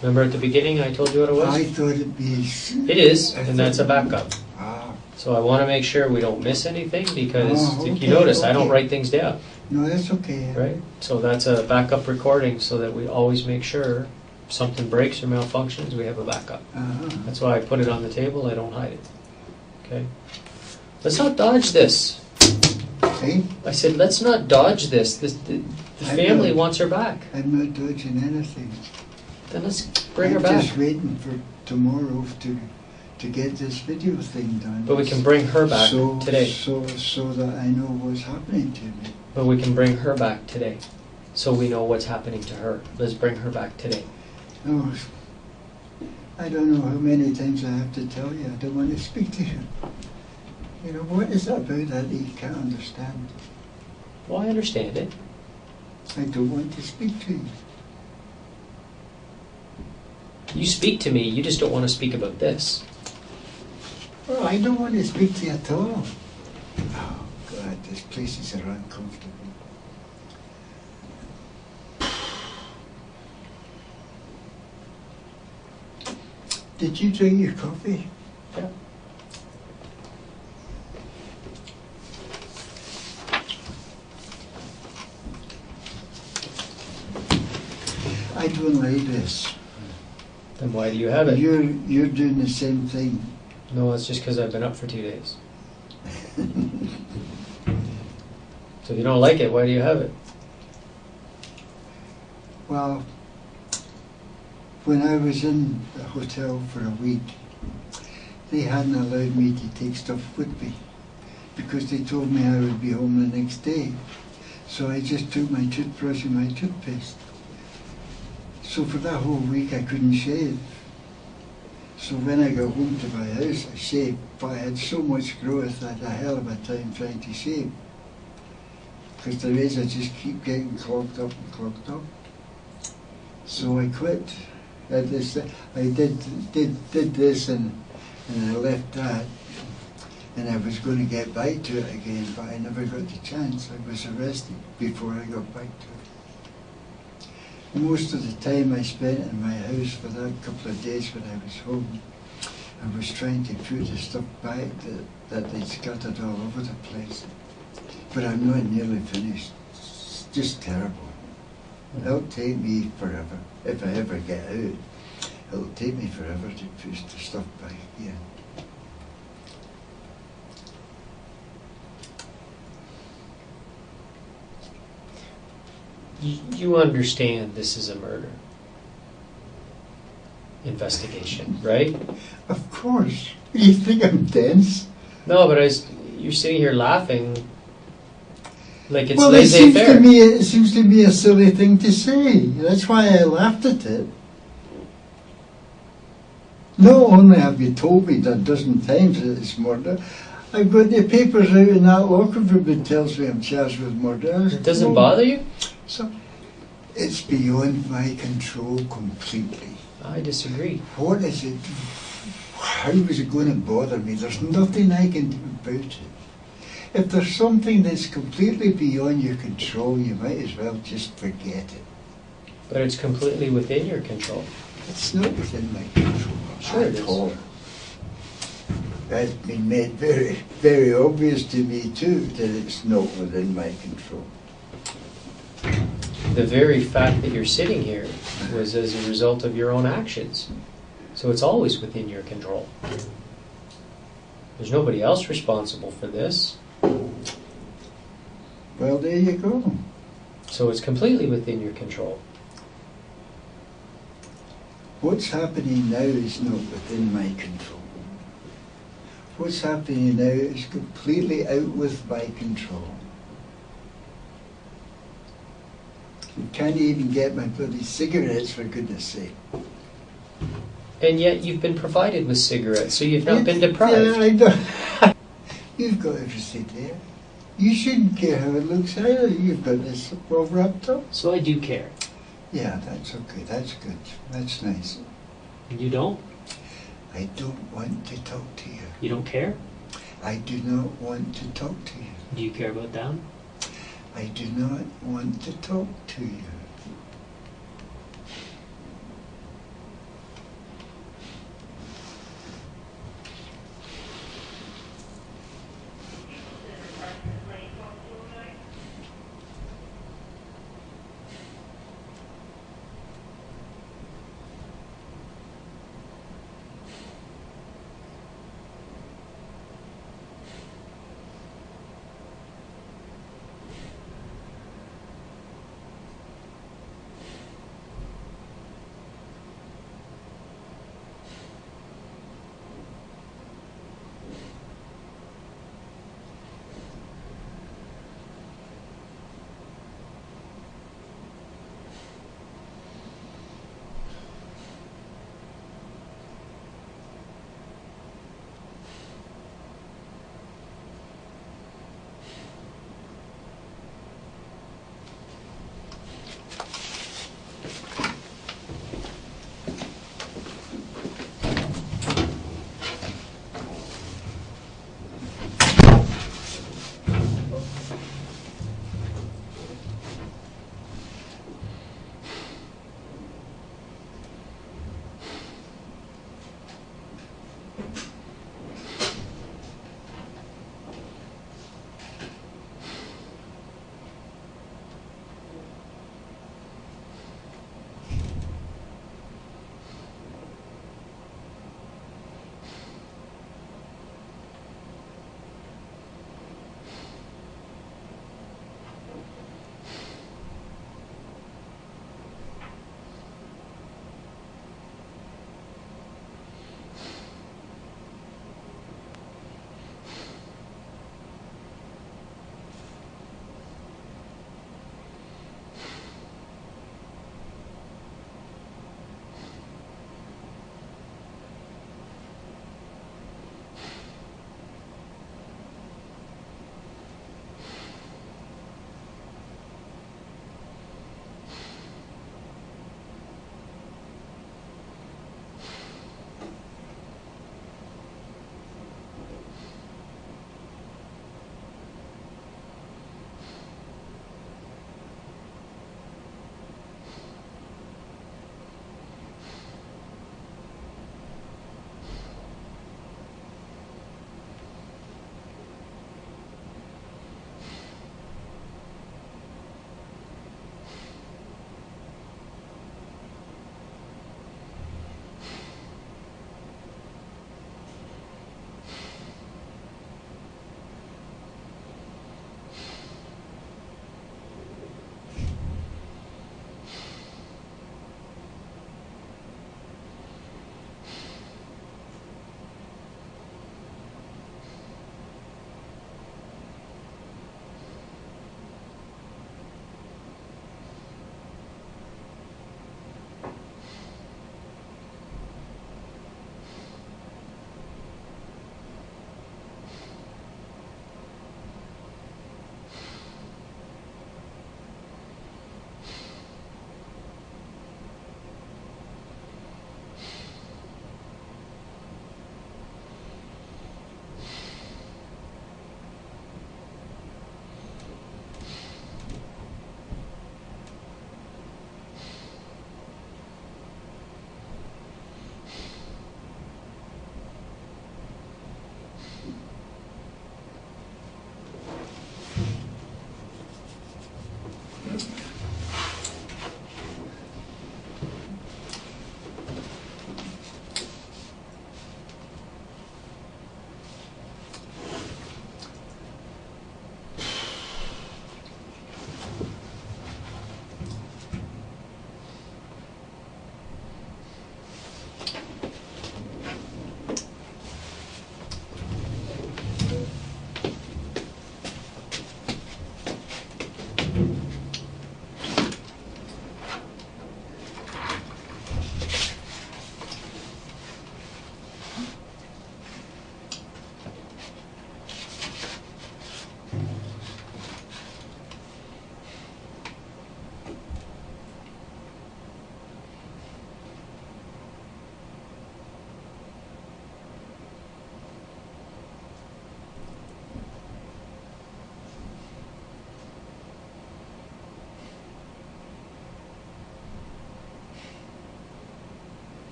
[SPEAKER 1] Remember at the beginning I told you what it was?
[SPEAKER 2] I thought it'd be...
[SPEAKER 1] It is, and that's a backup.
[SPEAKER 2] Ah,
[SPEAKER 1] So I want to make sure we don't miss anything, because
[SPEAKER 2] Oh,
[SPEAKER 1] if you
[SPEAKER 2] okay,
[SPEAKER 1] notice, I don't
[SPEAKER 2] okay.
[SPEAKER 1] write things down,
[SPEAKER 2] no, that's okay.
[SPEAKER 1] right? So that's a backup recording, so that we always make sure something breaks or malfunctions, we have a backup.
[SPEAKER 2] Uh-huh.
[SPEAKER 1] That's why I put it on the table, I don't hide it. Okay? Let's not dodge this.
[SPEAKER 2] See?
[SPEAKER 1] I said, let's not dodge this. The
[SPEAKER 2] I
[SPEAKER 1] family
[SPEAKER 2] know.
[SPEAKER 1] wants her back.
[SPEAKER 2] I'm not dodging anything.
[SPEAKER 1] Then let's bring her
[SPEAKER 2] I'm
[SPEAKER 1] back.
[SPEAKER 2] just waiting for tomorrow to get this video thing done.
[SPEAKER 1] But we can bring her back
[SPEAKER 2] so,
[SPEAKER 1] today.
[SPEAKER 2] So that I know what's happening to me.
[SPEAKER 1] But we can bring her back today. So we know what's happening to her. Let's bring her back today.
[SPEAKER 2] Oh, I don't know how many times I have to tell you I don't want to speak to you. You know, what is it about that you can't understand?
[SPEAKER 1] Well, I understand it.
[SPEAKER 2] I don't want to speak to you.
[SPEAKER 1] You speak to me, you just don't want to speak about this.
[SPEAKER 2] Oh, I don't want to speak to you at all. Oh, God, these places are uncomfortable. Did you drink your coffee?
[SPEAKER 1] Yeah.
[SPEAKER 2] I don't like this.
[SPEAKER 1] Then why do you have it?
[SPEAKER 2] You're doing the same thing.
[SPEAKER 1] No, it's just because I've been up for 2 days. So if you don't like it, why do you have it?
[SPEAKER 2] Well, when I was in the hotel for a week, they hadn't allowed me to take stuff with me because they told me I would be home the next day. So I just took my toothbrush and my toothpaste. So for that whole week I couldn't shave. So when I got home to my house, I shaved, but I had so much growth I had a hell of a time trying to shave. Because the razor just keep getting clogged up and clogged up. So I quit. I did this and I left that. And I was going to get back to it again, but I never got the chance. I was arrested before I got back to it. Most of the time I spent in my house for that couple of days when I was home, I was trying to put the stuff back that they'd scattered all over the place. But I'm not nearly finished. It's just terrible. It'll take me forever. If I ever get out, it'll take me forever to put the stuff back here.
[SPEAKER 1] You understand this is a murder investigation, right?
[SPEAKER 2] Of course. You think I'm dense?
[SPEAKER 1] No, but you're sitting here laughing like it's
[SPEAKER 2] Well, it
[SPEAKER 1] laissez-faire.
[SPEAKER 2] seems to me a silly thing to say. That's why I laughed at it. Not only have you told me that a dozen times that it's murder, I've got the papers out in that locker room that tells me I'm charged with murder.
[SPEAKER 1] It doesn't bother you?
[SPEAKER 2] So, it's beyond my control completely.
[SPEAKER 1] I disagree.
[SPEAKER 2] What is it? How is it going to bother me? There's nothing I can do about it. If there's something that's completely beyond your control, you might as well just forget it.
[SPEAKER 1] But it's completely within your control.
[SPEAKER 2] It's not within my control
[SPEAKER 1] Sure it
[SPEAKER 2] at
[SPEAKER 1] is.
[SPEAKER 2] all. That's been made very, very obvious to me too, that it's not within my control.
[SPEAKER 1] The very fact that you're sitting here was as a result of your own actions. So it's always within your control. There's nobody else responsible for this.
[SPEAKER 2] Well, there you go.
[SPEAKER 1] So it's completely within your control.
[SPEAKER 2] What's happening now is not within my control. What's happening now is completely out with my control. You can't even get my bloody cigarettes, for goodness sake.
[SPEAKER 1] And yet you've been provided with cigarettes, so you've not been deprived.
[SPEAKER 2] Yeah, I know. You've got everything there. You shouldn't care how it looks either. You've got this all wrapped up.
[SPEAKER 1] So I do care.
[SPEAKER 2] Yeah, that's okay. That's good. That's nice.
[SPEAKER 1] You don't?
[SPEAKER 2] I don't want to talk to you.
[SPEAKER 1] You don't care?
[SPEAKER 2] I do not want to talk to you.
[SPEAKER 1] Do you care about them?
[SPEAKER 2] I do not want to talk to you.